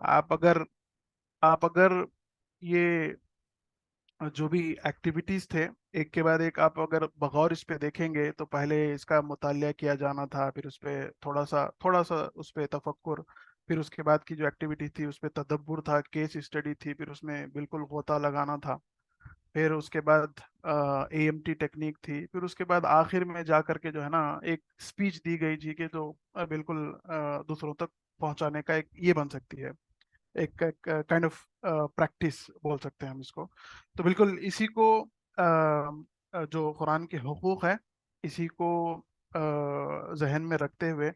आप अगर आप अगर ये जो भी एक्टिविटीज थे, एक के बाद एक आप अगर बगौर इस पे देखेंगे, तो पहले इसका मुतालिया किया जाना था, फिर उस पे थोड़ा सा उस पे तफक्कुर, फिर उसके बाद की जो एक्टिविटी थी उस पे तदब्बुर था, केस स्टडी थी, फिर उसमें बिल्कुल गोता लगाना था, फिर उसके बाद एएमटी टेक्निक थी, फिर उसके बाद आखिर में जा करके जो है ना एक स्पीच दी गई जी कि जो बिल्कुल दूसरों तक पहुंचाने का एक ये बन सकती है, एक काइंड ऑफ प्रैक्टिस बोल सकते हैं हम इसको। तो बिल्कुल इसी को जो कुरान के हुकूक है, इसी को जहन में रखते हुए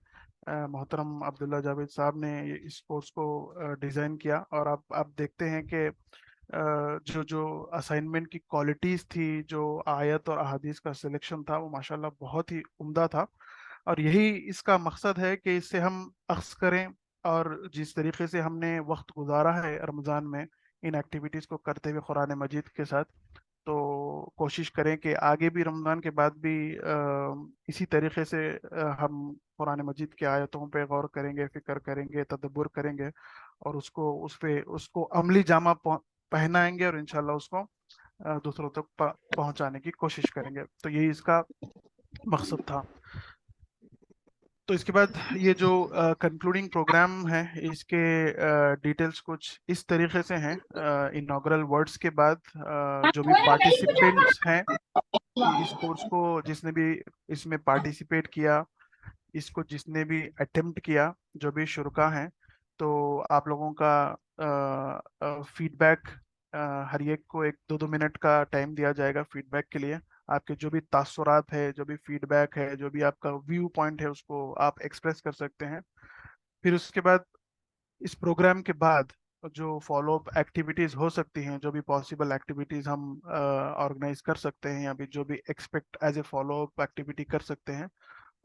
मोहतरम अब्दुल्ला जावेद साहब ने इस कोर्स को डिज़ाइन किया। और आप देखते हैं कि जो जो असाइनमेंट की क्वालिटीज़ थी, जो आयत और अहादीस का सिलेक्शन था, वो माशाल्लाह बहुत ही उम्दा था। और यही इसका मकसद है कि इससे हम अख्ज़ करें, और जिस तरीके से हमने वक्त गुजारा है रमज़ान में इन एक्टिविटीज़ को करते हुए कुरान मजीद के साथ, तो कोशिश करें कि आगे भी रमज़ान के बाद भी इसी तरीके से हम कुरान मजीद की आयतों पे गौर करेंगे, फिक्र करेंगे, तदब्बुर करेंगे, और उसको उस पे उसको अमली जामा पहनाएंगे, और इंशाल्लाह उसको दूसरों तक पहुंचाने की कोशिश करेंगे। तो यही इसका मकसद था। तो इसके बाद ये जो कंक्लूडिंग प्रोग्राम है, इसके डिटेल्स कुछ इस तरीके से हैं। इनॉग्रल वर्ड्स के बाद जो भी पार्टिसिपेंट्स हैं, इस कोर्स को जिसने भी इसमें पार्टिसिपेट किया, इसको जिसने भी अटेम्प्ट किया, जो भी शुरका हैं, तो आप लोगों का फीडबैक, हर एक को 1-2 मिनट का टाइम दिया जाएगा फीडबैक के लिए। आपके जो भी तासुरात है, जो भी फीडबैक है, जो भी आपका व्यू पॉइंट है, उसको आप एक्सप्रेस कर सकते हैं। फिर उसके बाद इस प्रोग्राम के बाद जो फॉलो अप एक्टिविटीज हो सकती हैं, जो भी पॉसिबल एक्टिविटीज हम ऑर्गेनाइज कर सकते हैं, या भी जो भी expect as a follow up activity कर सकते हैं,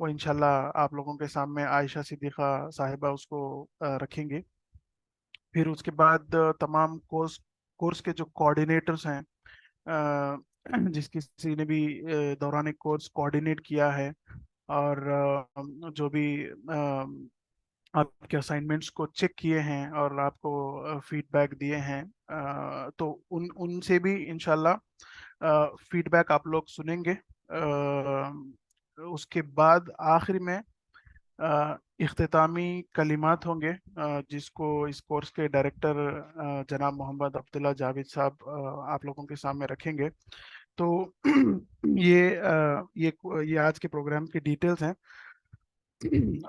वो इंशाल्लाह आप लोगों के सामने आयशा सिद्दीक़ा साहिबा उसको रखेंगे। फिर उसके बाद तमाम कोर्स कोर्स के जो कोऑर्डिनेटर्स हैं, अ, जिस किसी ने भी दौरान कोर्स कोऑर्डिनेट किया है, और जो भी आपके असाइनमेंट्स को चेक किए हैं और आपको फीडबैक दिए हैं, तो उनसे भी इंशाल्लाह फीडबैक आप लोग सुनेंगे। उसके बाद आखिर में इख्तितामी कलिमात होंगे, जिसको इस कोर्स के डायरेक्टर जनाब मोहम्मद अब्दुल्ला जावेद साहब आप लोगों के सामने रखेंगे। तो ये आज के प्रोग्राम की डिटेल्स हैं।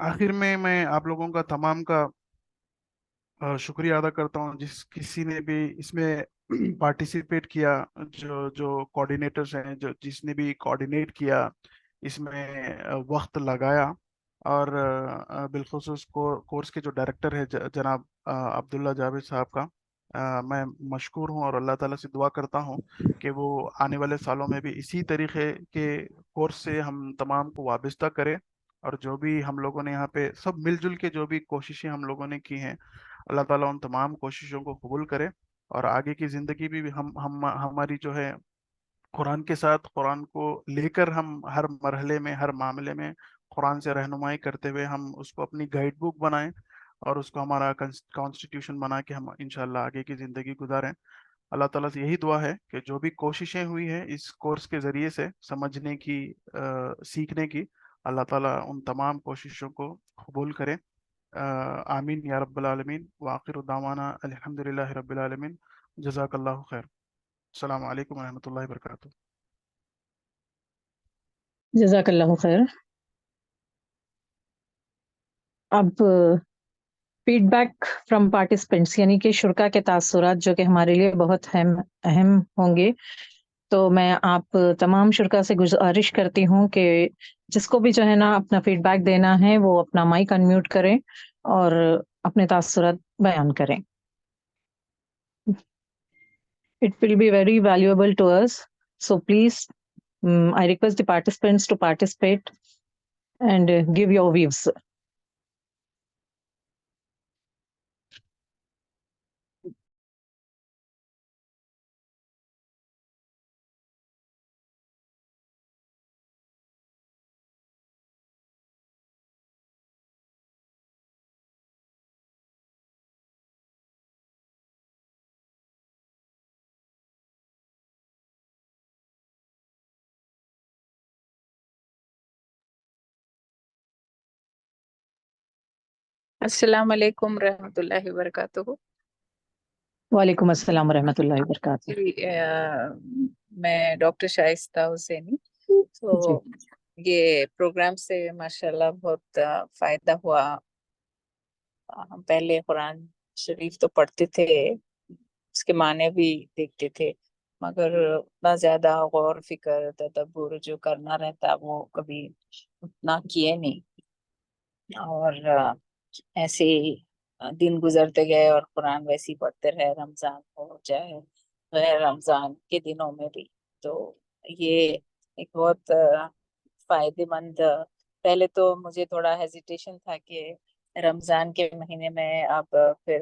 आखिर में मैं आप लोगों का तमाम का शुक्रिया अदा करता हूँ, जिस किसी ने भी इसमें पार्टिसिपेट किया, जो जो कोऑर्डिनेटर्स हैं, जो जिसने भी कोऑर्डिनेट किया, इसमें वक्त लगाया। और बिलखुसूस कोर्स के जो डायरेक्टर है जनाब अब्दुल्ला जावेद साहब का मैं मशकूर हूँ, और अल्लाह ताला से दुआ करता हूँ कि वो आने वाले सालों में भी इसी तरीके के कोर्स से हम तमाम को वाबस्ता करें। और जो भी हम लोगों ने यहाँ पे सब मिलजुल के जो भी कोशिशें हम लोगों ने की हैं, अल्लाह ताला उन तमाम कोशिशों को कबूल करे, और आगे की ज़िंदगी भी हम हमारी जो है कुरान के साथ, कुरान को लेकर हम हर मरहले में, हर मामले में कुरान से रहनुमाई करते हुए हम उसको अपनी गाइड बुक बनाएं, और उसको हमारा कॉन्स्टिट्यूशन बना के हम इंशाल्लाह आगे की ज़िंदगी गुजारें। अल्लाह ताला से यही दुआ है कि जो भी कोशिशें हुई हैं इस कोर्स के ज़रिए से समझने की, सीखने की, अल्लाह ताला उन तमाम कोशिशों को कबूल करे। आमीन या रब्बल आलमीन। व आखिर दावाना अल्हम्दुलिल्लाहि रब्बिल आलमीन। जज़ाकल्लाहु खैर। अस्सलामु अलैकुम व रहमतुल्लाहि व बरकातुहू। जज़ाकल्लाहु खैर। अब फीडबैक फ्रॉम पार्टिसिपेंट्स यानी कि शुरका के तासुरात जो कि हमारे लिए बहुत अहम अहम होंगे। तो मैं आप तमाम शुरका से गुजारिश करती हूँ कि जिसको भी जो है ना अपना फीडबैक देना है वो अपना माइक अनम्यूट करें और अपने तासुरात बयान करें। It will be very valuable to us. So please, I request the participants to participate and give your views. अस्सलाम वालेकुम रहमतुल्लाहि व बरकातुहू। वालेकुम अस्सलाम वरहमतुल्लाहि वबरकातुह। जी, मैं डॉक्टर शाइस्ता हुसैनी। जी। तो ये प्रोग्राम से माशाल्लाह बहुत फायदा हुआ। हम पहले कुरान शरीफ तो पढ़ते थे, उसके माने भी देखते थे, मगर उतना ज्यादा गौर फिक्र तदब्बुर जो करना रहता वो कभी उतना किए नहीं। और ऐसे ही दिन गुजरते गए और कुरान वैसे ही पढ़ते रहे, रमजान हो चाहे गैर रमजान के दिनों में भी। तो ये एक बहुत फायदेमंद। पहले तो मुझे थोड़ा हेजिटेशन था कि रमजान के महीने में अब फिर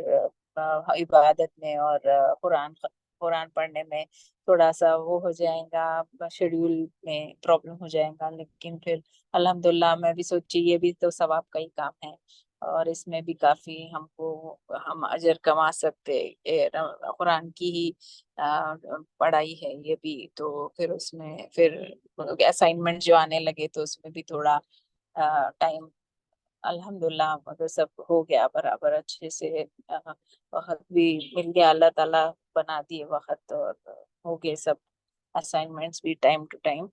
इबादत में और कुरान कुरान पढ़ने में थोड़ा सा वो हो जाएगा, शेड्यूल में प्रॉब्लम हो जाएगा। लेकिन फिर अल्हम्दुलिल्लाह मैं भी सोची ये भी तो सवाब का ही काम है और इसमें भी काफी हमको हम अजर कमा सकते। कुरान की ही पढ़ाई है ये भी। तो फिर उसमें फिर असाइनमेंट जो आने लगे तो उसमें भी थोड़ा टाइम अल्हम्दुलिल्लाह मगर सब हो गया बराबर अच्छे से। वक्त भी मिल गया, अल्लाह ताला बना दिए वक्त और हो गए सब असाइनमेंट्स भी टाइम टू टाइम।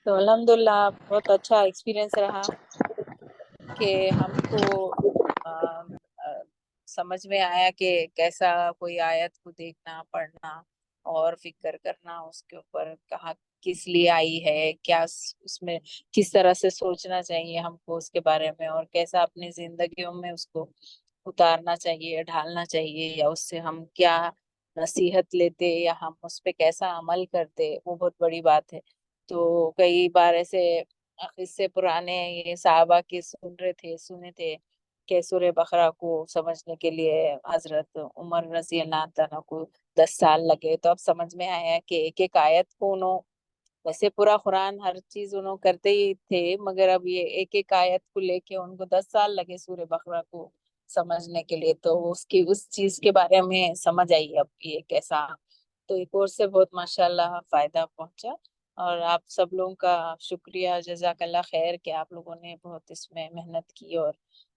तो अल्हम्दुलिल्लाह बहुत अच्छा एक्सपीरियंस रहा कि हमको अ, अ, समझ में आया कि कैसा कोई आयत को देखना पढ़ना और फिक्र करना उसके ऊपर, कहाँ किस लिए आई है, क्या उसमें किस तरह से सोचना चाहिए हमको उसके बारे में, और कैसा अपनी जिंदगियों में उसको उतारना चाहिए ढालना चाहिए, या उससे हम क्या नसीहत लेते या हम उस पे कैसा अमल करते, वो बहुत बड़ी बात है। तो कई बार ऐसे किस्से पुराने ये साहबा के सुने थे कि सूरह बकरा को समझने के लिए हजरत उमर रजी अल्लाह तआला को 10 साल लगे। तो अब समझ में आया कि एक एक आयत को उन्होंने, वैसे पूरा कुरान हर चीज उन्होंने करते ही थे, मगर अब ये एक एक आयत को लेके उनको 10 साल लगे सूरह बकरा को समझने के लिए। तो उसकी उस चीज के बारे में समझ आई अब ये कैसा। तो एक और से बहुत माशाल्लाह फायदा पहुंचा। और आप सब लोगों का शुक्रिया, जजाकल्ला खैर कि आप लोगों ने बहुत इसमें मेहनत की और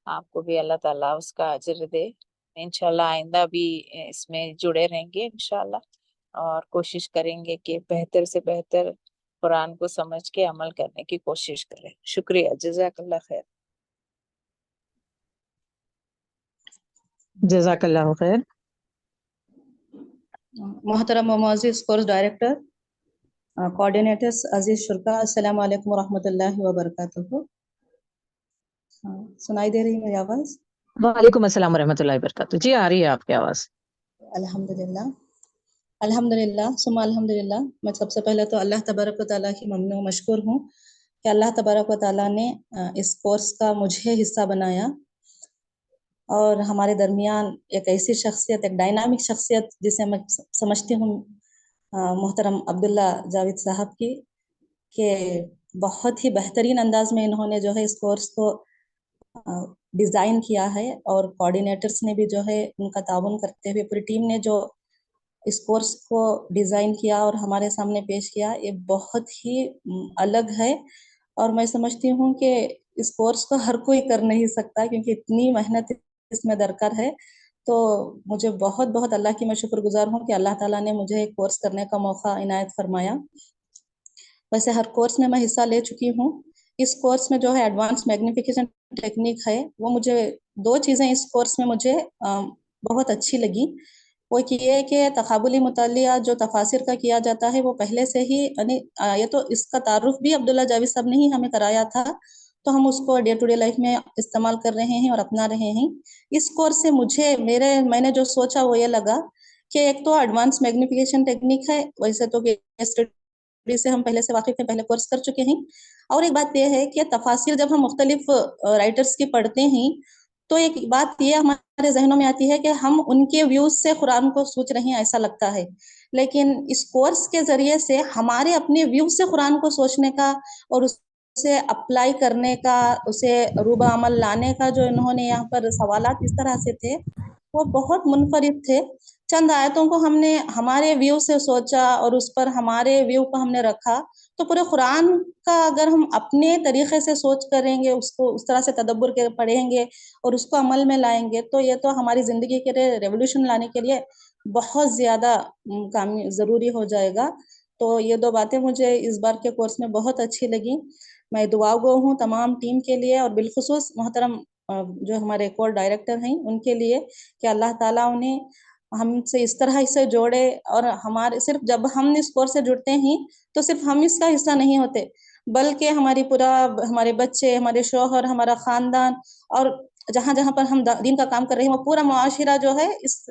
आपको भी अल्लाह ताला उसका अजर दे। इंशाल्लाह आइंदा भी इसमें जुड़े रहेंगे इंशाल्लाह, और कोशिश करेंगे कि बेहतर से बेहतर कुरान को समझ के अमल करने की कोशिश करें। शुक्रिया, जजाकल्ला खैर। जज़ाकल्लाहु खैर। मोहतरम मोअज़्ज़िज़ कोर्स डायरेक्टर, कोऑर्डिनेटर्स अजीज शुरका, अस्सलाम वालेकुम रहमतुल्लाहि व बरकातुहू। सुनाई दे रही मेरी आवाज? वालेकुम अस्सलाम वरहमतुल्लाहि वबरकातुह। जी आ रही है आपकी आवाज। अल्हम्दुलिल्लाह, अल्हम्दुलिल्लाह सुम्मा अल्हम्दुलिल्लाह। मैं सबसे पहले तो अल्लाह तबारक व तआला की ममनून व मशकूर हूँ कि अल्लाह तबारक व तआला ने इस कोर्स का मुझे हिस्सा बनाया और हमारे दरमियान एक ऐसी शख्सियत, एक डायनामिक शख्सियत जिसे मैं समझती हूँ मोहतरम अब्दुल्ला जावेद साहब की, कि बहुत ही बेहतरीन अंदाज में इन्होंने जो है इस कोर्स को डिज़ाइन किया है, और कोऑर्डिनेटर्स ने भी जो है उनका ताउन करते हुए पूरी टीम ने जो इस कोर्स को डिज़ाइन किया और हमारे सामने पेश किया, ये बहुत ही अलग है। और मैं समझती हूँ कि इस कोर्स को हर कोई कर नहीं सकता क्योंकि इतनी मेहनत इसमें दरकार है। तो मुझे बहुत बहुत अल्लाह की मैं शुक्रगुजार हूँ कि अल्लाह ताला ने मुझे एक कोर्स करने का मौका इनायत फरमाया। वैसे हर कोर्स में मैं हिस्सा ले चुकी हूँ। इस कोर्स में जो है एडवांस मैग्निफिकेशन टेक्निक है, वो मुझे दो चीज़ें इस कोर्स में मुझे बहुत अच्छी लगी। वो ये है कि तकाबुली मुतालिया जो तफासिर का किया जाता है वो पहले से ही यानी ये तो इसका तारुफ भी अब्दुल्ला जावेद साहब ने ही हमें कराया था, तो हम उसको डे टू डे लाइफ में इस्तेमाल कर रहे हैं और अपना रहे हैं। इस कोर्स से मैंने जो सोचा वो ये लगा कि एक तो एडवांस मैग्निफिकेशन टेक्निक है, वैसे तो से हम पहले से वाकिफ हैं, पहले कोर्स कर चुके हैं। और एक बात यह है कि तफासिर जब हम मुख्तलिफ राइटर्स की पढ़ते हैं तो एक बात ये हमारे जहनों में आती है कि हम उनके व्यूज से कुरान को सोच रहे हैं ऐसा लगता है, लेकिन इस कोर्स के जरिए से हमारे अपने व्यू से कुरान को सोचने का और उसे अप्लाई करने का, उसे रूबा अमल लाने का जो इन्होंने यहाँ पर सवालात इस तरह से थे वो बहुत मुनफरिद थे। चंद आयतों को हमने हमारे व्यू से सोचा और उस पर हमारे व्यू को हमने रखा, तो पूरे कुरान का अगर हम अपने तरीके से सोच करेंगे, उसको उस तरह से तदब्बर के पढ़ेंगे और उसको अमल में लाएंगे, तो ये तो हमारी ज़िंदगी के लिए रेवोल्यूशन लाने के लिए बहुत ज़्यादा काम ज़रूरी हो जाएगा। तो ये 2 बातें मुझे इस बार के कोर्स में बहुत अच्छी लगी। मैं दुआ गो हूँ तमाम टीम के लिए और बिलखुसूस मोहतरम जो हमारे कोर डायरेक्टर हैं उनके लिए, कि अल्लाह ताला उन्हें हमसे इस तरह से जोड़े। और हमारे सिर्फ जब हम इस कोर्स से जुड़ते हैं तो सिर्फ हम इसका हिस्सा नहीं होते, बल्कि हमारे बच्चे, हमारे शौहर, हमारा खानदान और जहाँ जहाँ पर हम दीन का काम कर रहे हैं वो पूरा मुआशिरा जो है इस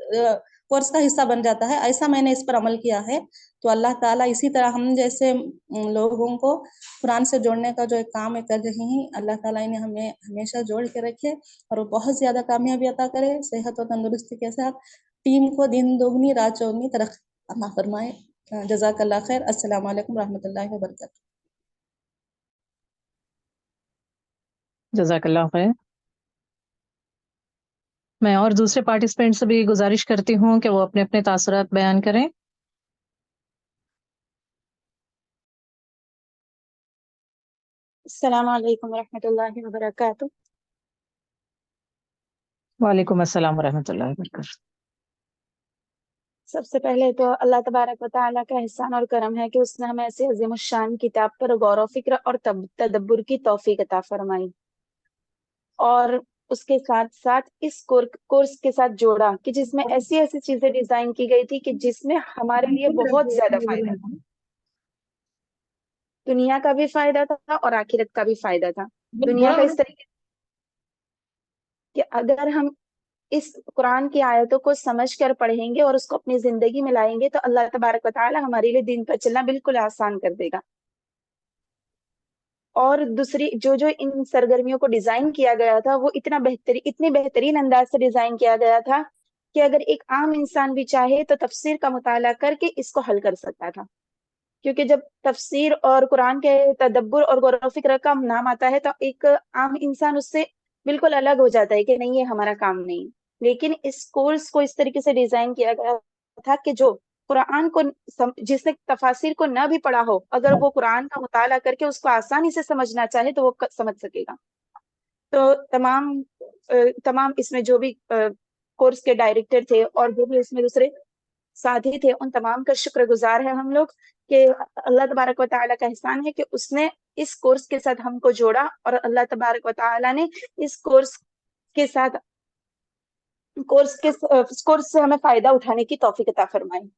कोर्स का हिस्सा बन जाता है। ऐसा मैंने इस पर अमल किया है। तो अल्लाह ताला इसी तरह हम जैसे लोगों को कुरान से जोड़ने का जो एक काम कर रहे हैं, अल्लाह ताला इन्हें हमें हमेशा जोड़ के रखे और वो बहुत ज़्यादा कामयाबी अता करे, सेहत और तंदुरुस्ती के साथ टीम को दिन दोगुनी रात चौगुनी तरक्की अता फरमाए। जज़ाकल्लाह खैर। अस्सलाम वालेकुम रहमतुल्लाहि व बरकातहू। जज़ाकल्लाह खैर। मैं और दूसरे पार्टिसिपेंट से भी गुजारिश करती हूँ कि वो अपने अपने तासुरात बयान करें। अस्सलाम वालेकुम रहमतुल्लाहि व बरकातुहू। वालेकुम अस्सलाम वरहमतुल्लाहि वबरकातुहू। सबसे पहले तो अल्लाह तबारक व तआला का एहसान और करम है कि उसने हमें ऐसे अजीमुश्शान किताब पर गौर फिक्र और तदब्बुर की तौफीक अता फरमाई, और उसके साथ साथ इस कोर्स के साथ जोड़ा कि जिसमें ऐसी ऐसी चीजें डिजाइन की गई थी कि जिसमें हमारे लिए बहुत ज्यादा फायदा था। दुनिया का भी फायदा था और आखिरत का भी फायदा था। दुनिया का इस तरीके कि अगर हम इस कुरान की आयतों को समझ कर पढ़ेंगे और उसको अपनी जिंदगी में लाएंगे तो अल्लाह तबारक व तआला हमारे लिए दिन पर चलना बिल्कुल आसान कर देगा। और दूसरी जो जो इन सरगर्मियों को डिजाइन किया गया था वो इतने बेहतरीन अंदाज से डिजाइन किया गया था कि अगर एक आम इंसान भी चाहे तो तफसीर का मुताला करके इसको हल कर सकता था। क्योंकि जब तफसीर और कुरान के तदब्बुर और गौर व फिक्र का नाम आता है तो एक आम इंसान उससे बिल्कुल अलग हो जाता है कि नहीं, ये हमारा काम नहीं। लेकिन इस कोर्स को इस तरीके से डिजाइन किया गया था कि जो कुरान को जिसने तफासिर को न भी पढ़ा हो, अगर वो कुरान का मुताला करके उसको आसानी से समझना चाहे तो वो समझ सकेगा। तो तमाम इसमें जो भी कोर्स के डायरेक्टर थे और जो भी इसमें दूसरे साथी थे, उन तमाम का शुक्रगुजार है हम लोग कि अल्लाह तबारक व तआला का एहसान है कि उसने इस कोर्स के साथ हमको जोड़ा और अल्लाह तबारक व तआला ने इस के साथ कोर्स से हमें फायदा उठाने की तौफीक अता फरमाई।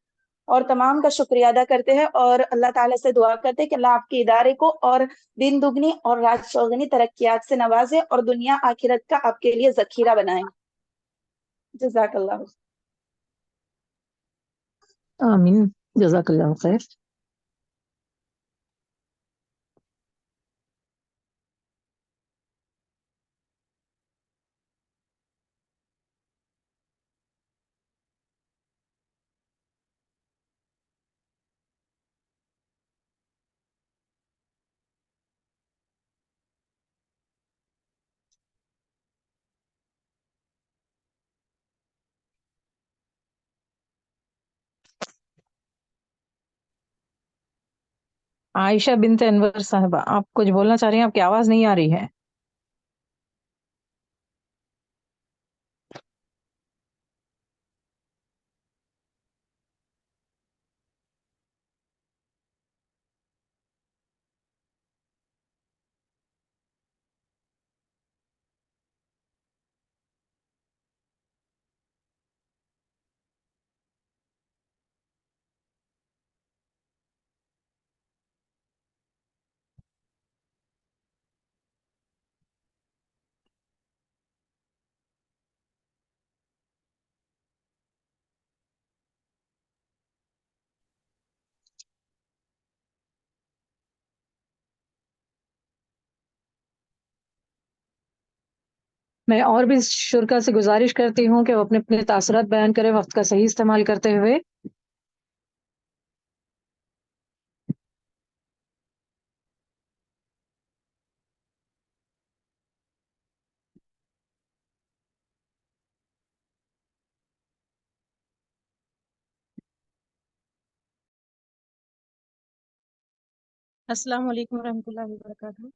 और तमाम का शुक्रिया अदा करते हैं और अल्लाह ताला से दुआ करते हैं कि अल्लाह आपके इदारे को और दिन दुगनी और रात चौगनी तरक्कियात से नवाजे और दुनिया आखिरत का आपके लिए जखीरा बनाए। जज़ाकल्लाह। आमीन। जज़ाकल्लाह खैर। आयशा बिनते अनवर साहिबा, आप कुछ बोलना चाह रही हैं? आपकी आवाज नहीं आ रही है। मैं और भी शुरा से गुजारिश करती हूँ कि वो अपने अपने तासुरात बयान करें वक्त का सही इस्तेमाल करते हुए। السلام علیکم ورحمۃ اللہ وبرکاتہ.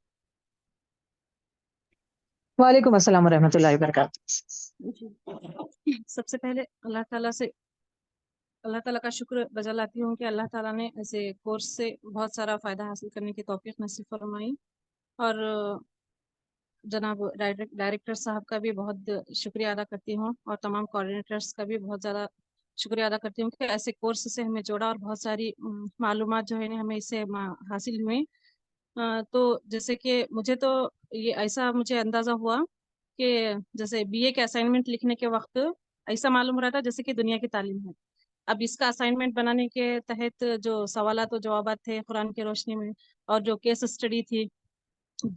وعلیکم السلام ورحمۃ اللہ وبرکاتہ. جی سب سے پہلے اللہ تعالیٰ کا شکر بجا لاتی ہوں کہ اللہ تعالیٰ نے ایسے کورس سے بہت سارا فائدہ حاصل کرنے کی توفیق نصیب فرمائی. اور جناب ڈائریکٹر صاحب کا بھی بہت شکریہ ادا کرتی ہوں، اور تمام کوآرڈینیٹرس کا بھی بہت زیادہ شکریہ ادا کرتی ہوں کہ ایسے کورس سے ہمیں جوڑا، اور بہت ساری معلومات جو ہے نا ہمیں اس سے حاصل ہوئیں. تو جیسے کہ مجھے اندازہ ہوا کہ جیسے بی اے کے اسائنمنٹ لکھنے کے وقت ایسا معلوم ہو رہا تھا جیسے کہ دنیا کی تعلیم ہے. اب اس کا اسائنمنٹ بنانے کے تحت جو سوالات و جوابات تھے قرآن کی روشنی میں، اور جو کیس اسٹڈی تھی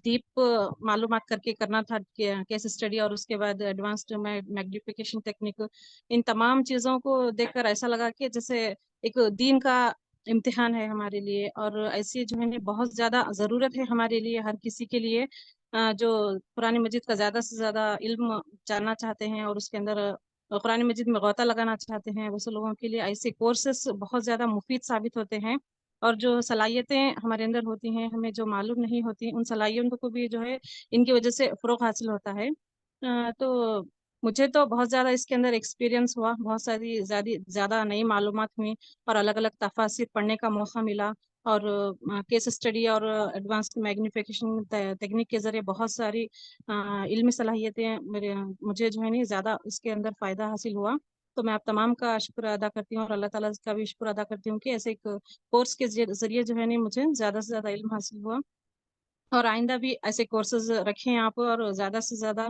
ڈیپ معلومات کر کے کرنا تھا کیس اسٹڈی، اور اس کے بعد ایڈوانسڈ میگنیفیکیشن ٹیکنیک، ان تمام چیزوں کو دیکھ کر ایسا لگا کہ جیسے ایک دین کا امتحان ہے ہمارے لیے. اور ایسی جو ہے بہت زیادہ ضرورت ہے ہمارے لیے، ہر کسی کے لیے جو قرآن مجید کا زیادہ سے زیادہ علم جاننا چاہتے ہیں اور اس کے اندر قرآن مجید میں غوطہ لگانا چاہتے ہیں، ویسے لوگوں کے لیے ایسے کورسز بہت زیادہ مفید ثابت ہوتے ہیں. اور جو صلاحیتیں ہمارے اندر ہوتی ہیں، ہمیں جو معلوم نہیں ہوتی، ان صلاحیتوں کو بھی جو ہے ان کی وجہ سے فروغ حاصل ہوتا ہے. تو مجھے تو بہت زیادہ اس کے اندر ایکسپیرینس ہوا، بہت ساری زیادہ نئی معلومات ہوئیں، اور الگ الگ تفاسیر پڑھنے کا موقع ملا. اور کیس اسٹڈی اور ایڈوانسڈ میگنیفیکیشن تکنیک کے ذریعے بہت ساری علمی صلاحیتیں مجھے جو ہے نہیں زیادہ اس کے اندر فائدہ حاصل ہوا. تو میں آپ تمام کا شکر ادا کرتی ہوں، اور اللہ تعالیٰ کا بھی شکر ادا کرتی ہوں کہ ایسے ایک کورس کے ذریعے جو ہے نہیں مجھے زیادہ سے زیادہ علم حاصل ہوا. اور آئندہ بھی ایسے کورسز رکھیں آپ، اور زیادہ سے زیادہ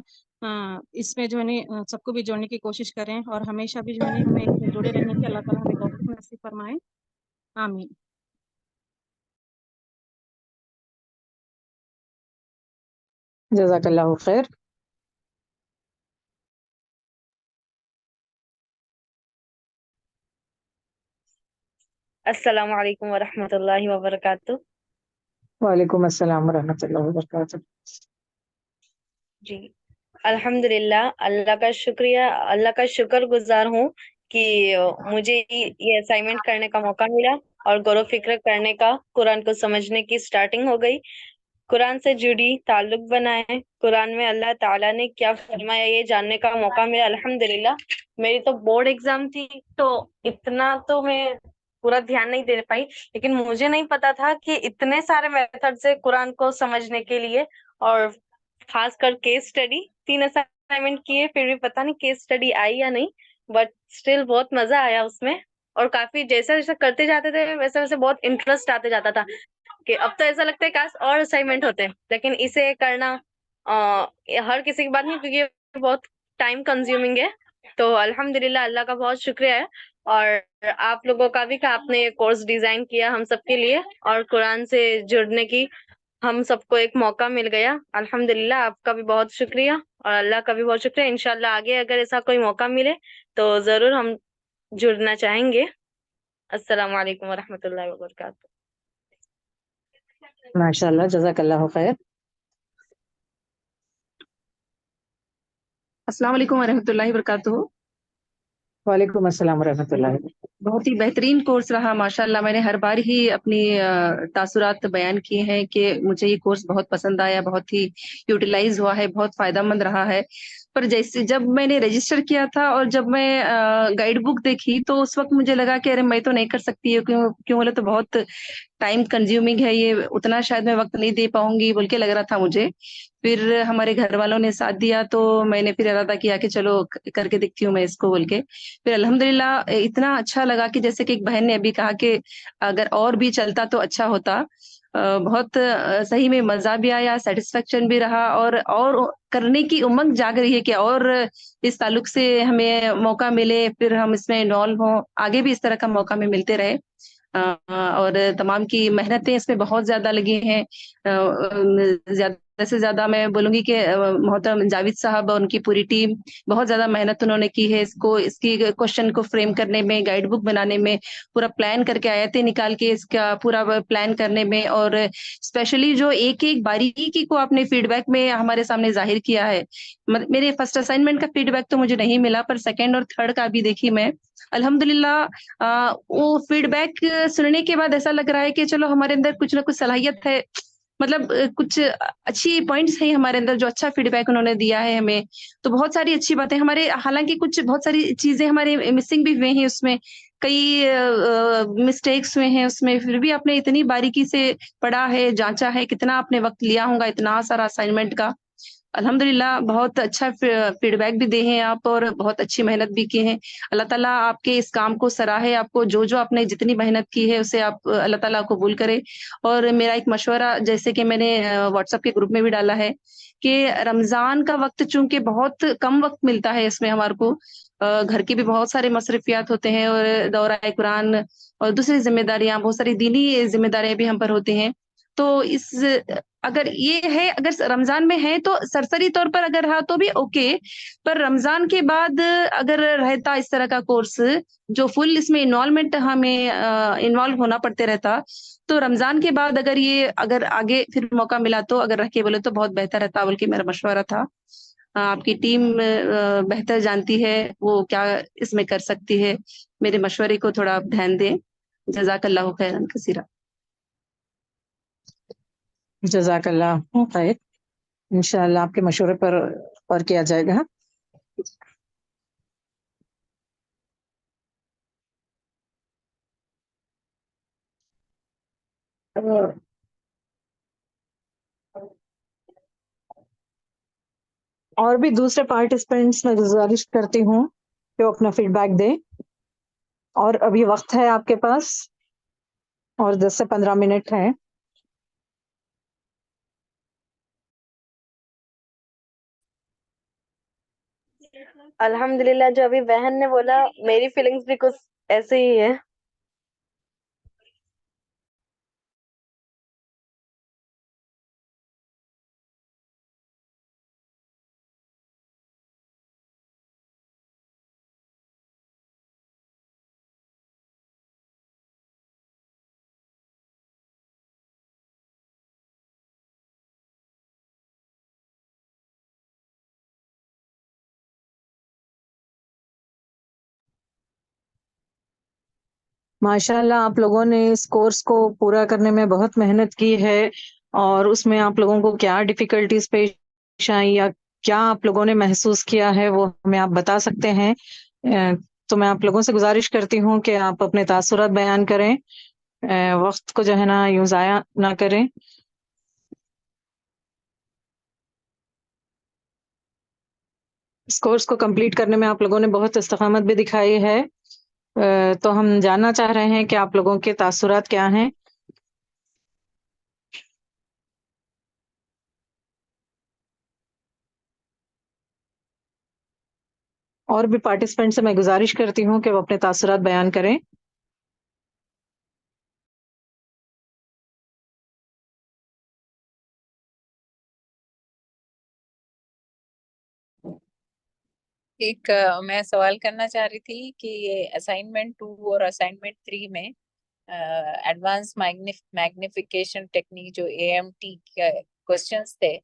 اس میں جو ہے نہیں سب کو بھی جوڑنے کی کوشش کریں، اور ہمیشہ بھی جو ہے نہیں ہمیں اس میں جڑے رہنے کی اللہ تعالیٰ ہمیں توفیق نصیب فرمائے. آمین. جزاک اللہ خیر. السلام علیکم ورحمۃ اللہ وبرکاتہ. وعلیکم السلام ورحمۃ اللہ وبرکاتہ. جی الحمد للہ، اللہ کا شکر گزار ہوں کہ مجھے یہ اسائنمنٹ کرنے کا موقع ملا، اور غور و فکر کرنے کا، قرآن کو سمجھنے کی سٹارٹنگ ہو گئی، قرآن سے جڑی، تعلق بنائے، قرآن میں اللہ تعالیٰ نے کیا فرمایا یہ جاننے کا موقع ملا. الحمد للہ. میری تو بورڈ ایگزام تھی، تو اتنا تو میں پورا دھیان نہیں دے پائی، لیکن مجھے نہیں پتا تھا کہ اتنے سارے میتھڈ سے قرآن کو سمجھنے کے لیے. اور خاص کر کیس اسٹڈی 3 اسائنمنٹ کیے، پھر بھی پتہ نہیں کیس اسٹڈی آئی یا نہیں، بٹ اسٹل بہت مزہ آیا اس میں. اور کافی جیسا جیسا کرتے جاتے تھے ویسے ویسے بہت انٹرسٹ آتے جاتا تھا، کہ اب تو ایسا لگتا ہے کاش اور اسائنمنٹ ہوتے. لیکن اسے کرنا ہر کسی کی بات نہیں، کیونکہ یہ بہت ٹائم کنزیومنگ ہے. تو الحمدللہ اللہ کا بہت شکریہ ہے، اور آپ لوگوں کا بھی کہ آپ نے یہ کورس ڈیزائن کیا ہم سب کے لیے، اور قرآن سے جڑنے کی ہم سب کو ایک موقع مل گیا. الحمدللہ آپ کا بھی بہت شکریہ، اور اللہ کا بھی بہت شکریہ. انشاءاللہ آگے اگر ایسا کوئی موقع ملے تو ضرور ہم جڑنا چاہیں گے. السلام علیکم ورحمۃ اللہ وبرکاتہ. ماشاء اللہ، جزاک اللہ خیر. السلام علیکم ورحمۃ اللہ وبرکاتہ. وعلیکم السلام ورحمۃ اللہ. بہت ہی بہترین کورس رہا ماشاء اللہ. میں نے ہر بار ہی اپنی تاثرات بیان کیے ہیں کہ مجھے یہ کورس بہت پسند آیا، بہت ہی یوٹیلائز ہوا ہے، بہت فائدہ مند رہا ہے. پر جیسے جب میں نے رجسٹر کیا تھا اور جب میں گائیڈ بک دیکھی تو اس وقت مجھے لگا کہ ارے میں تو نہیں کر سکتی، کیوں بولے تو بہت ٹائم کنزیومنگ ہے یہ، اتنا شاید میں وقت نہیں دے پاؤں گی بول کے لگ رہا تھا مجھے. پھر ہمارے گھر والوں نے ساتھ دیا تو میں نے پھر ارادہ کیا کہ چلو کر کے دیکھتی ہوں میں اس کو بول کے. پھر الحمدللہ اتنا اچھا لگا کہ جیسے کہ ایک بہن نے ابھی کہا کہ اگر اور بھی چلتا تو اچھا ہوتا. بہت صحیح میں مزہ بھی آیا، سیٹسفیکشن بھی رہا، اور کرنے کی امنگ جاگ رہی ہے کہ اور اس تعلق سے ہمیں موقع ملے، پھر ہم اس میں انوالو ہوں، آگے بھی اس طرح کا موقع میں ملتے رہے. اور تمام کی محنتیں اس میں بہت زیادہ لگی ہیں. زیادہ سے زیادہ میں بولوں گی کہ محترم جاوید صاحب اور ان کی پوری ٹیم بہت زیادہ محنت انہوں نے کی ہے اس کی کوشچن کو فریم کرنے میں، گائیڈ بک بنانے میں، پورا پلان کر کے آئے تھے نکال کے اس کا پورا پلان کرنے میں، اور اسپیشلی جو ایک ایک باریکی کو آپ نے فیڈ بیک میں ہمارے سامنے ظاہر کیا ہے. میرے فرسٹ اسائنمنٹ کا فیڈ بیک تو مجھے نہیں ملا، پر سیکنڈ اور تھرڈ کا بھی دیکھی میں الحمدللہ وہ فیڈ بیک سننے کے بعد ایسا لگ رہا ہے کہ چلو ہمارے اندر کچھ نہ کچھ صلاحیت ہے، مطلب کچھ اچھی پوائنٹس ہیں ہمارے اندر جو اچھا فیڈ بیک انہوں نے دیا ہے ہمیں. تو بہت ساری اچھی باتیں ہمارے، حالانکہ کچھ بہت ساری چیزیں ہمارے مسنگ بھی ہوئے ہیں، اس میں کئی مسٹیکس ہوئے ہیں اس میں، پھر بھی آپ نے اتنی باریکی سے پڑھا ہے، جانچا ہے، کتنا آپ نے وقت لیا ہوگا اتنا سارا اسائنمنٹ کا. الحمدللہ بہت اچھا فیڈ بیک بھی دے ہیں آپ، اور بہت اچھی محنت بھی کی ہیں. اللہ تعالیٰ آپ کے اس کام کو سراہے، آپ کو جو آپ نے جتنی محنت کی ہے اسے آپ اللہ تعالیٰ قبول کرے. اور میرا ایک مشورہ، جیسے کہ میں نے واٹس ایپ کے گروپ میں بھی ڈالا ہے، کہ رمضان کا وقت چونکہ بہت کم وقت ملتا ہے، اس میں ہمارے کو گھر کے بھی بہت سارے مصروفیات ہوتے ہیں، اور دورہ قرآن اور دوسری ذمہ داریاں، بہت ساری دینی ذمہ داریاں بھی ہم پر ہوتی ہیں. تو اگر یہ ہے، اگر رمضان میں ہے تو سرسری طور پر اگر رہا تو بھی اوکے، پر رمضان کے بعد اگر رہتا اس طرح کا کورس جو فل اس میں انوالومنٹ ہمیں انوالو ہونا پڑتے رہتا، تو رمضان کے بعد اگر آگے پھر موقع ملا تو اگر رہ کے بولے تو بہت بہتر رہتا، بلکہ میرا مشورہ تھا. آپ کی ٹیم بہتر جانتی ہے وہ کیا اس میں کر سکتی ہے، میرے مشورے کو تھوڑا آپ دھیان دیں. جزاک اللہ خیرا کثیرا. جزاک اللہ خیر. انشاءاللہ آپ کے مشورے پر اور کیا جائے گا. اور بھی دوسرے پارٹیسپینٹس میں گزارش کرتی ہوں کہ وہ اپنا فیڈ بیک دیں، اور ابھی وقت ہے آپ کے پاس، اور 10 سے 15 منٹ ہے. الحمدللہ جو ابھی بہن نے بولا، میری فیلنگز بھی کچھ ایسے ہی ہے. ماشاءاللہ آپ لوگوں نے اس کورس کو پورا کرنے میں بہت محنت کی ہے، اور اس میں آپ لوگوں کو کیا ڈیفیکلٹیز پیش آئی یا کیا آپ لوگوں نے محسوس کیا ہے وہ ہمیں آپ بتا سکتے ہیں. تو میں آپ لوگوں سے گزارش کرتی ہوں کہ آپ اپنے تاثرات بیان کریں، وقت کو جو ہے نا یوں ضائع نہ کریں. اس کورس کو کمپلیٹ کرنے میں آپ لوگوں نے بہت استقامت بھی دکھائی ہے. تو ہم جاننا چاہ رہے ہیں کہ آپ لوگوں کے تاثرات کیا ہیں. اور بھی پارٹیسپینٹ سے میں گزارش کرتی ہوں کہ وہ اپنے تاثرات بیان کریں. ایک میں سوال کرنا چاہ رہی تھی کہ یہ اسائنمنٹ 2 اور اسائنمنٹ 3 میں ایڈوانس میگنیفیکیشن ٹیکنیک جو AMT کے کوشچنس تھے،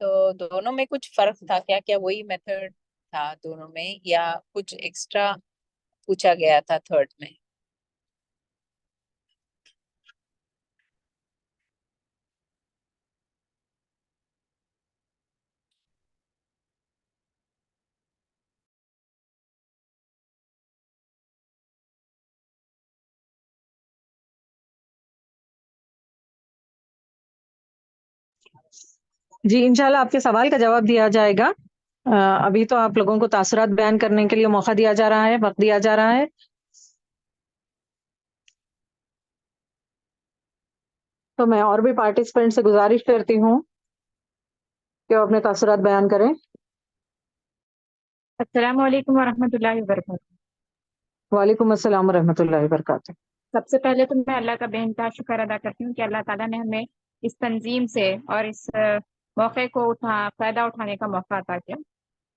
تو دونوں میں کچھ فرق تھا کیا وہی میتھڈ تھا دونوں میں، یا کچھ ایکسٹرا پوچھا گیا تھا تھرڈ میں؟ جی انشاءاللہ آپ کے سوال کا جواب دیا جائے گا. ابھی تو آپ لوگوں کو تاثرات بیان کرنے کے لیے موقع دیا جا رہا ہے، وقت دیا جا رہا ہے. تو میں اور بھی پارٹیسپینٹ سے گزارش کرتی ہوں کہ وہ اپنے تاثرات بیان کریں. السلام علیکم ورحمۃ اللہ وبرکاتہ. وعلیکم السلام ورحمۃ اللہ وبرکاتہ. سب سے پہلے تو میں اللہ کا بے انتہا شکر ادا کرتی ہوں کہ اللہ تعالیٰ نے ہمیں اس تنظیم سے اور اس मौके को फायदा उठाने का मौका अता किया।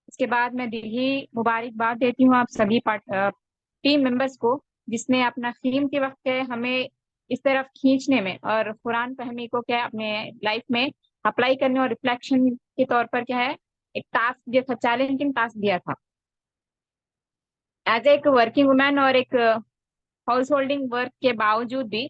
इसके बाद मैं दिल ही मुबारकबाद देती हूँ आप सभी टीम मेंबर्स को, जिसने अपना थीम के वक्त हमें इस तरफ खींचने में और कुरान फहमी को क्या अपने लाइफ में अप्लाई करने और रिफ्लेक्शन के तौर पर क्या है एक टास्क दिया था, चैलेंजिंग टास्क दिया था। एज एक वर्किंग वुमेन और एक हाउस होल्डिंग वर्क के बावजूद भी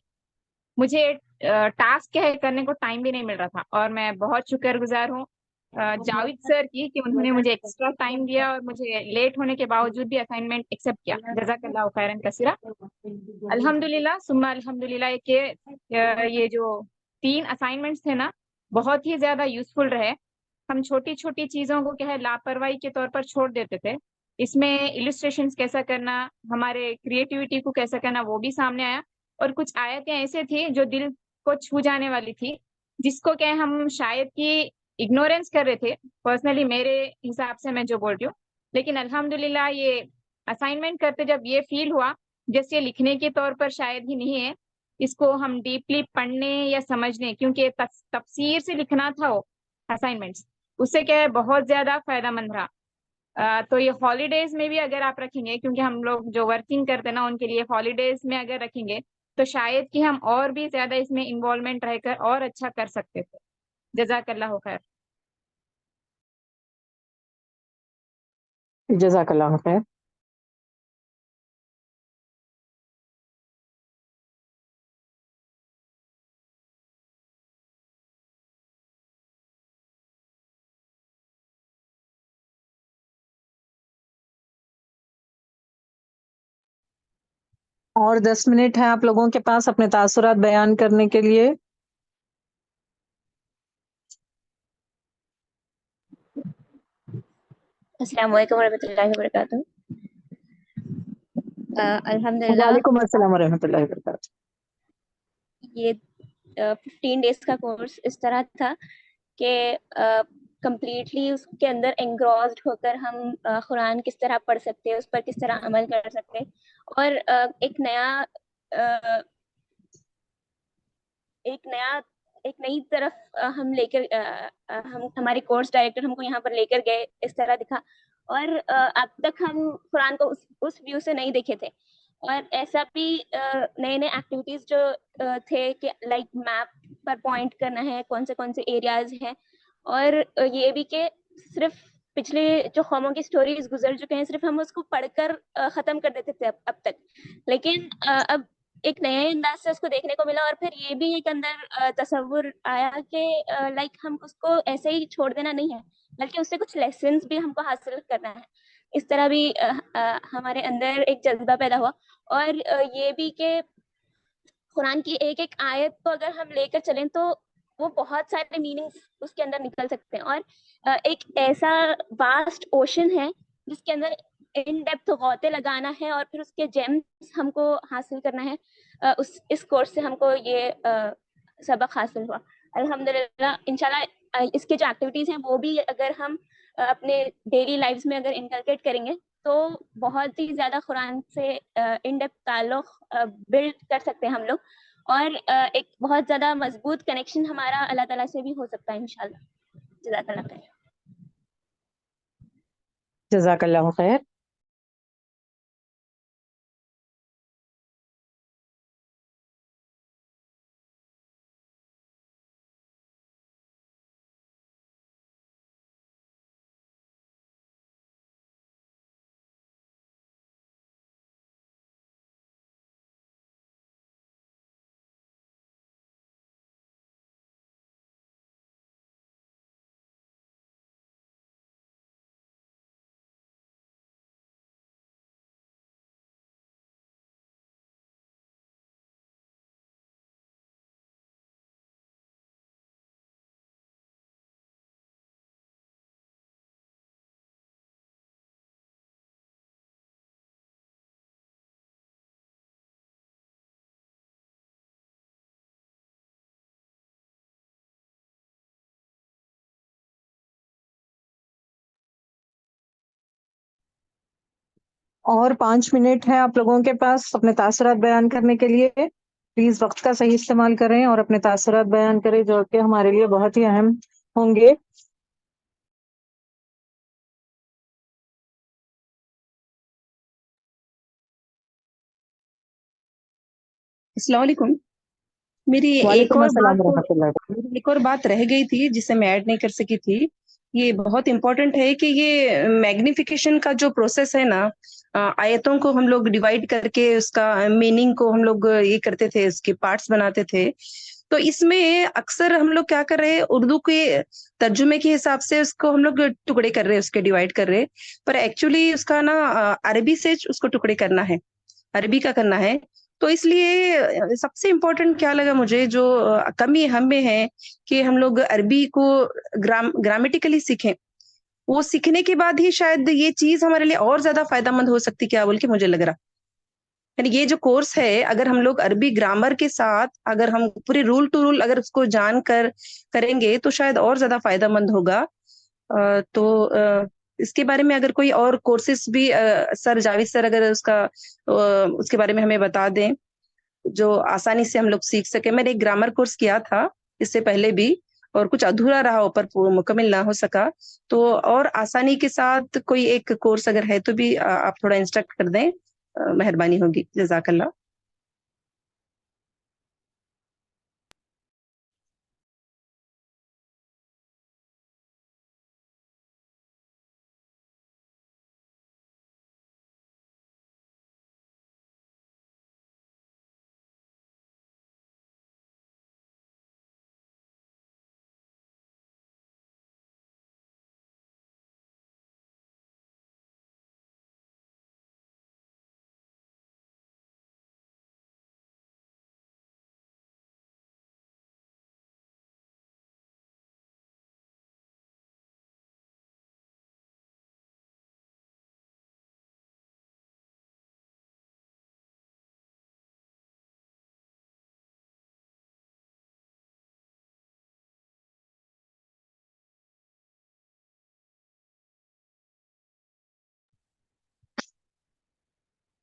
मुझे टास्क करने को टाइम भी नहीं मिल रहा था, और मैं बहुत शुक्रगुजार हूँ जावेद सर की कि उन्होंने मुझे एक्स्ट्रा टाइम दिया और मुझे लेट होने के बावजूद भी असाइनमेंट एक्सेप्ट किया। जज़ाकल्लाहु खैरन कसीरा। अल्हम्दुलिल्लाह सुम्मा अल्हम्दुलिल्लाह के ये जो 3 असाइनमेंट्स थे ना, बहुत ही ज्यादा यूजफुल रहे। हम छोटी छोटी चीजों को क्या है लापरवाही के तौर पर छोड़ देते थे। इसमें इलिस्ट्रेशंस कैसा करना, हमारे क्रिएटिविटी को कैसा करना, वो भी सामने आया। और कुछ आयतें ऐसे थी जो दिल को छू जाने वाली थी, जिसको क्या हम शायद कि इग्नोरेंस कर रहे थे। पर्सनली मेरे हिसाब से मैं जो बोल रही हूँ, लेकिन अल्हम्दुलिल्लाह ये असाइनमेंट करते जब ये फील हुआ जैसे लिखने के तौर पर शायद ही नहीं है, इसको हम डीपली पढ़ने या समझने, क्योंकि तफसीर से लिखना था वो असाइनमेंट्स, उससे क्या है बहुत ज्यादा फायदामंद रहा। तो ये हॉलीडेज में भी अगर आप रखेंगे, क्योंकि हम लोग जो वर्किंग करते हैं ना उनके लिए हॉलीडेज में अगर रखेंगे तो शायद कि हम और भी ज्यादा इसमें इन्वॉल्वमेंट रहकर और अच्छा कर सकते थे। जज़ाकल्लाहु खैर। जज़ाकल्लाहु खैर। और 10 मिनट है आप लोगों के पास अपने तासुरात बयान करने के लिए। अस्सलाम वालेकुम रहमतुल्लाहि व बरकातुहू। अल्हम्दुलिल्लाह वालेकुम अस्सलाम रहमतुल्लाहि व बरकातुहू। ये 15 डेज का कोर्स इस तरह था कि कंप्लीटली उसके अंदर एंग्रॉस्ड होकर हम कुरान किस तरह पढ़ सकते हैं, उस पर किस तरह अमल कर सकते हैं, और एक नई तरफ हम लेकर हम हमारे कोर्स डायरेक्टर हमको यहाँ पर लेकर गए, इस तरह दिखा। और अब तक हम कुरान को उस व्यू से नहीं देखे थे। और ऐसा भी नए नए एक्टिविटीज जो थे कि लाइक मैप पर पॉइंट करना है कौन से एरियाज हैं, और ये भी कि सिर्फ पिछले जो कौमों की स्टोरीज गुजर चुके हैं सिर्फ हम उसको पढ़कर खत्म कर देते थे अब तक, लेकिन अब एक नए अंदाज से उसको देखने को मिला। और फिर ये भी एक अंदर तसव्वुर आया कि लाइक हम उसको ऐसे ही छोड़ देना नहीं है, बल्कि उससे कुछ लेसन्स भी हमको हासिल करना है। इस तरह भी हमारे अंदर एक जज्बा पैदा हुआ। और ये भी कि कुरान की एक एक आयत को अगर हम लेकर चलें तो वो बहुत सारे मीनिंग्स उसके अंदर निकल सकते हैं। और एक ऐसा वास्ट ओशन है जिसके अंदर इन डेप्थ गौते लगाना है और फिर उसके जेम्स हमको हासिल करना है। इस कोर्स से हमको ये सबक हासिल हुआ अल्हम्दुलिल्लाह। इंशाल्लाह इसके जो एक्टिविटीज हैं वो भी अगर हम अपने डेली लाइफ्स में अगर इनकलकेट करेंगे तो बहुत ही ज्यादा कुरान से इन डेप्थ ताल्लुक बिल्ड कर सकते हैं हम लोग, और एक बहुत ज्यादा मजबूत कनेक्शन हमारा अल्लाह ताला से भी हो सकता है इंशाल्लाह। जज़ाकल्लाह खैर। जज़ाकल्लाहु खैर। और 5 मिनट है आप लोगों के पास अपने तासुरात बयान करने के लिए। प्लीज वक्त का सही इस्तेमाल करें और अपने तासुरात बयान करें, जो कि हमारे लिए बहुत ही अहम होंगे। अस्सलाम वालेकुम। मेरी वालेकुम अस्सलाम रहमतुल्लाह। मेरी एक और बात रह गई थी जिसे मैं ऐड नहीं कर सकी थी। ये बहुत इंपॉर्टेंट है कि ये मैग्निफिकेशन का जो प्रोसेस है ना, आयतों को हम लोग डिवाइड करके उसका मीनिंग को हम लोग ये करते थे, उसके पार्ट्स बनाते थे। तो इसमें अक्सर हम लोग क्या कर रहे हैं, उर्दू के तर्जुमे के हिसाब से उसको हम लोग टुकड़े कर रहे हैं, उसके डिवाइड कर रहे हैं। पर एक्चुअली उसका ना अरबी से उसको टुकड़े करना है, अरबी का करना है। तो इसलिए सबसे इम्पोर्टेंट क्या लगा मुझे, जो कमी हम में है कि हम लोग अरबी को ग्रामेटिकली सीखें। वो सीखने के बाद ही शायद ये चीज हमारे लिए और ज्यादा फायदामंद हो सकती, क्या बोल के मुझे लग रहा। यानी ये जो कोर्स है, अगर हम लोग अरबी ग्रामर के साथ अगर हम पूरे रूल टू रूल अगर उसको जान कर करेंगे तो शायद और ज्यादा फायदामंद होगा। इसके बारे में अगर कोई और कोर्सेज भी सर जावेद सर अगर उसके बारे में हमें बता दें, जो आसानी से हम लोग सीख सके। मैंने एक ग्रामर कोर्स किया था इससे पहले भी, और कुछ अधूरा रहा, ऊपर मुकम्मल ना हो सका। तो और आसानी के साथ कोई एक कोर्स अगर है तो भी आप थोड़ा इंस्ट्रक्ट कर दें, मेहरबानी होगी। जज़ाकल्लाह।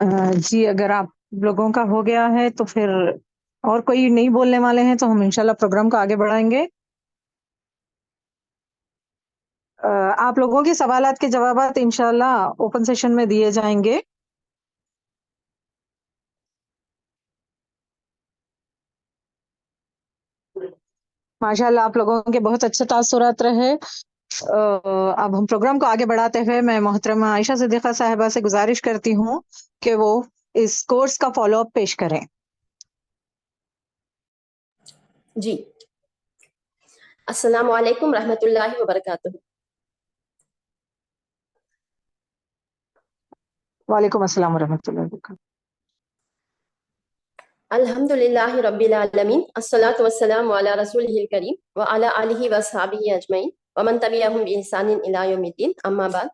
जी, अगर आप लोगों का हो गया है तो फिर और कोई नहीं बोलने वाले हैं तो हम इंशाल्लाह प्रोग्राम को आगे बढ़ाएंगे। आप लोगों के सवालात के जवाबात इंशाल्लाह ओपन सेशन में दिए जाएंगे। माशाल्लाह आप लोगों के बहुत अच्छे तासुरात रहे। अब हम प्रोग्राम को आगे बढ़ाते हुए मैं मोहतरमा आयशा सिद्दीक़ा साहिबा से गुजारिश करती हूँ कि वो इस कोर्स का फॉलो अप पेश करें। जी, अस्सलामु अलैकुम रहमतुल्लाहि व बरकातुहू। वालेकुम अस्सलाम रहमतुल्लाहि व बरकातुहू। अल्हम्दुलिल्लाहि रब्बिल आलमीन, अस्सलातु वस्सलामु अला रसूलिहिल करीम व अला आलिहि व अस्हाबिहि अजमईन व मन तबिअहुम बि ihसानिन इला यौमिद्दीन, अम्मा बाद।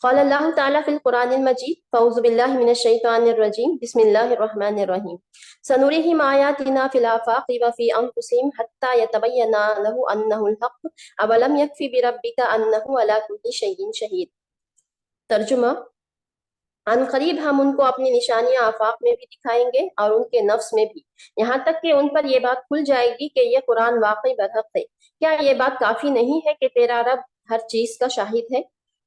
क़ाल अल्लाहु तआला फ़िल क़ुरानिल मजीद, फ़अऊज़ु बिल्लाहि मिनश शैतानिर रजीम, बिस्मिल्लाहिर रहमानिर रहीम। सनुरिहिम आयातिना फ़िल आफ़ाक़ि व फ़ी अनफ़ुसिहिम हत्ता यतबय्यना लहु अन्नहुल हक़्क़, अवलम यकफ़ि बिरब्बिका अन्नहु अला कुल्लि शैइन शहीद। तर्जुमा: अनकरीब हम उनको अपनी निशानियां आफाक में भी दिखाएंगे और उनके नफ्स में भी, यहाँ तक कि उन पर यह बात खुल जाएगी कि यह कुरान वाकई बरहक है। क्या ये बात काफी नहीं है कि तेरा रब हर चीज का शाहिद है?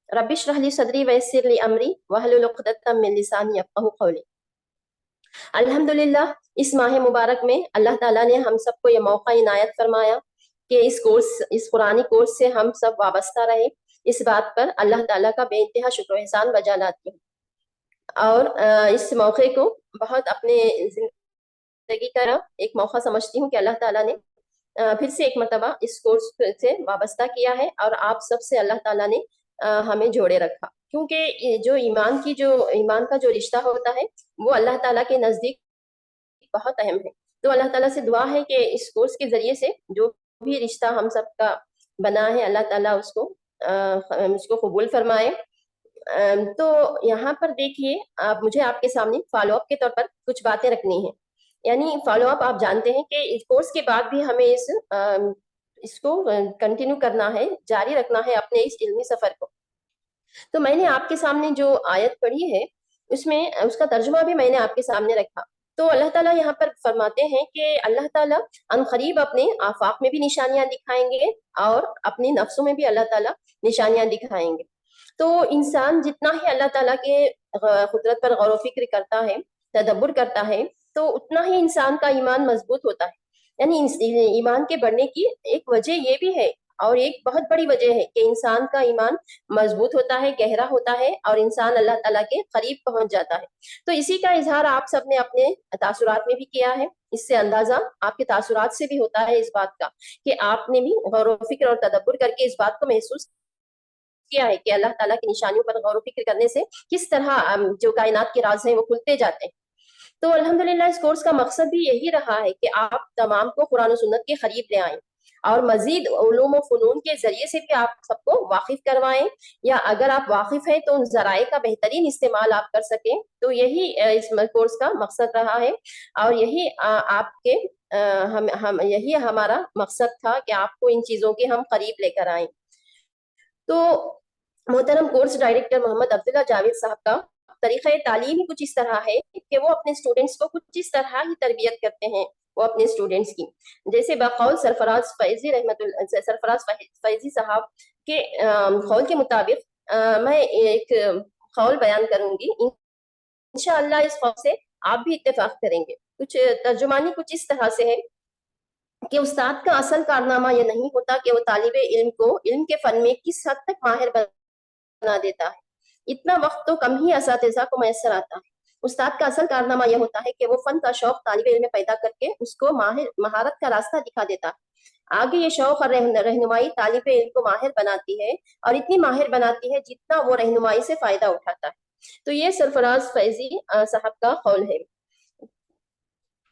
रब्बिश रहली सदरी वयस्सिर ली अमरी वहलुल उक़दतम मिन लिसानी यफ़क़हू क़ौली। अल्हम्दुलिल्लाह, इस माह मुबारक में अल्लाह ताला ने हम सबको ये मौका इनायत फरमाया कि इस कुरानी कोर्स से हम सब वाबस्ता रहे। इस बात पर अल्लाह ताला का बेइंतहा शुक्र एहसान बजा लाती हूँ और इस मौके को बहुत अपने जिंदगी का एक मौका समझती हूँ कि अल्लाह ताला ने फिर से एक मर्तबा इस कोर्स से वाबस्ता किया है और आप सब से अल्लाह ताला ने हमें जोड़े रखा, क्योंकि जो ईमान का जो रिश्ता होता है वो अल्लाह ताला के नज़दीक बहुत अहम है। तो अल्लाह ताला से दुआ है कि इस कोर्स के ज़रिए से जो भी रिश्ता हम सबका बना है अल्लाह ताला उसको कबूल फरमाए। तो यहाँ पर देखिए, मुझे आपके सामने फॉलो अप के तौर पर कुछ बातें रखनी है। यानी फॉलो अप, आप जानते हैं कि इस कोर्स के बाद भी हमें इसको कंटिन्यू करना है, जारी रखना है अपने इस इल्मी सफर को। तो मैंने आपके सामने जो आयत पढ़ी है उसमें उसका तर्जुमा भी मैंने आपके सामने रखा। تو اللہ تعالیٰ یہاں پر فرماتے ہیں کہ اللہ تعالیٰ ان قریب اپنے آفاق میں بھی نشانیاں دکھائیں گے اور اپنے نفسوں میں بھی اللہ تعالیٰ نشانیاں دکھائیں گے. تو انسان جتنا ہی اللہ تعالیٰ کے قدرت پر غور و فکر کرتا ہے، تدبر کرتا ہے، تو اتنا ہی انسان کا ایمان مضبوط ہوتا ہے. یعنی ایمان کے بڑھنے کی ایک وجہ یہ بھی ہے، اور ایک بہت بڑی وجہ ہے کہ انسان کا ایمان مضبوط ہوتا ہے، گہرا ہوتا ہے، اور انسان اللہ تعالیٰ کے قریب پہنچ جاتا ہے. تو اسی کا اظہار آپ سب نے اپنے تاثرات میں بھی کیا ہے. اس سے اندازہ آپ کے تاثرات سے بھی ہوتا ہے اس بات کا کہ آپ نے بھی غور و فکر اور تدبر کر کے اس بات کو محسوس کیا ہے کہ اللہ تعالیٰ کی نشانیوں پر غور و فکر کرنے سے کس طرح جو کائنات کے راز ہیں وہ کھلتے جاتے ہیں. تو الحمدللہ اس کورس کا مقصد بھی یہی رہا ہے کہ آپ تمام کو قرآن و سنت کے قریب لے آئیں، اور مزید علوم و فنون کے ذریعے سے بھی آپ سب کو واقف کروائیں، یا اگر آپ واقف ہیں تو ان ذرائع کا بہترین استعمال آپ کر سکیں. تو یہی اس کورس کا مقصد رہا ہے، اور یہی آپ کے یہی ہمارا مقصد تھا کہ آپ کو ان چیزوں کے ہم قریب لے کر آئیں. تو محترم کورس ڈائریکٹر محمد عبداللہ جاوید صاحب کا طریقہ تعلیم ہی کچھ اس طرح ہے کہ وہ اپنے اسٹوڈنٹس کو کچھ اس طرح ہی تربیت کرتے ہیں، وہ اپنے اسٹوڈنٹس کی. جیسے بقول سرفراز فیضی صاحب کے قول کے مطابق میں ایک قول بیان کروں گی، انشاءاللہ اس قول سے آپ بھی اتفاق کریں گے. کچھ ترجمانی کچھ اس طرح سے ہے کہ استاد کا اصل کارنامہ یہ نہیں ہوتا کہ وہ طالب علم کو علم کے فن میں کس حد تک ماہر بنا دیتا ہے، اتنا وقت تو کم ہی اساتذہ کو میسر آتا ہے. استاد کا اصل کارنامہ یہ ہوتا ہے کہ وہ فن کا شوق طالب علم میں پیدا کر کے اس کو مہارت کا راستہ دکھا دیتا ہے. آگے یہ شوق اور رہنمائی طالب علم کو ماہر بناتی ہے، اور اتنی ماہر بناتی ہے جتنا وہ رہنمائی سے فائدہ اٹھاتا ہے. تو یہ سرفراز فیضی صاحب کا قول ہے.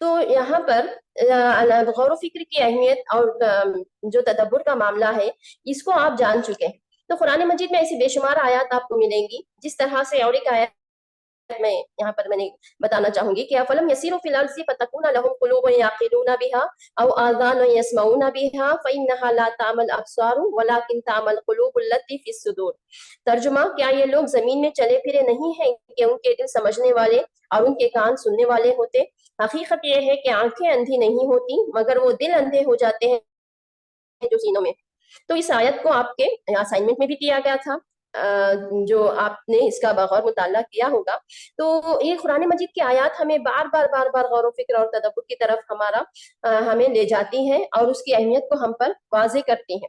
تو یہاں پر غور و فکر کی اہمیت اور جو تدبر کا معاملہ ہے اس کو آپ جان چکے ہیں. تو قرآن مجید میں ایسی بے شمار آیات آپ کو ملیں گی، جس طرح سے اور ایک آیت میں یہاں پر میں نے بتانا چاہوں گی کہ افلم یسیروا فی الارض فتکون لهم قلوب یعقلون بها او آذان یسمعون بها فانها لا تعمى الابصار ولكن تعمى القلوب التي في الصدور. ترجمہ، کیا یہ لوگ زمین میں چلے پھرے نہیں ہیں کہ ان کے دل سمجھنے والے اور ان کے کان سننے والے ہوتے؟ حقیقت یہ ہے کہ آنکھیں اندھی نہیں ہوتی مگر وہ دل اندھے ہو جاتے ہیں جو سینوں میں. تو اس آیت کو آپ کے اسائنمنٹ میں بھی دیا گیا تھا، جو آپ نے اس کا بغور مطالعہ کیا ہوگا. تو یہ قرآن مجید کی آیات ہمیں بار بار غور و فکر اور تدبر کی طرف ہمیں لے جاتی ہیں، اور اس کی اہمیت کو ہم پر واضح کرتی ہیں.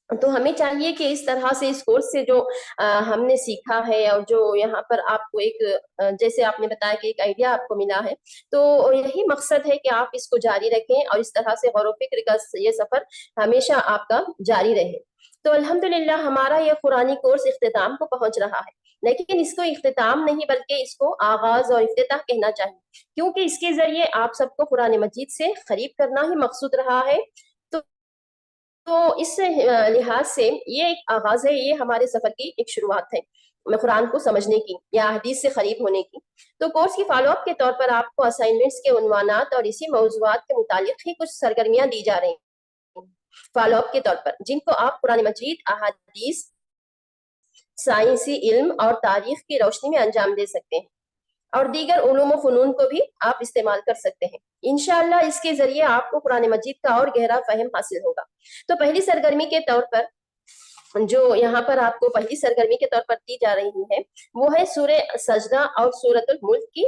تو ہمیں چاہیے کہ اس طرح سے اس کورس سے جو ہم نے سیکھا ہے، اور جو یہاں پر آپ کو ایک جیسے آپ نے بتایا کہ ایک آئیڈیا آپ کو ملا ہے، تو یہی مقصد ہے کہ آپ اس کو جاری رکھیں اور اس طرح سے غور و فکر کا یہ سفر ہمیشہ آپ کا جاری رہے. تو الحمدللہ ہمارا یہ قرآنی کورس اختتام کو پہنچ رہا ہے، لیکن اس کو اختتام نہیں بلکہ اس کو آغاز اور افتتاح کہنا چاہیے، کیونکہ اس کے ذریعے آپ سب کو قرآن مجید سے قریب کرنا ہی مقصود رہا ہے. تو اس لحاظ سے یہ ایک آغاز ہے، یہ ہمارے سفر کی ایک شروعات ہے قرآن کو سمجھنے کی یا حدیث سے قریب ہونے کی. تو کورس کی فالو اپ کے طور پر آپ کو اسائنمنٹس کے عنوانات اور اسی موضوعات کے متعلق ہی کچھ سرگرمیاں دی جا رہی ہیں فالو اپ کے طور پر، جن کو آپ قرآن مجید، احادیث، سائنسی علم اور تاریخ کی روشنی میں انجام دے سکتے ہیں، اور دیگر علوم و فنون کو بھی آپ استعمال کر سکتے ہیں. انشاءاللہ اس کے ذریعے آپ کو قرآن مجید کا اور گہرا فہم حاصل ہوگا. تو پہلی سرگرمی کے طور پر جو یہاں پر آپ کو پہلی سرگرمی کے طور پر دی جا رہی ہے وہ ہے سورہ سجدہ اور سورۃ الملک کی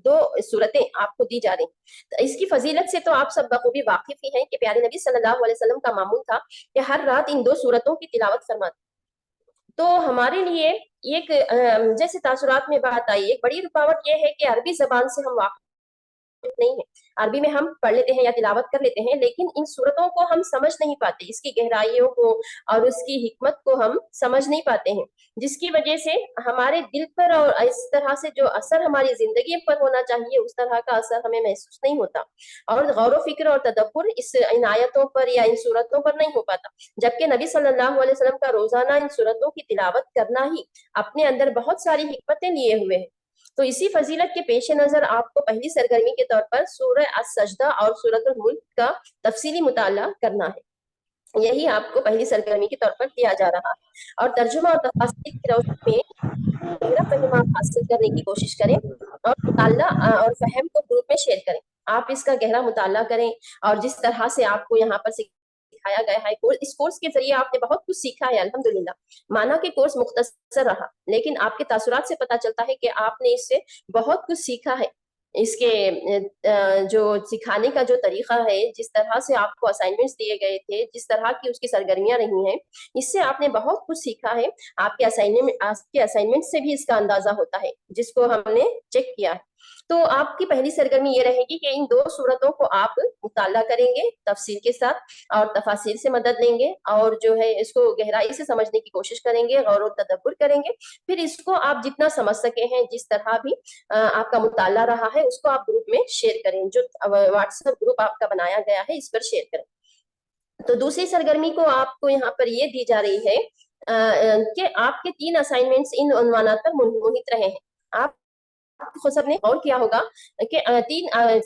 2 سورتیں آپ کو دی جا رہی ہیں. اس کی فضیلت سے تو آپ سب بخوبی واقف ہی ہیں کہ پیارے نبی صلی اللہ علیہ وسلم کا معمول تھا کہ ہر رات ان 2 سورتوں کی تلاوت فرماتے. تو ہمارے لیے ایک جیسے تاثرات میں بات آئی، ایک بڑی رکاوٹ یہ ہے کہ عربی زبان سے ہم واقف نہیں ہے. عربی میں ہم پڑھ لیتے ہیں یا تلاوت کر لیتے ہیں، لیکن ان صورتوں کو ہم سمجھ نہیں پاتے، اس کی گہرائیوں کو اور اس کی حکمت کو ہم سمجھ نہیں پاتے ہیں، جس کی وجہ سے ہمارے دل پر اور اس طرح سے جو اثر ہماری زندگی پر ہونا چاہیے اس طرح کا اثر ہمیں محسوس نہیں ہوتا، اور غور و فکر اور تدبر ان آیتوں پر یا ان صورتوں پر نہیں ہو پاتا. جبکہ نبی صلی اللہ علیہ وسلم کا روزانہ ان صورتوں کی تلاوت کرنا ہی اپنے اندر بہت ساری حکمتیں لیے ہوئے ہیں. تو اسی فضیلت کے پیش نظر آپ کو پہلی سرگرمی کے طور پر سورہ السجدہ اور سورۃ الملک کا تفصیلی مطالعہ کرنا ہے. यही आपको पहली सरगर्मी के तौर पर दिया जा रहा है। और तर्जुमा और तफासिर की रोशनी में गहरा फहम आप हासिल करने की कोशिश करें और मुताला और फहम को ग्रुप में शेयर करें। आप इसका गहरा मुताला करें और जिस तरह से आपको यहाँ पर सिखाया गया है, इस कोर्स के जरिए आपने बहुत कुछ सीखा है अल्हम्दुलिल्लाह। माना कि कोर्स मुख्तसर रहा, लेकिन आपके तासुरात से पता चलता है कि आपने इससे बहुत कुछ सीखा है। इसके जो सिखाने का जो तरीका है, जिस तरह से आपको असाइनमेंट्स दिए गए थे, जिस तरह की उसकी सरगर्मियां रही हैं, इससे आपने बहुत कुछ सीखा है। आपके असाइनमेंट से भी इसका अंदाजा होता है, जिसको हमने चेक किया है। तो आपकी पहली सरगर्मी ये रहेगी कि इन 2 सूरतों को आप मुताला करेंगे तफसील के साथ और तफासिर से मदद लेंगे और जो है इसको गहराई से समझने की कोशिश करेंगे, गौर व तदब्बुर करेंगे। फिर इसको आप जितना समझ सके हैं, जिस तरह भी आपका मुताला रहा है, उसको आप ग्रुप में शेयर करें। जो व्हाट्सएप ग्रुप आपका बनाया गया है, इस पर शेयर करें। तो दूसरी सरगर्मी को आपको यहाँ पर ये दी जा रही है कि आपके 3 असाइनमेंट्स इन उन्वानात पर मुहित रहे हैं। आप सब ने गौर किया होगा कि 3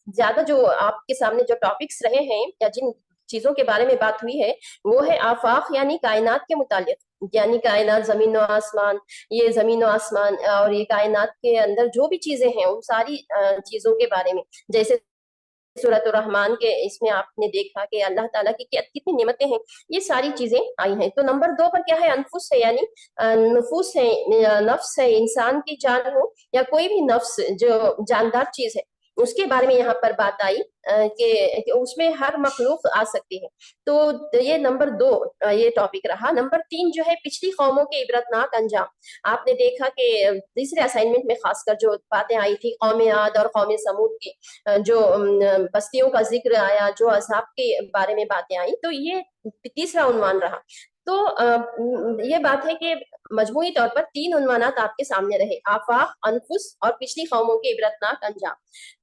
ज्यादा जो आपके सामने जो टॉपिक्स रहे हैं या जिन चीजों के बारे में बात हुई है, वो है आफाक यानी कायनात के मुतालिक, यानी कायनात, जमीन व आसमान, ये जमीन व आसमान और ये कायनात के अंदर जो भी चीजें हैं उन सारी चीजों के बारे में। जैसे सूरत रहमान के इसमें आपने देखा कि अल्लाह ताला की कितनी नेमतें हैं, ये सारी चीजें आई हैं। तो नंबर 2 पर क्या है? अनफुस है, यानी नफूस है, नफ्स है, इंसान की जान हो या कोई भी नफ्स जो जानदार चीज है, उसके बारे में यहाँ पर बात आई कि उसमें हर मखलूक आ सकती है। तो ये नंबर 2 ये टॉपिक रहा। नंबर 3 जो है पिछली कौमों के इबरतनाक अंजाम। आपने देखा कि तीसरे असाइनमेंट में खासकर जो बातें आई थी कौम आद और कौम समूद की जो बस्तियों का जिक्र आया, जो अज़ाब के बारे में बातें आई, तो ये तीसरा उन्वान रहा। तो ये बात है कि मजमूई तौर पर 3 उन्वानात आपके सामने रहे, आफाक, अनफुस और पिछली कौमों के इबरतनाक अंजाम।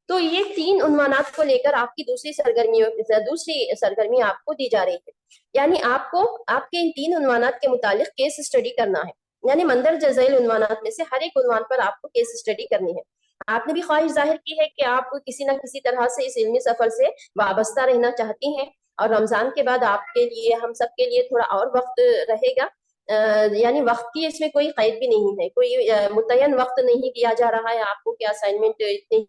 तो ये 3 उन्वानात को लेकर आपकी दूसरी सरगर्मी आपको दी जा रही है। यानी आपको आपके इन 3 उन्वानात के मुतालिक केस स्टडी करना है, यानी मंदरजा झैल उन्वानात में से हर एक उन्वान पर आपको केस स्टडी करनी है। आपने भी ख्वाहिश जाहिर की है कि आप किसी न किसी तरह से इस इल्मी सफर से वाबस्ता रहना चाहती हैं और रमजान के बाद आपके लिए, हम सब के लिए थोड़ा और वक्त रहेगा। यानी वक्त की इसमें कोई कैद भी नहीं है, कोई मुतय्यन वक्त नहीं किया जा रहा है आपको कि असाइनमेंट इतने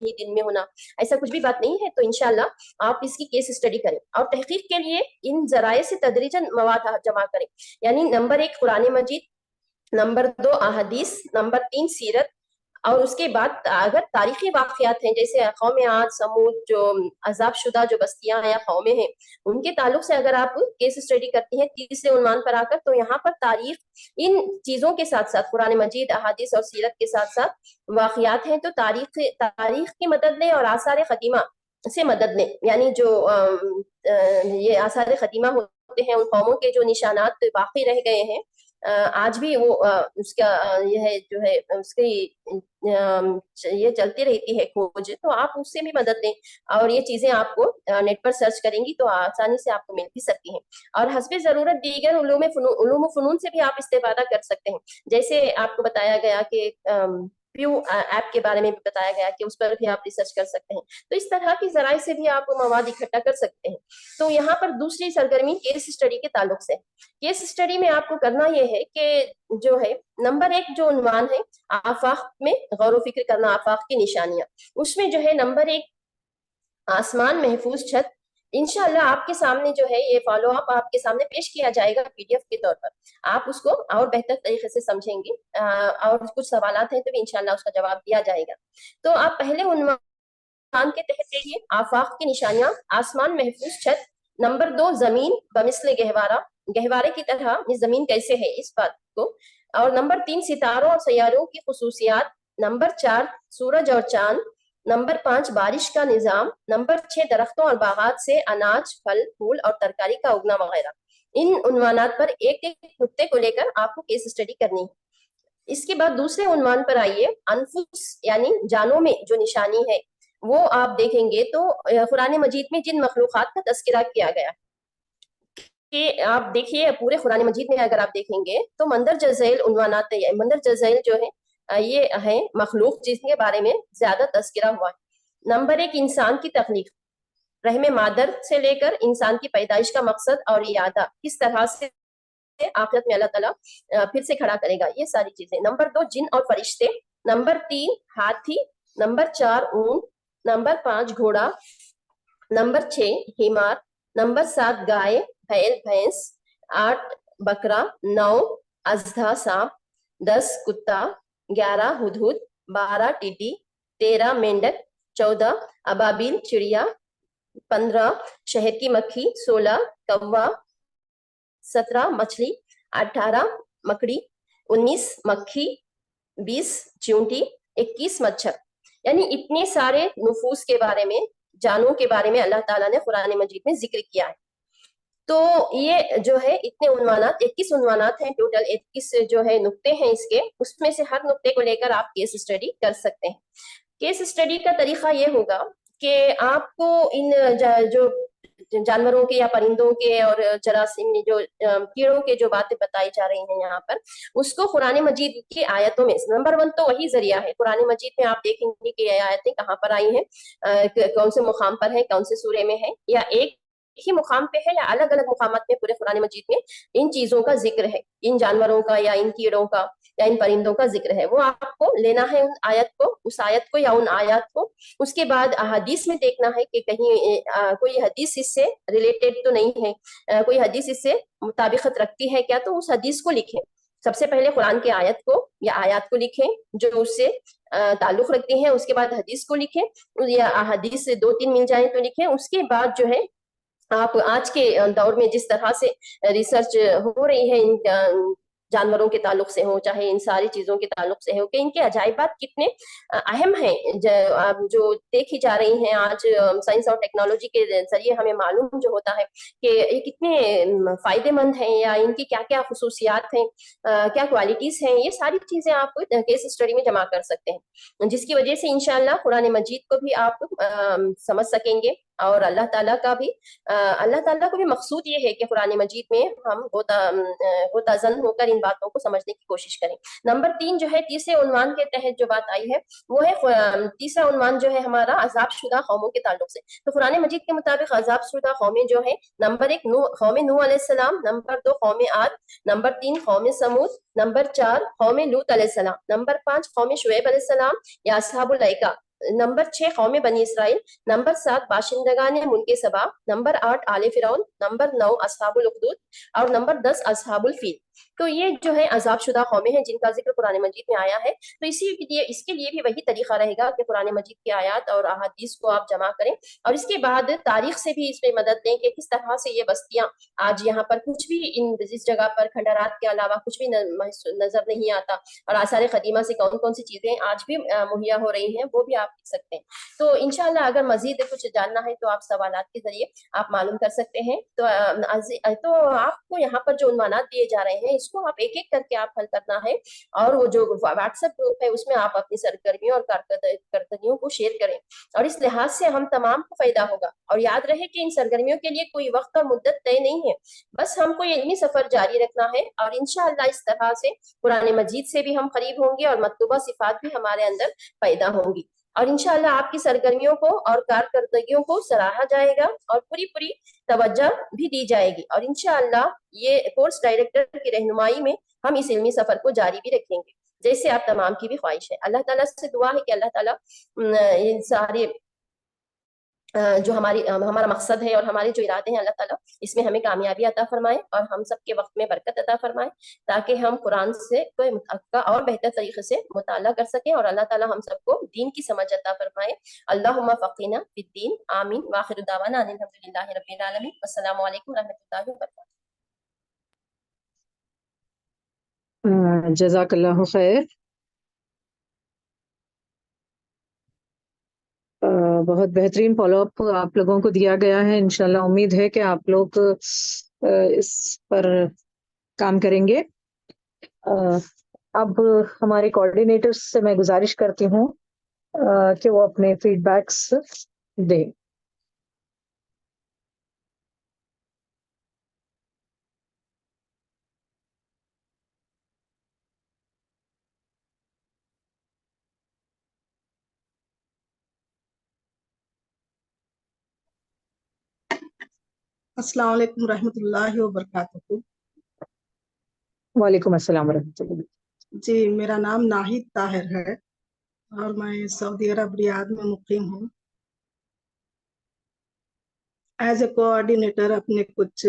ही दिन में होना, ऐसा कुछ भी बात नहीं है। तो इंशाल्लाह आप इसकी केस स्टडी करें और तहकीक के लिए इन जराए से तदरीजन मवाद जमा करें। यानी नंबर 1 कुरान मजीद, नंबर 2 अहादीस, नंबर 3 सीरत, और उसके बाद अगर तारीखी वाक़यात हैं जैसे कौम आद, समूद, जो अजाब शुदा जो बस्तियां या कौमें हैं, उनके ताल्लुक से अगर आप केस स्टडी करती हैं तीसरे उन्वान पर आकर, तो यहाँ पर तारीख इन चीजों के साथ साथ कुरान मजीद, अहादीस और सीरत के साथ साथ वाक़यात हैं, तो तारीख की मदद लें और आसार क़दीमा से मदद लें। यानी जो ये आसार क़दीमा होते हैं, उन कौमों के जो निशानात बाकी रह गए हैं, आज भी वो उसका यह जो है उसकी ये चलती रहती है खोज, तो आप उससे भी मदद लें और ये चीजें आपको नेट पर सर्च करेंगी तो आसानी से आपको मिल भी सकती हैं। और हस्बे जरूरत दीगर उलूम फनून से भी आप इस्तेफादा कर सकते हैं। जैसे आपको बताया गया कि प्यू ऐप के बारे में भी बताया गया कि उस पर भी आप रिसर्च कर सकते हैं। तो इस तरह की जराए से भी आप मवाद इकट्ठा कर सकते हैं। तो यहाँ पर दूसरी सरगर्मी केस स्टडी के ताल्लुक से, केस स्टडी में आपको करना यह है कि जो है नंबर 1 जो उन्वान है आफाक में गौर फिक्र करना, आफाक की निशानियां, उसमें जो है नंबर 1 आसमान महफूज छत। इंशाल्लाह आपके सामने जो है ये फॉलो अप आपके सामने पेश किया जाएगा PDF के तौर पर, आप उसको और बेहतर तरीके से समझेंगे और कुछ सवालात हैं तो भी इंशाल्लाह उसका जवाब दिया जाएगा। तो आप पहले उन्वान के तहत देखिए आफाक की निशानियां, आसमान महफूज छत, नंबर 2 जमीन बमिसल गहवारा, गहवारे की तरह ये जमीन कैसे है इस बात को, और नंबर 3 सितारों और सैयारों की खुसूसियात, नंबर 4 सूरज और चांद, नंबर 5 बारिश का निजाम, नंबर 6 दरख्तों और बागात से अनाज, फल, फूल और तरकारी का उगना वगैरह। इन उन्वानात पर एक एक नुक्ते को लेकर आपको केस स्टडी करनी है। इसके बाद दूसरे उन्वान पर आइए, अनफुस यानी जानों में जो निशानी है वो आप देखेंगे तो कुरान मजीद में जिन मखलूकात का तस्करा किया गया कि आप देखिए पूरे कुरान मजीद में अगर आप देखेंगे तो मंदरजा झैल उन्वानात, मंदरजा झैल जो है ये है मखलूक जिसके बारे में ज्यादा तस्करा हुआ है। नंबर 1 इंसान की तख्लीक, रहम मादर से लेकर इंसान की पैदाइश का मकसद और इरादा किस तरह से आखिरत में अल्लाह ताला फिर से खड़ा करेगा, ये सारी चीजें। नंबर 2 जिन और फरिश्ते, नंबर 3 हाथी, नंबर 4 ऊंट, नंबर 5 घोड़ा, नंबर 6 हिमार, नंबर 7 गाय बैल भैंस, 8 बकरा, 9 अजदा सांप, 10 कुत्ता, 11 हुदहुद, 12 टिड्डी, 13 मेंढक, 14 अबाबिल चिड़िया, 15 शहद की मक्खी, 16 कौवा, 17 मछली, 18 मकड़ी, 19 मक्खी, 20 चींटी, 21 मच्छर। यानी इतने सारे नुफूस के बारे में, जानों के बारे में अल्लाह ताला ने कुरान मजीद में जिक्र किया है। तो ये जो है इतने उन्वानात, 21 उन्वानात हैं टोटल, 21 जो है नुक्ते हैं इसके, उसमें से हर नुक्ते को लेकर आप केस स्टडी कर सकते हैं। केस स्टडी का तरीका ये होगा कि आपको इन जो जानवरों के या परिंदों के और जरासीम जो कीड़ों के जो बातें बताई जा रही हैं यहाँ पर, उसको कुरान मजीद की आयतों में, नंबर 1 तो वही जरिया है। कुरान मजीद में आप देखेंगे कि ये आयतें कहाँ पर आई हैं, कौन से मुकाम पर है, कौन से सूरे में है, या एक ही मुकाम पे है या अलग अलग मुकामात में पूरे कुरान मजीद में इन चीजों का जिक्र है, इन जानवरों का या इन कीड़ों का या इन परिंदों का जिक्र है। वो आपको लेना है उन आयत को, उस आयत को या उन आयत को। उसके बाद हदीस में देखना है कि कहीं कोई हदीस इससे रिलेटेड तो नहीं है, कोई हदीस इससे मुताबिकत रखती है क्या, तो उस हदीस को लिखें। सबसे पहले कुरान की आयत को या आयत को लिखें जो उससे ताल्लुक रखती हैं, उसके बाद हदीस को लिखें, या हदीस से 2-3 मिल जाए तो लिखें। उसके बाद जो है आप आज के दौर में जिस तरह से रिसर्च हो रही है इन जानवरों के ताल्लुक से हो, चाहे इन सारी चीजों के ताल्लुक से हो, कि इनके अजाइबात कितने अहम हैं, जो देखी जा रही हैं आज साइंस और टेक्नोलॉजी के जरिए हमें मालूम जो होता है कि ये कितने फायदेमंद हैं, या इनकी क्या क्या खसूसियात हैं, क्या क्वालिटीज हैं, ये सारी चीजें आप केस स्टडी में जमा कर सकते हैं, जिसकी वजह से इंशाल्लाह कुरान मजीद को भी आप समझ सकेंगे। और अल्लाह ताला को भी मकसूद ये है कि कुरान मजीद में हम गोताजन होकर इन बातों को समझने की कोशिश करें। नंबर 3 जो है तीसरे उन्वान के तहत जो बात आई है वो है, तीसरा उन्वान जो है हमारा अजाब शुदा कौमों के ताल्लुक से। तो कुरान मजीद के मुताबिक अजाब शुदा कौमें जो है, नंबर 1 कौम नूह अलैहिस्सलाम, नंबर 2 कौम आद, नंबर 3 कौम समूद, नंबर 4 कौम लूत अलैहिस्सलाम, नंबर 5 कौम शुएब अलैहिस्सलाम या असहाबुल ऐका, नंबर 6 कौम बनी इसराइल, नंबर 7 बाशिंदगान मुल्क सबा, नंबर 8 आले फिरौन, नंबर 9 असहाबुल उखदूद और नंबर 10 असहाबुल फील। तो ये जो है अजाब शुदा कौमें हैं जिनका जिक्र कुरान मजीद में आया है। तो इसके लिए भी वही तरीका रहेगा कि कुरान मजीद की आयत और अहादीस को आप जमा करें, और इसके बाद तारीख से भी इसमें मदद दें कि किस तरह से ये बस्तियां आज यहाँ पर कुछ भी इस जगह पर खंडरात के अलावा कुछ भी नजर नहीं आता, और आसार कदीमा से कौन कौन सी चीजें आज भी मुहैया हो रही हैं वो भी आप लिख सकते हैं। तो इंशाल्लाह अगर मजीद कुछ जानना है तो आप सवालात के जरिए आप मालूम कर सकते हैं। तो आपको यहाँ पर जो उन्वानात दिए जा रहे हैं इसको आप एक एक करके आप हल करना है, और वो जो व्हाट्सएप ग्रुप है उसमें आप अपनी सरगर्मियों और कारकर्दगियों को शेयर करें, और इस लिहाज से हम तमाम को फायदा होगा। और याद रहे कि इन सरगर्मियों के लिए कोई वक्त और मुद्दत तय नहीं है, बस हमको ये इल्मी सफर जारी रखना है, और इंशाअल्लाह इस तरह से कुरान मजीद से भी हम करीब होंगे और मतलूबा सिफात भी हमारे अंदर पैदा होंगी, और इंशाअल्लाह आपकी सरगर्मियों को और कारकर्दगियों को सराहा जाएगा और पूरी पूरी तवज्जो भी दी जाएगी, और इंशाअल्लाह ये कोर्स डायरेक्टर की रहनुमाई में हम इस इल्मी सफर को जारी भी रखेंगे, जैसे आप तमाम की भी ख्वाहिश है। अल्लाह ताला से दुआ है कि अल्लाह ताला इन सारे जो हमारा मकसद है और हमारे जो इरादे हैं अल्लाह ताला इसमें हमें कामयाबी अता फरमाए, और हम सब के वक्त में बरकत अता फरमाए, ताकि हम कुरान से का और बेहतर तरीके से मुताला कर सकें, और अल्लाह ताला हम सबको दीन की समझ अता फरमाए। अल्लाहुम्मा फ़क़ीना फिद्दीन, आमीन। व आखिरु दावाना अनिल हम्दुलिल्लाहि रब्बिल आलमीन। अस्सलामु अलैकुम रहमतुल्लाहि व बरकातहू। जज़ाकल्लाहु खैर। बहुत बेहतरीन फॉलोअप आप लोगों को दिया गया है। इंशाल्लाह उम्मीद है कि आप लोग इस पर काम करेंगे। अब हमारे कोऑर्डिनेटर्स से मैं गुजारिश करती हूँ कि वो अपने फीडबैक्स दें। अस्सलाम वालेकुम रहमतुल्लाहि व बरकातहू। वालेकुम अस्सलाम वरहमतुल्लाह। जी, मेरा नाम नाहिद ताहिर है और मैं सऊदी अरब रियाद में मुकीम हूँ। एज ए कोऑर्डिनेटर अपने कुछ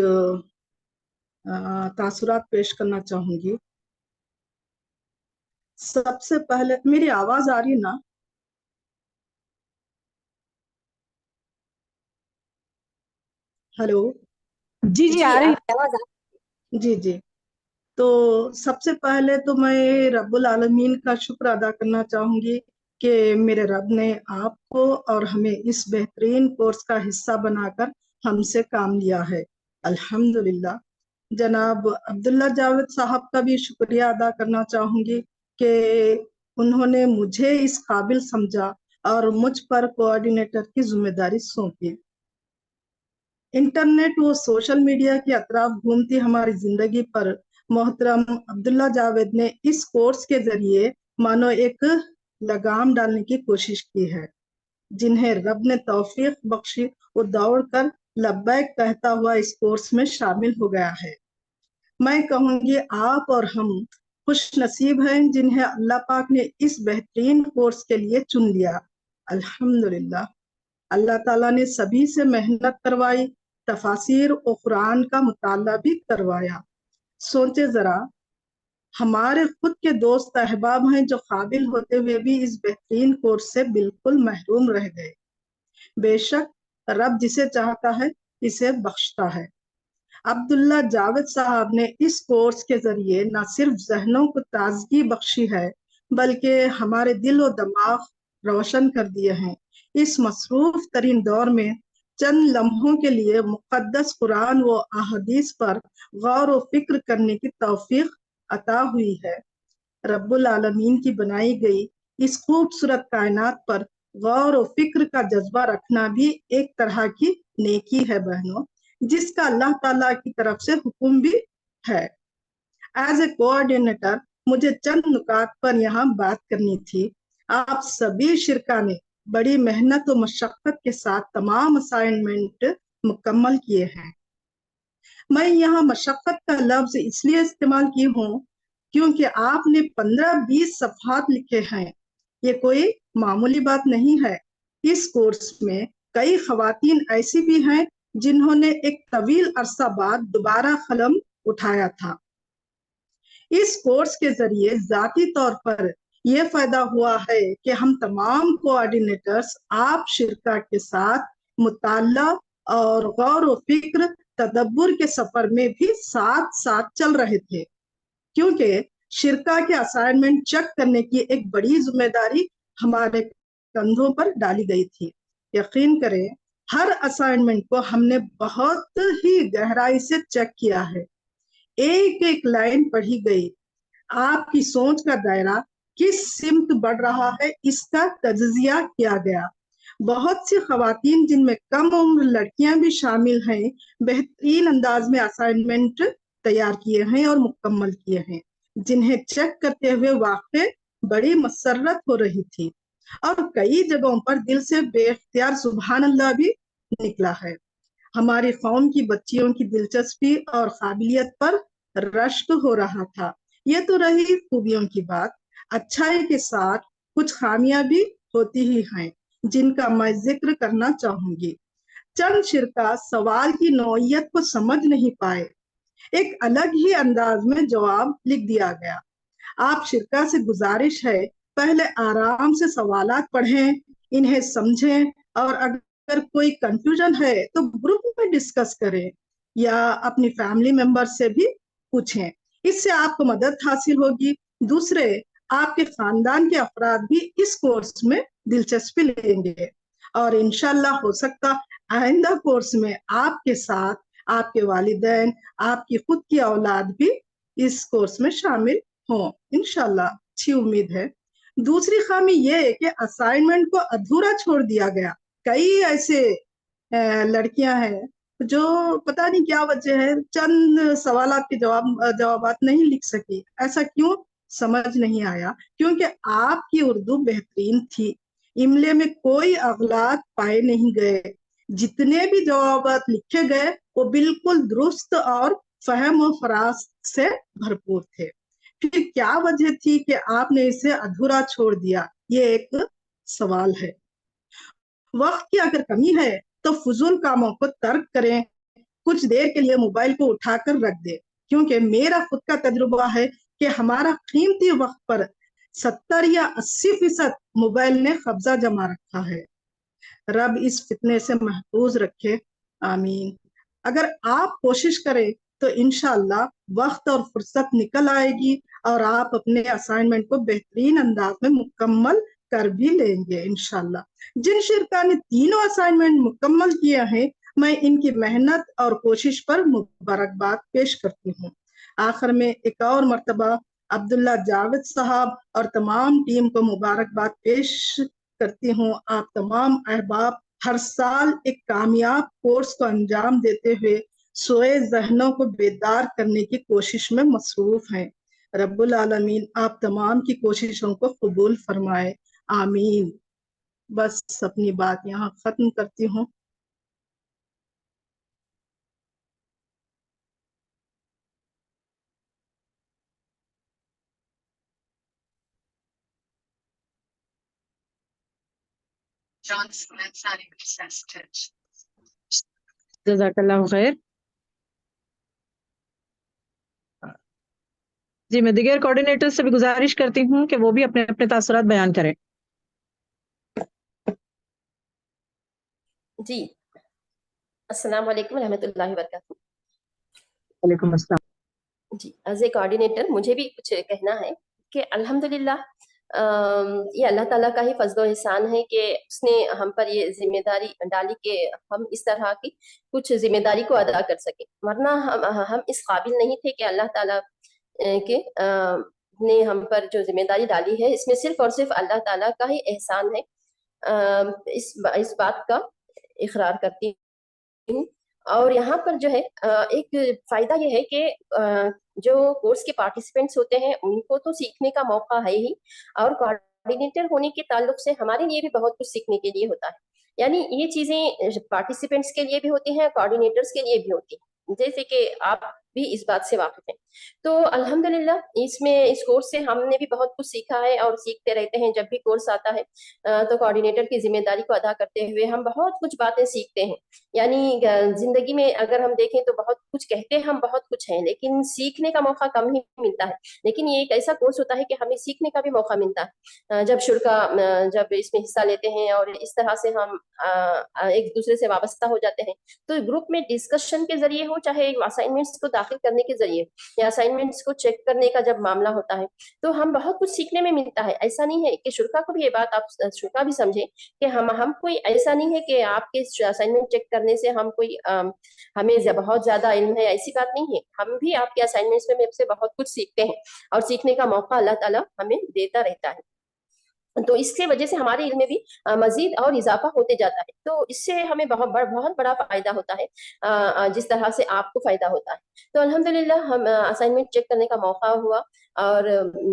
तासुरात पेश करना चाहूंगी। सबसे पहले मेरी आवाज आ रही ना? हेलो। जी जी आ रही है आवाज। जी जी। तो सबसे पहले तो मैं रब्बुल आलमीन का शुक्र अदा करना चाहूंगी कि मेरे रब ने आपको और हमें इस बेहतरीन कोर्स का हिस्सा बनाकर हमसे काम लिया है, अल्हम्दुलिल्लाह। जनाब अब्दुल्ला जावेद साहब का भी शुक्रिया अदा करना चाहूंगी कि उन्होंने मुझे इस काबिल समझा और मुझ पर कोऑर्डिनेटर की जिम्मेदारी सौंपी। इंटरनेट व सोशल मीडिया के अतराफ घूमती हमारी जिंदगी पर मोहतरम अब्दुल्ला जावेद ने इस कोर्स के जरिए मानो एक लगाम डालने की कोशिश की है, जिन्हें रब ने तौफीक बख्शी, वो दौड़कर लब्बैक कहता हुआ इस कोर्स में शामिल हो गया है। मैं कहूंगी आप और हम खुश नसीब हैं जिन्हें अल्लाह पाक ने इस बेहतरीन कोर्स के लिए चुन लिया, अल्हम्दुलिल्लाह। अल्लाह ताला ने सभी से मेहनत करवाई, तफासिर और कुरान का मुताला भी करवाया। सोचे जरा, हमारे खुद के दोस्त अहबाब हैं जो काबिल होते हुए भी इस बेहतरीन कोर्स से बिल्कुल महरूम रह गए। बेशक रब जिसे चाहता है इसे बख्शता है। अब्दुल्ला जावेद साहब ने इस कोर्स के जरिए न सिर्फ जहनों को ताजगी बख्शी है, बल्कि हमारे दिल और दिमाग रोशन कर दिए हैं। इस मसरूफ तरीन दौर में चंद लम्हों के लिए मुक़द्दस कुरान व अहादीस पर गौर व फिक्र करने की तौफीक अता हुई है। रब्बुल आलमीन की बनाई गई इस खूबसूरत कायनात पर गौर व फिक्र का जज्बा रखना भी एक तरह की नेकी है बहनों, जिसका अल्लाह ताला की तरफ से हुक्म भी है। एज ए कोऑर्डिनेटर मुझे चंद नुकात पर यहाँ बात करनी थी। आप सभी शिरका ने बड़ी मेहनत और मशक्कत के साथ तमाम असाइनमेंट मुकम्मल किए हैं। मैं यहाँ मशक्कत का लफ्ज इसलिए इस्तेमाल की हूँ क्योंकि आपने 15-20 सफ़हात लिखे हैं। ये कोई मामूली बात नहीं है। इस कोर्स में कई खवातीन ऐसी भी हैं जिन्होंने एक तवील अरसा बाद दोबारा कलम उठाया था। इस कोर्स के जरिए जाती तौर पर यह फायदा हुआ है कि हम तमाम कोऑर्डिनेटर्स आप शिरका के साथ मुताला और गौर व फिक्र तदब्बुर के सफर में भी साथ साथ चल रहे थे, क्योंकि शिरका के असाइनमेंट चेक करने की एक बड़ी जिम्मेदारी हमारे कंधों पर डाली गई थी। यकीन करें, हर असाइनमेंट को हमने बहुत ही गहराई से चेक किया है। एक एक लाइन पढ़ी गई। आपकी सोच का दायरा किस सिमत बढ़ रहा है इसका तज्जिया किया गया। बहुत सी खवातीन जिनमें कम उम्र लड़कियां भी शामिल हैं, बेहतरीन अंदाज में असाइनमेंट तैयार किए हैं और मुकम्मल किए हैं, जिन्हें चेक करते हुए वाकई बड़ी मसरत हो रही थी और कई जगहों पर दिल से बेख्तियार सुभान अल्लाह भी निकला है। हमारी कौम की बच्चियों की दिलचस्पी और काबिलियत पर रश्क हो रहा था। ये तो रही खूबियों की बात। अच्छाई के साथ कुछ खामियां भी होती ही हैं, जिनका मैं जिक्र करना चाहूंगी। चंद शिरका सवाल की नौइयत को समझ नहीं पाए। एक अलग ही अंदाज में जवाब लिख दिया गया। आप शिरका से गुजारिश है, पहले आराम से सवालात पढ़ें, इन्हें समझें और अगर कोई कंफ्यूजन है तो ग्रुप में डिस्कस करें या अपनी फैमिली मेंबर से भी पूछें। इससे आपको मदद हासिल होगी। दूसरे, आपके खानदान के अफराद भी इस कोर्स में दिलचस्पी लेंगे और इंशाल्लाह हो सकता आइंदा कोर्स में आपके साथ आपके वालिदैन, आपकी खुद की औलाद भी इस कोर्स में शामिल हों। इंशाल्लाह, अच्छी उम्मीद है। दूसरी खामी यह है कि असाइनमेंट को अधूरा छोड़ दिया गया। कई ऐसे लड़कियां हैं जो पता नहीं क्या वजह है, चंद सवालात के जवाबात नहीं लिख सकी। ऐसा क्यों, समझ नहीं आया। क्योंकि आपकी उर्दू बेहतरीन थी, इमले में कोई अगलात पाए नहीं गए। जितने भी जवाबात लिखे गए वो बिल्कुल दुरुस्त और फहम और फरास्त से भरपूर थे। फिर क्या वजह थी कि आपने इसे अधूरा छोड़ दिया, ये एक सवाल है। वक्त की अगर कमी है तो फजूल कामों को तर्क करें, कुछ देर के लिए मोबाइल को उठाकर रख दे, क्योंकि मेरा खुद का तजुर्बा है कि हमारा कीमती वक्त पर 70 या 80% मोबाइल ने कब्जा जमा रखा है। रब इस फितने से महफूज रखे, आमीन। अगर आप कोशिश करें तो इंशाअल्लाह वक्त और फुर्सत निकल आएगी और आप अपने असाइनमेंट को बेहतरीन अंदाज में मुकम्मल कर भी लेंगे इंशाअल्लाह। जिन शिरका ने तीनों असाइनमेंट मुकम्मल किए हैं, मैं इनकी मेहनत और कोशिश पर मुबारकबाद पेश करती हूँ। आखिर में एक और मर्तबा अब्दुल्ला जावेद साहब और तमाम टीम को मुबारकबाद पेश करती हूँ। आप तमाम अहबाब हर साल एक कामयाब कोर्स को अंजाम देते हुए सोए जहनों को बेदार करने की कोशिश में मसरूफ हैं। रब्बुल आलमीन आप तमाम की कोशिशों को कबूल फरमाए, आमीन। बस अपनी बात यहाँ खत्म करती हूँ। जज़ाकल्लाहु खैर। जी, मैं दिगर कोऑर्डिनेटर से भी गुजारिश करती हूँ कि वो भी अपने अपने तासुरात बयान करें। जी, अस्सलाम वालेकुम रहमतुल्लाहि व बरकातहू। वालेकुम अस्सलाम। जी, एज ए कोऑर्डिनेटर मुझे भी कुछ कहना है कि अल्हम्दुलिल्लाह ये अल्लाह ताला का ही फजल व एहसान है कि उसने हम पर ये जिम्मेदारी डाली कि हम इस तरह की कुछ जिम्मेदारी को अदा कर सके, वरना हम इस काबिल नहीं थे कि अल्लाह ताला के ने हम पर जो जिम्मेदारी डाली है, इसमें सिर्फ और सिर्फ अल्लाह ताला का ही एहसान है। इस बात का इकरार करती हूँ। और यहाँ पर जो है एक फायदा ये है कि जो कोर्स के पार्टिसिपेंट्स होते हैं उनको तो सीखने का मौका है ही, और कोऑर्डिनेटर होने के ताल्लुक से हमारे लिए भी बहुत कुछ सीखने के लिए होता है। यानी ये चीजें पार्टिसिपेंट्स के लिए भी होती हैं, कोऑर्डिनेटर्स के लिए भी होती हैं, जैसे कि आप भी इस बात से वाकिफ हैं। तो अल्हम्दुलिल्लाह इसमें इस कोर्स से हमने भी बहुत कुछ सीखा है और सीखते रहते हैं। जब भी कोर्स आता है तो कोऑर्डिनेटर की जिम्मेदारी को अदा करते हुए हम बहुत कुछ बातें सीखते हैं। यानी जिंदगी में अगर हम देखें तो बहुत कुछ कहते हैं, हम बहुत कुछ हैं, लेकिन सीखने का मौका कम ही मिलता है। लेकिन ये एक ऐसा कोर्स होता है कि हमें सीखने का भी मौका मिलता है। जब जब इसमें हिस्सा लेते हैं और इस तरह से हम एक दूसरे से वाबस्ता हो जाते हैं, तो ग्रुप में डिस्कशन के जरिए हो, चाहे असाइनमेंट्स को दाखिल करने के जरिए या असाइनमेंट्स को चेक करने का जब मामला होता है, तो हम बहुत कुछ सीखने में मिलता है। ऐसा नहीं है कि शुरा को भी ये बात आप शुरा भी समझे कि हम कोई ऐसा नहीं है कि आपके असाइनमेंट चेक करने से हम कोई हमें बहुत ज्यादा इल्म है, ऐसी बात नहीं है। हम भी आपके असाइनमेंट्स में से बहुत कुछ सीखते हैं और सीखने का मौका अल्लाह ताला हमें देता रहता है। तो इसके वजह से हमारे इल्म में भी मजीद और इजाफा होते जाता है। तो इससे हमें बहुत बड़ा फायदा होता है, जिस तरह से आपको फायदा होता है। तो अल्हम्दुलिल्लाह हम असाइनमेंट चेक करने का मौका हुआ और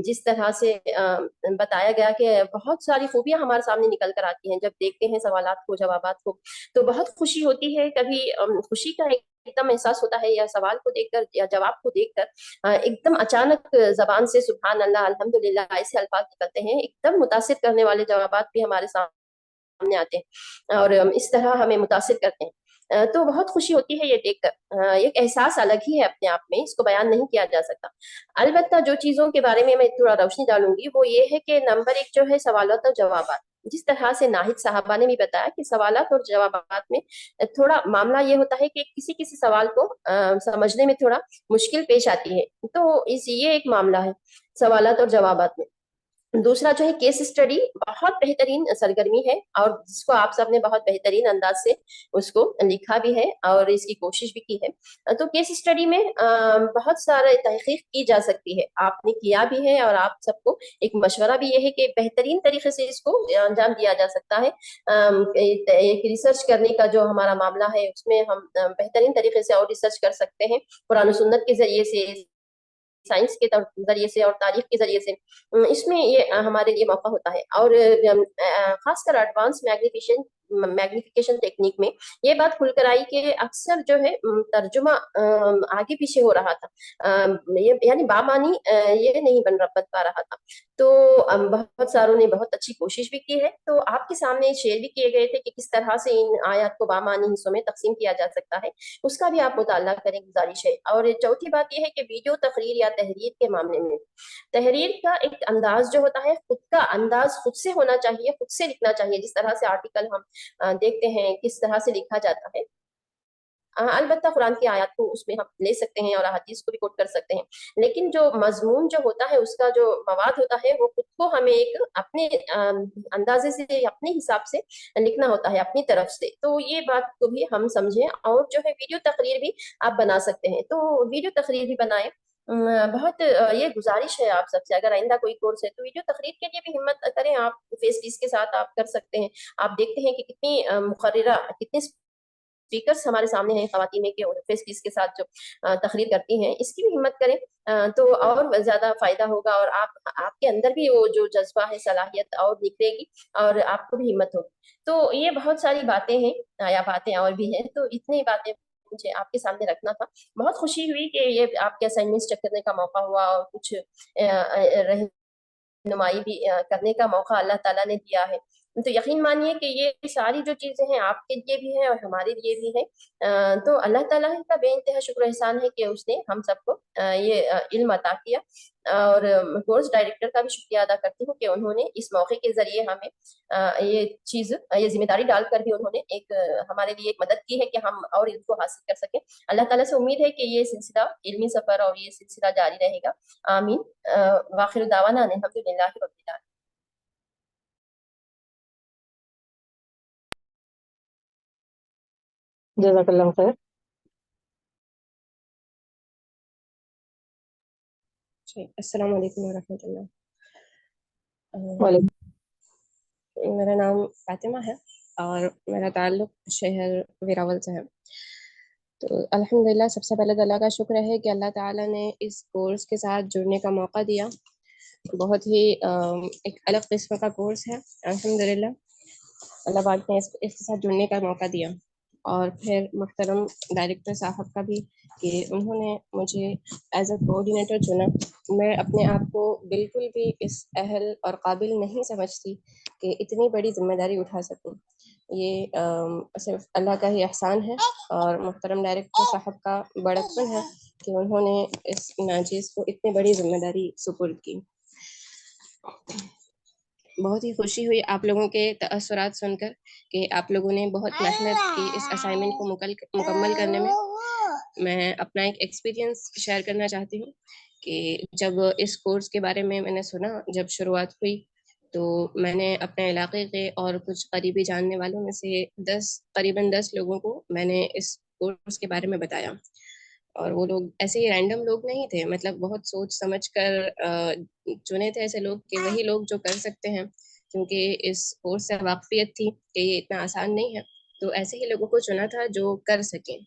जिस तरह से बताया गया कि बहुत सारी खूबियां हमारे सामने निकल कर आती हैं जब देखते हैं सवालात को, जवाबात को, तो बहुत खुशी होती है। कभी खुशी का एकदम एहसास होता है, या सवाल को देखकर या जवाब को देखकर एकदम अचानक जबान से सुभान अल्लाह, अल्हम्दुलिल्लाह ऐसे अल्फाज निकलते हैं, एकदम मुतासिर करने वाले जवाबात भी हमारे सामने आते हैं और इस तरह हमें मुतासिर करते हैं। तो बहुत खुशी होती है ये देखकर। एक एहसास अलग ही है अपने आप में, इसको बयान नहीं किया जा सकता। अलबत्ता जो चीजों के बारे में मैं थोड़ा रोशनी डालूंगी वो ये है कि नंबर 1 जो है सवालात और जवाबात। जिस तरह से नाहिद साहबा ने भी बताया कि सवालात और जवाबात में थोड़ा मामला ये होता है कि किसी किसी सवाल को समझने में थोड़ा मुश्किल पेश आती है। तो ये एक मामला है सवालात और जवाबात में। दूसरा जो है केस स्टडी, बहुत बेहतरीन सरगर्मी है और जिसको आप सबने बहुत बेहतरीन अंदाज से उसको लिखा भी है और इसकी कोशिश भी की है। तो केस स्टडी में बहुत सारा तहकीक की जा सकती है, आपने किया भी है और आप सबको एक मशवरा भी ये है कि बेहतरीन तरीके से इसको अंजाम दिया जा सकता है। एक रिसर्च करने का जो हमारा मामला है उसमें हम बेहतरीन तरीके से और रिसर्च कर सकते हैं, कुरान सुन्नत के जरिए से, साइंस के जरिए से और तारीख के जरिए से। इसमें ये हमारे लिए मौका होता है। और खासकर एडवांस मैग्निफिकेशन टेक्निक में ये बात खुलकर आई कि अक्सर जो है तर्जुमा आगे पीछे हो रहा था, ये यानी बामानी ये नहीं बन पा रहा था। तो बहुत सारों ने बहुत अच्छी कोशिश भी की है, तो आपके सामने शेयर भी किए गए थे कि किस तरह से इन आयत को बामानी हिस्सों में तकसीम किया जा सकता है, उसका भी आप मुताला करें, गुजारिश है। और चौथी बात यह है कि वीडियो तकरीर या तहरीर के मामले में तहरीर का एक अंदाज जो होता है, खुद का अंदाज खुद से होना चाहिए, खुद से लिखना चाहिए। जिस तरह से आर्टिकल हम देखते हैं किस तरह से लिखा जाता है, अलबत्ता कुरान की आयत को उसमें हम ले सकते हैं और हदीस को भी कोट कर सकते हैं, लेकिन जो मजमून जो होता है, उसका जो मवाद होता है, वो खुद को हमें एक अपने अंदाजे से, अपने हिसाब से लिखना होता है, अपनी तरफ से। तो ये बात को भी हम समझें। और जो है वीडियो तकरीर भी आप बना सकते हैं, तो वीडियो तकरीर भी बनाएं। बहुत ये गुजारिश है आप सबसे, अगर आइंदा कोई कोर्स है तो वीडियो तकरीर के लिए भी हिम्मत करें। आप फेस पीस के साथ आप कर सकते हैं। आप देखते हैं कि कितनी मुखर्रिरा, कितनी स्पीकर्स हमारे सामने हैं खवातीन के, फेस पीस के साथ जो तकरीर करती हैं, इसकी भी हिम्मत करें तो और ज्यादा फायदा होगा। और आपके अंदर भी वो जो जज्बा है, सलाहियत और निखरेगी और आपको भी हिम्मत होगी। तो ये बहुत सारी बातें हैं, या बातें और भी हैं, तो इतनी बातें मुझे आपके सामने रखना था। बहुत खुशी हुई कि ये आपके असाइनमेंट्स चेक करने का मौका हुआ और कुछ रहनुमाई भी करने का मौका अल्लाह ताला ने दिया है। तो यकीन मानिए कि ये सारी जो चीजें हैं आपके लिए भी है और हमारे लिए भी है। तो अल्लाह ताला का बेइंतहा शुक्र एहसान है कि उसने हम सबको ये इल्म अता किया। और कोर्स डायरेक्टर का भी शुक्रिया अदा करती हूँ कि उन्होंने इस मौके के जरिए हमें ये चीज, ये जिम्मेदारी डालकर भी उन्होंने एक हमारे लिए एक मदद की है कि हम और इनको हासिल कर सकें। अल्लाह ताला से उम्मीद है कि ये सिलसिला, इल्मी सफर और ये सिलसिला जारी रहेगा। आमीन। वाखिर दावाना अल्हम्दुलिल्लाहि रब्बिल आलमीन। जज़ाकल्लाह खैर। अस्सलाम वालेकुम वरहमतुल्लाह। वालेकुम। मेरा नाम फातिमा है और मेरा ताल्लुक शहर वेरावल से है। तो अल्हम्दुलिल्लाह, सबसे पहले तो अल्लाह का शुक्र है कि अल्लाह ताला ने इस कोर्स के साथ जुड़ने का मौका दिया। बहुत ही एक अलग किस्म का कोर्स है। अल्हम्दुलिल्लाह, अल्लाह पाक ने इसके साथ जुड़ने का मौका दिया। और फिर मुहतरम डायरेक्टर साहब का भी कि उन्होंने मुझे एज अ कोऑर्डिनेटर चुना। मैं अपने आप को बिल्कुल भी इस अहल और काबिल नहीं समझती कि इतनी बड़ी जिम्मेदारी उठा सकूं। ये सिर्फ अल्लाह का ही एहसान है और मुहतरम डायरेक्टर साहब का बड़प्पन है कि उन्होंने इस नाजिज़ को इतनी बड़ी जिम्मेदारी सुपुर्द की। बहुत ही खुशी हुई आप लोगों के तअस्सुरात सुनकर कि आप लोगों ने बहुत मेहनत की इस असाइनमेंट को मुकम्मल करने में। मैं अपना एक एक्सपीरियंस शेयर करना चाहती हूँ कि जब इस कोर्स के बारे में मैंने सुना, जब शुरुआत हुई, तो मैंने अपने इलाके के और कुछ करीबी जानने वालों में से करीबन 10 लोगों को मैंने इस कोर्स के बारे में बताया। और वो लोग ऐसे ही रैंडम लोग नहीं थे, मतलब बहुत सोच समझ कर चुने थे ऐसे लोग कि वही लोग जो कर सकते हैं, क्योंकि इस कोर्स से वाकफियत थी कि ये इतना आसान नहीं है। तो ऐसे ही लोगों को चुना था जो कर सकें,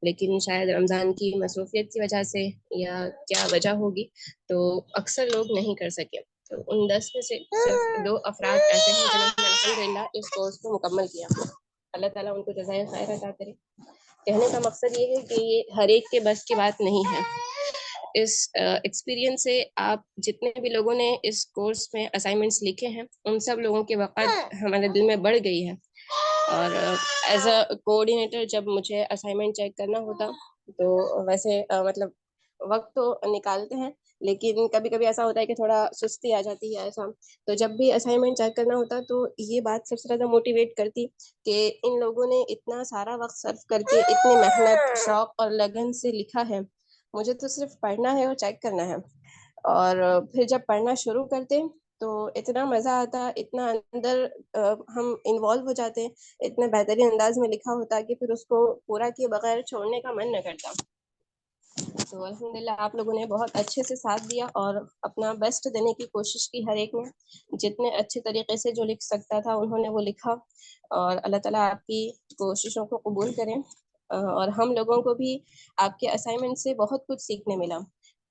लेकिन शायद रमज़ान की मसरूफियत की वजह से या क्या वजह होगी, तो अक्सर लोग नहीं कर सके। तो उन 10 में से सिर्फ 2 अफराद ऐसे हैं जिन्होंने अल्हम्दुलिल्लाह इस कोर्स को मुकम्मल किया। अल्लाह ताला उनको जज़ाए खैर अता करे। कहने का मकसद ये है कि ये हर एक के बस की बात नहीं है। इस एक्सपीरियंस से आप जितने भी लोगों ने इस कोर्स में असाइनमेंट्स लिखे हैं, उन सब लोगों की वक़्त हमारे दिल में बढ़ गई है। और एज अ कोऑर्डिनेटर जब मुझे असाइनमेंट चेक करना होता, तो वैसे मतलब वक्त तो निकालते हैं, लेकिन कभी कभी ऐसा होता है कि थोड़ा सुस्ती आ जाती है ऐसा। तो जब भी असाइनमेंट चेक करना होता, तो ये बात सबसे ज़्यादा मोटिवेट करती कि इन लोगों ने इतना सारा वक्त सर्व करके इतनी मेहनत, शौक और लगन से लिखा है। मुझे तो सिर्फ पढ़ना है और चेक करना है। और फिर जब पढ़ना शुरू करते तो इतना मज़ा आता, इतना अंदर हम इन्वॉल्व हो जाते, इतने बेहतरीन अंदाज में लिखा होता कि फिर उसको पूरा किए बगैर छोड़ने का मन न करता। तो अल्हम्दुलिल्लाह आप लोगों ने बहुत अच्छे से साथ दिया और अपना बेस्ट देने की कोशिश की। हर एक ने जितने अच्छे तरीके से जो लिख सकता था उन्होंने वो लिखा। और अल्लाह ताला आपकी कोशिशों को कबूल करें। और हम लोगों को भी आपके असाइनमेंट से बहुत कुछ सीखने मिला।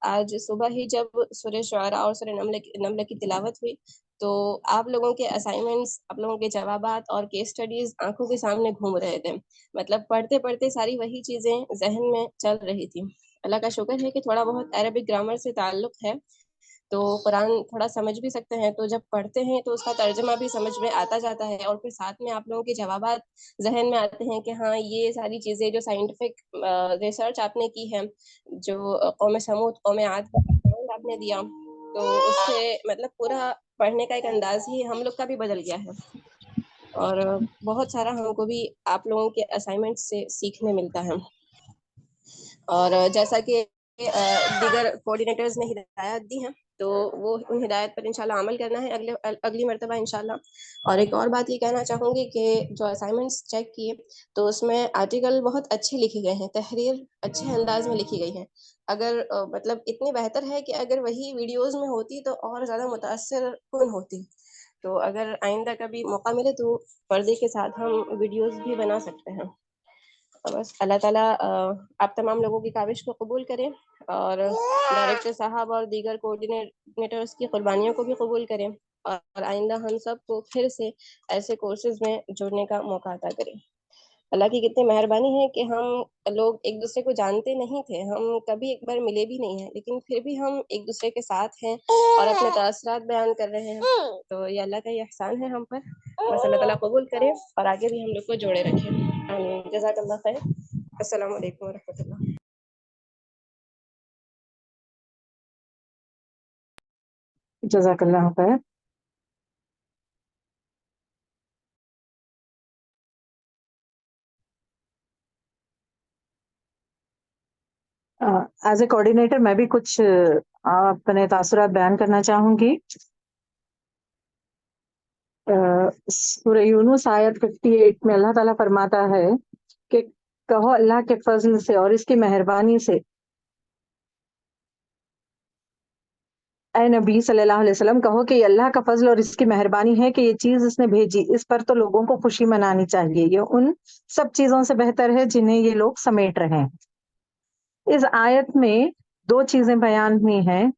आज सुबह ही जब सूरह शुआरा और सूरह नमल की तिलावत हुई तो आप लोगों के असाइनमेंट्स, आप लोगों के जवाबात और केस स्टडीज आंखों के सामने घूम रहे थे। मतलब पढ़ते पढ़ते सारी वही चीजें जहन में चल रही थी। अल्लाह का शुक्र है कि थोड़ा बहुत अरबिक ग्रामर से ताल्लुक है, तो कुरान थोड़ा समझ भी सकते हैं, तो जब पढ़ते हैं तो उसका तर्जमा भी समझ में आता जाता है और फिर साथ में आप लोगों के जवाबात जहन में आते हैं कि हाँ ये सारी चीज़ें जो साइंटिफिक रिसर्च आपने की है, जो कौम समूद कौम आद का background आपने दिया, तो उससे मतलब पूरा पढ़ने का एक अंदाज ही हम लोग का भी बदल गया है और बहुत सारा हमको भी आप लोगों के असाइनमेंट से सीखने मिलता है। और जैसा कि दीगर कोऑर्डिनेटर्स ने हिदायत दी हैं तो वो उन हिदायत पर इंशाल्लाह अमल करना है अगली मरतबा इंशाल्लाह। और एक और बात ये कहना चाहूँगी कि जो असाइनमेंट्स चेक किए तो उसमें आर्टिकल बहुत अच्छे लिखे गए हैं, तहरीर अच्छे अंदाज में लिखी गई है। अगर मतलब इतनी बेहतर है कि अगर वही वीडियोस में होती तो और ज़्यादा मुतासर कुन होती। तो अगर आइंदा कभी मौका मिले तो पर्दे के साथ हम वीडियोस भी बना सकते हैं। बस अल्लाह ताला आप तमाम लोगों की काविश को कबूल करें और डायरेक्टर साहब और दीगर कोऑर्डिनेटर्स की कुर्बानियों को भी कबूल करें और आइंदा हम सब को फिर से ऐसे कोर्सेज में जुड़ने का मौका अता करें। अल्लाह की कितनी मेहरबानी है कि हम लोग एक दूसरे को जानते नहीं थे, हम कभी एक बार मिले भी नहीं हैं, लेकिन फिर भी हम एक दूसरे के साथ हैं और अपने तासरात बयान कर रहे हैं। तो ये अल्लाह का ही एहसान है हम पर। बस अल्लाह ताला कबूल करे और आगे भी हम लोग को जोड़े रखे। आमीन। जज़ाकल्लाह खैर। अस्सलामु अलैकुम वरहमतुल्लाह। जज़ाकल्लाह खैर। एज ए कोऑर्डिनेटर मैं भी कुछ अपने तासुरात बयान करना चाहूंगी। सूरह यूनुस आयत 58 में अल्लाह ताला फरमाता है कि कहो अल्लाह के फजल से और इसकी मेहरबानी से ऐ नबी सल्लल्लाहु अलैहि वसल्लम कहो कि ये अल्लाह का फजल और इसकी मेहरबानी है कि ये चीज इसने भेजी, इस पर तो लोगों को खुशी मनानी चाहिए। ये उन सब चीजों से बेहतर है जिन्हें ये लोग समेट रहे हैं। इस आयत में दो चीजें बयान हुई हैं,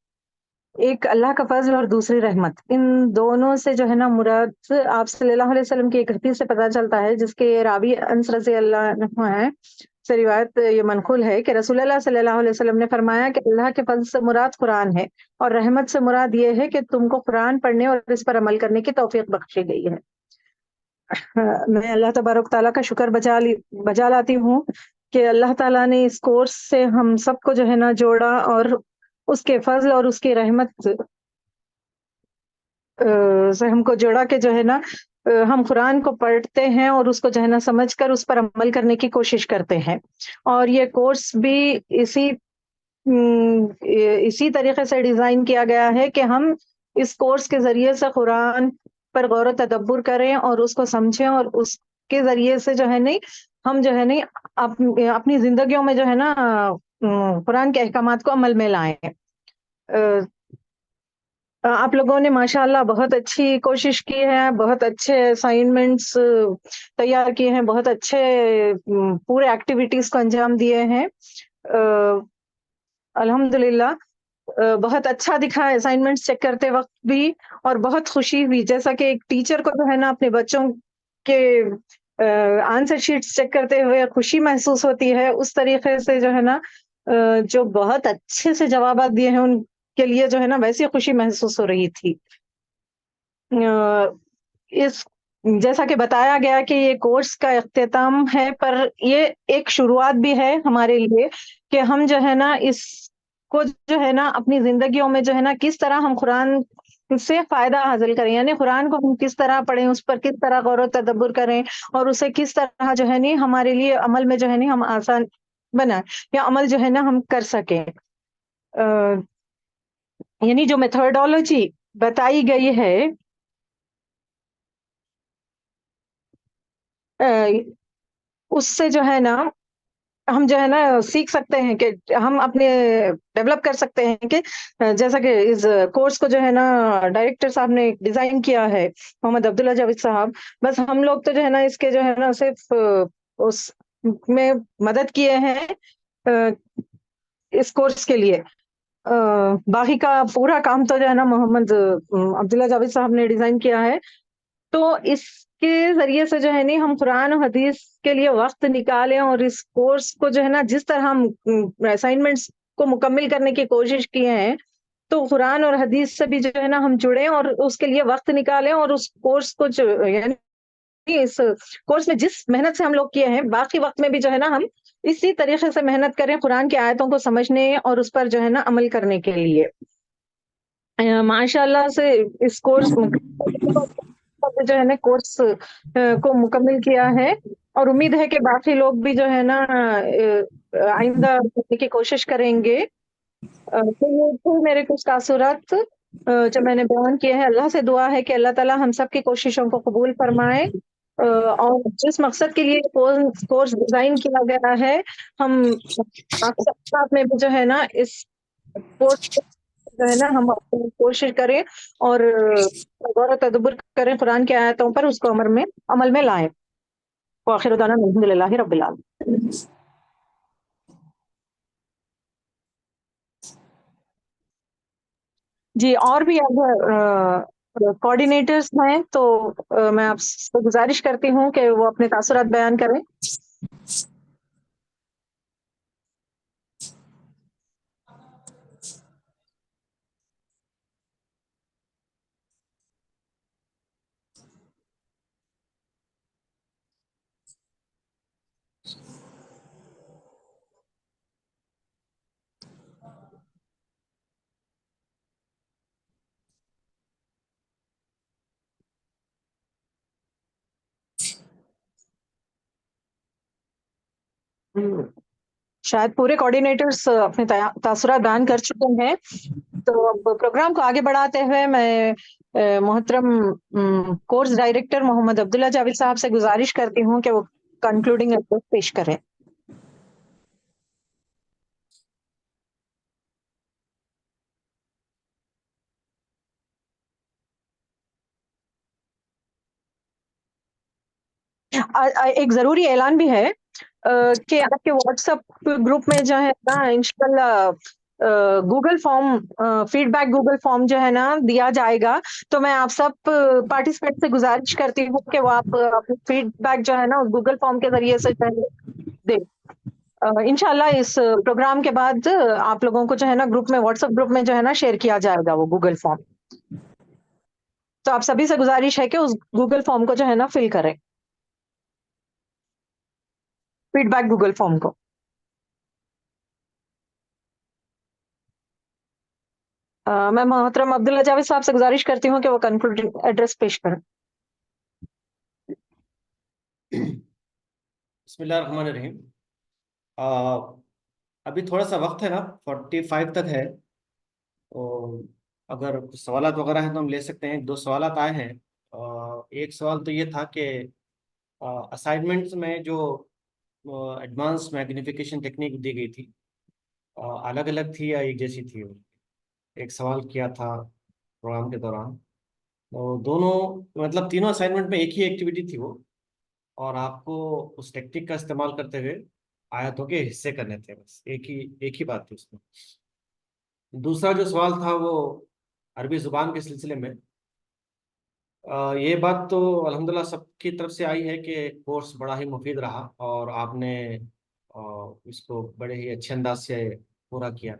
एक अल्लाह का फजल और दूसरी रहमत। इन दोनों से जो है ना मुराद आप सल्लल्लाहु अलैहि वसल्लम की एक हदीस से पता चलता है जिसके रावी अनस रज़ी अल्लाह अन्हु हैं, से रिवायत ये मनकुल है कि रसूलुल्लाह सल्लल्लाहु अलैहि वसल्लम ने फरमाया कि अल्लाह के फजल से मुराद कुरान है और रहमत से मुराद ये है कि तुमको कुरान पढ़ने और इस पर अमल करने की तौफीक बख्शी गई है। मैं अल्लाह तबारक ताला का शुक्र बजा लाती हूँ कि अल्लाह ताला ने इस कोर्स से हम सबको जो है ना जोड़ा और उसके फजल और उसकी रहमत से हमको जोड़ा के जो है ना हम कुरान को पढ़ते हैं और उसको जो है ना समझकर उस पर अमल करने की कोशिश करते हैं। और ये कोर्स भी इसी तरीके से डिजाइन किया गया है कि हम इस कोर्स के जरिए से कुरान पर गौर तदब्बुर करें और उसको समझें और उसके जरिए से जो है नहीं हम जो है नहीं अपनी जिंदगियों में जो है ना कुरान के अहकामात को अमल में लाएं। आप लोगों ने माशाल्लाह बहुत अच्छी कोशिश की है, बहुत अच्छे असाइनमेंट्स तैयार किए हैं, बहुत अच्छे पूरे एक्टिविटीज को अंजाम दिए हैं। अल्हम्दुलिल्लाह बहुत अच्छा दिखा है असाइनमेंट्स चेक करते वक्त भी और बहुत खुशी हुई, जैसा कि एक टीचर को जो है ना अपने बच्चों के आंसर शीट्स चेक करते हुए खुशी महसूस होती है, उस तरीके से जो है ना जो बहुत अच्छे से जवाब दिए हैं उनके लिए जो है ना वैसी खुशी महसूस हो रही थी। इस जैसा कि बताया गया कि ये कोर्स का इख्तिताम है, पर ये एक शुरुआत भी है हमारे लिए कि हम जो है ना इसको जो है ना अपनी जिंदगियों में जो है ना किस तरह हम कुरान से फायदा हासिल करें, यानी कुरान को हम किस तरह पढ़ें, उस पर किस तरह गौर व तदब्बुर करें और उसे किस तरह जो है नहीं हमारे लिए अमल में जो है नहीं हम आसान बनाए या अमल जो है ना हम कर सकें। यानी जो मेथोडोलॉजी बताई गई है उससे जो है ना हम जो है ना सीख सकते हैं कि हम अपने डेवलप कर सकते हैं कि जैसा कि इस कोर्स को जो है ना डायरेक्टर साहब ने डिजाइन किया है मोहम्मद अब्दुल्ला जावेद साहब, बस हम लोग तो जो है ना इसके जो है ना सिर्फ उसमें मदद किए हैं इस कोर्स के लिए। बाकी का पूरा काम तो जो है ना मोहम्मद अब्दुल्ला जावेद साहब ने डिजाइन किया है। तो इसके जरिए से जो है नहीं हम कुरान और हदीस के लिए वक्त निकालें और इस कोर्स को जो है ना जिस तरह हम असाइनमेंट्स को मुकम्मल करने की कोशिश किए हैं, तो कुरान और हदीस से भी जो है ना हम जुड़े और उसके लिए वक्त निकालें और उस कोर्स को जो यानी इस कोर्स में जिस मेहनत से हम लोग किए हैं बाकी वक्त में भी जो है ना हम इसी तरीके से मेहनत करें कुरान की आयतों को समझने और उस पर जो है ना अमल करने के लिए। माशाल्लाह से इस कोर्स जो है ना कोर्स को मुकम्मल किया है और उम्मीद है कि बाकी लोग भी जो है ना आइंदा करने की कोशिश करेंगे। तो ये थे मेरे कुछ तासुरात जो मैंने बयान किए हैं। अल्लाह से दुआ है कि अल्लाह ताला हम सब की कोशिशों को कबूल फरमाए और जिस मकसद के लिए कोर्स डिजाइन किया गया है हम आप सब साथ में भी जो है ना इस कोर्स जो है ना हम अपनी कोशिश करें और गौर तदब्बुर करें कुरान की आयतों पर उसको अमल में लाएं। आखिर दाना अल्हम्दुलिल्लाहि रब्बिल आलमीन। जी और भी अगर कोऑर्डिनेटर्स हैं तो मैं आपसे गुजारिश करती हूँ कि वो अपने तासुरात बयान करें। शायद पूरे कोऑर्डिनेटर्स अपने तासुरात बयान कर चुके हैं। तो अब प्रोग्राम को आगे बढ़ाते हुए मैं मोहतरम कोर्स डायरेक्टर मोहम्मद अब्दुल्ला जावेद साहब से गुजारिश करती हूँ कि वो कंक्लूडिंग एड्रेस पेश करें। एक जरूरी ऐलान भी है कि आपके व्हाट्सएप ग्रुप में जो है ना इंशाल्लाह Google form feedback Google form जो है ना दिया जाएगा। तो मैं आप सब पार्टिसिपेंट से गुजारिश करती हूँ कि वो आप अपनी फीडबैक जो है ना उस गूगल फॉर्म के जरिए से दे। इंशाल्लाह इस प्रोग्राम के बाद आप लोगों को जो है ना ग्रुप में व्हाट्सएप ग्रुप में जो है ना शेयर किया जाएगा वो गूगल फॉर्म। तो आप सभी से गुजारिश है कि उस गूगल फॉर्म को जो है ना फिल करें, फीडबैक गूगल फॉर्म को। मैं मोहतरम अब्दुल्ला जावेद साहब से गुजारिश करती हूँ कि वो कंक्लूडिंग एड्रेस पेश करें। बिस्मिल्लाहिर्रहमानिर्रहीम। अभी थोड़ा सा वक्त है ना 45 तक है, तो अगर कुछ सवालात वगैरह हैं तो हम ले सकते हैं। 2 सवालात आए हैं। एक सवाल तो ये था कि असाइनमेंट्स में जो एडवांस मैग्निफिकेशन टेक्निक दी गई थी अलग अलग थी या एक जैसी थी? एक सवाल किया था प्रोग्राम के दौरान। तो दोनों मतलब तीनों असाइनमेंट में एक ही एक्टिविटी थी वो, और आपको उस टेक्निक का इस्तेमाल करते हुए आयतों के हिस्से करने थे। बस एक ही बात थी उसमें। दूसरा जो सवाल था वो अरबी ज़ुबान के सिलसिले में। ये बात तो अल्हम्दुलिल्लाह सबकी तरफ से आई है कि कोर्स बड़ा ही मुफीद रहा और आपने इसको बड़े ही अच्छे अंदाज से पूरा किया।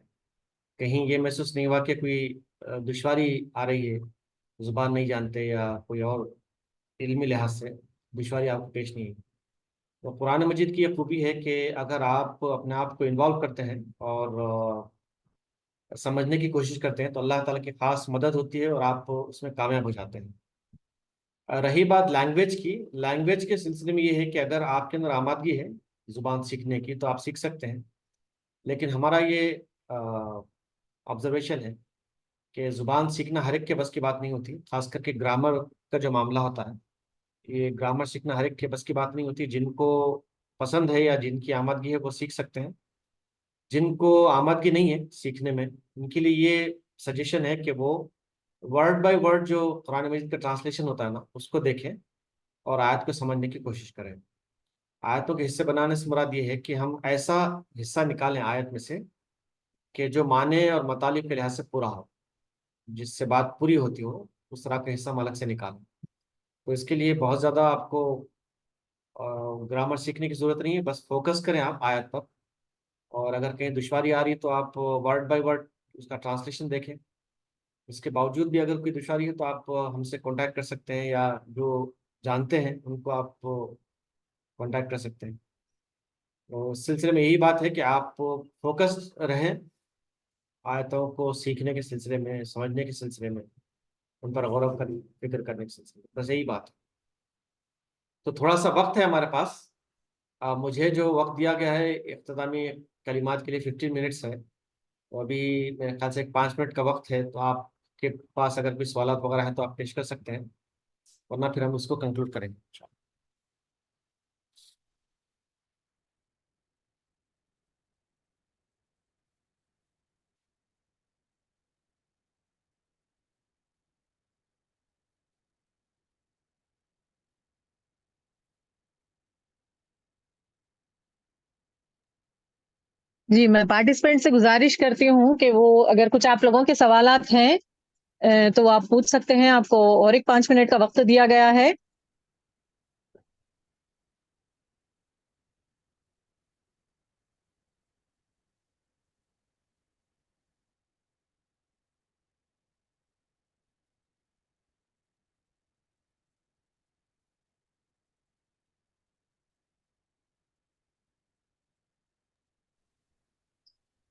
कहीं ये महसूस नहीं हुआ कि कोई दुश्वारी आ रही है, ज़ुबान नहीं जानते या कोई और इल्मी लिहाज से दुश्वारी आपको पेश नहीं है। तो कुरान मजीद की ये खूबी है कि अगर आप अपने आप को इन्वॉल्व करते हैं और समझने की कोशिश करते हैं तो अल्लाह ताला की खास मदद होती है और आप उसमें कामयाब हो जाते हैं। रही बात लैंग्वेज की, लैंग्वेज के सिलसिले में ये है कि अगर आपके अंदर आमादगी है ज़ुबान सीखने की तो आप सीख सकते हैं। लेकिन हमारा ये ऑब्जर्वेशन है कि ज़ुबान सीखना हर एक के बस की बात नहीं होती। खास करके ग्रामर का जो मामला होता है, ये ग्रामर सीखना हर एक के बस की बात नहीं होती। जिनको पसंद है या जिनकी आमादगी है वो सीख सकते हैं। जिनको आमादगी नहीं है सीखने में, उनके लिए ये सजेशन है कि वो वर्ड बाय वर्ड जो कुरान मजीद का ट्रांसलेशन होता है ना उसको देखें और आयत को समझने की कोशिश करें। आयतों के हिस्से बनाने से मुराद ये है कि हम ऐसा हिस्सा निकालें आयत में से کہ جو معنی اور مطالب کے لحاظ سے پورا ہو، جس سے بات پوری ہوتی ہو، اس طرح کا حصہ ہم الگ سے نکالیں. تو اس کے لیے بہت زیادہ آپ کو گرامر سیکھنے کی ضرورت نہیں ہے، بس فوکس کریں آپ آیت پر. اور اگر کہیں دشواری آ رہی ہے تو آپ ورڈ بائی ورڈ اس کا ٹرانسلیشن دیکھیں. اس کے باوجود بھی اگر کوئی دشواری ہے تو آپ ہم سے کانٹیکٹ کر سکتے ہیں، یا جو جانتے ہیں ان کو آپ کانٹیکٹ کر سکتے ہیں. تو اس سلسلے میں یہی بات ہے کہ آپ فوکس رہیں آیتوں کو سیکھنے کے سلسلے میں، سمجھنے کے سلسلے میں، ان پر غور و فکر کرنے کے سلسلے میں. بس یہی بات ہے. تو تھوڑا سا وقت ہے ہمارے پاس. مجھے جو وقت دیا گیا ہے اختتامی کلمات کے لیے 15 منٹس ہے. تو ابھی میرے خیال سے 5 منٹ کا وقت ہے. تو آپ کے پاس اگر کوئی سوالات وغیرہ ہیں تو آپ پیش کر سکتے ہیں، ورنہ پھر ہم اس کو کنکلوڈ کریں گے. جی، میں پارٹیسپینٹ سے گزارش کرتی ہوں کہ وہ اگر کچھ آپ لوگوں کے سوالات ہیں تو آپ پوچھ سکتے ہیں. آپ کو اور ایک 5 منٹ کا وقت دیا گیا ہے.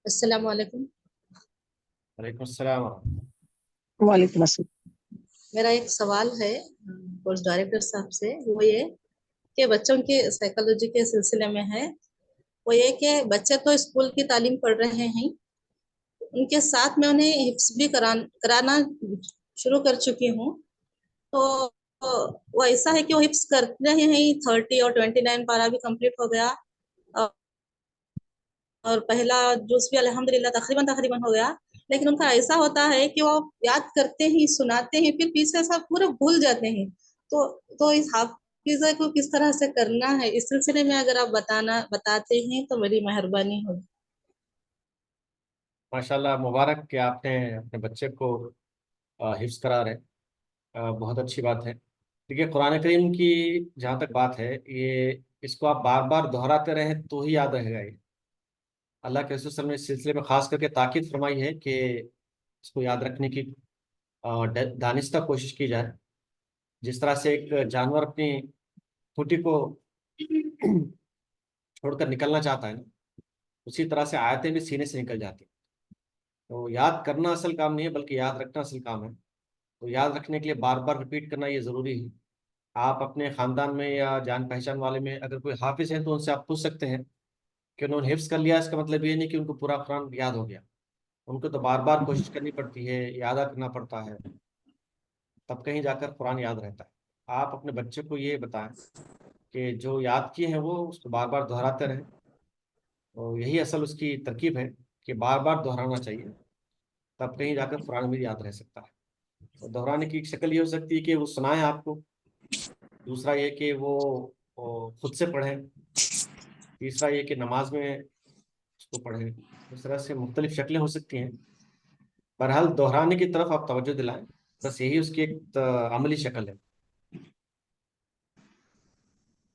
السلام علیکم. وعلیکم السلام. وعلیکم السلام. میرا ایک سوال ہے کورس ڈائریکٹر صاحب سے. وہ یہ کہ بچوں کی سائیکالوجی کے سلسلے میں ہے. وہ یہ کہ بچے تو اسکول کی تعلیم پڑھ رہے ہیں، ان کے ساتھ میں انہیں حفظ بھی کرانا شروع کر چکی ہوں. تو وہ ایسا ہے کہ وہ حفظ کر رہے ہیں 30 اور 29 پارا بھی کمپلیٹ ہو گیا، اور پہلا جز بھی الحمدللہ تقریباً ہو گیا. لیکن ان کا ایسا ہوتا ہے کہ وہ یاد کرتے ہیں، سناتے ہیں، پھر پیچھے سب پورے بھول جاتے ہیں. تو اس حافظہ کو کس طرح سے کرنا ہے، اس سلسلے میں اگر آپ بتاتے ہیں تو بڑی مہربانی ہوگی. ماشاءاللہ، مبارک کہ آپ نے اپنے بچے کو حفظ کرا رہے. بہت اچھی بات ہے. دیکھیے، قرآن کریم کی جہاں تک بات ہے، اس کو آپ بار بار دہراتے رہیں تو ہی یاد رہے گا. یہ اللہ کے رسول صلی اللہ علیہ وسلم نے اس سلسلے میں خاص کر کے تاکید فرمائی ہے کہ اس کو یاد رکھنے کی دانستہ کوشش کی جائے. جس طرح سے ایک جانور اپنی کھوٹی کو چھوڑ کر نکلنا چاہتا ہے نا، اسی طرح سے آیتیں بھی سینے سے نکل جاتی ہیں. تو یاد کرنا اصل کام نہیں ہے، بلکہ یاد رکھنا اصل کام ہے. تو یاد رکھنے کے لیے بار بار رپیٹ کرنا یہ ضروری ہے. آپ اپنے خاندان میں یا جان پہچان والے میں اگر کوئی حافظ ہیں تو ان سے آپ پوچھ سکتے ہیں کہ انہوں نے حفظ کر لیا. اس کا مطلب یہ نہیں کہ ان کو پورا قرآن یاد ہو گیا. ان کو تو بار بار کوشش کرنی پڑتی ہے، یاد کرنا پڑتا ہے، تب کہیں جا کر قرآن یاد رہتا ہے. آپ اپنے بچے کو یہ بتائیں کہ جو یاد کیے ہیں وہ اس کو بار بار دہراتے رہیں. تو یہی اصل اس کی ترکیب ہے کہ بار بار دہرانا چاہیے، تب کہیں جا کر قرآن بھی یاد رہ سکتا ہے. اور دہرانے کی ایک شکل یہ ہو سکتی ہے کہ وہ سنائیں آپ کو. دوسرا یہ کہ وہ خود سے پڑھیں. تیسرا یہ کہ نماز میں اس کو پڑھیں. اس طرح سے مختلف شکلیں ہو سکتی ہیں. بہرحال دہرانے کی طرف آپ توجہ دلائیں، بس یہی اس کی ایک عملی شکل ہے.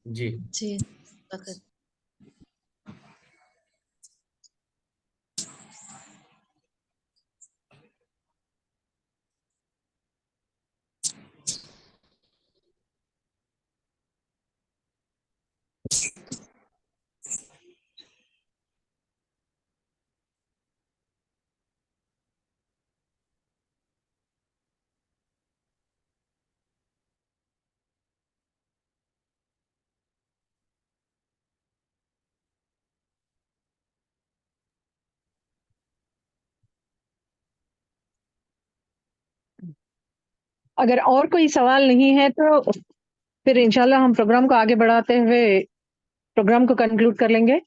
جی. جی. اگر اور کوئی سوال نہیں ہے تو پھر انشاءاللہ ہم پروگرام کو آگے بڑھاتے ہوئے پروگرام کو کنکلوڈ کر لیں گے.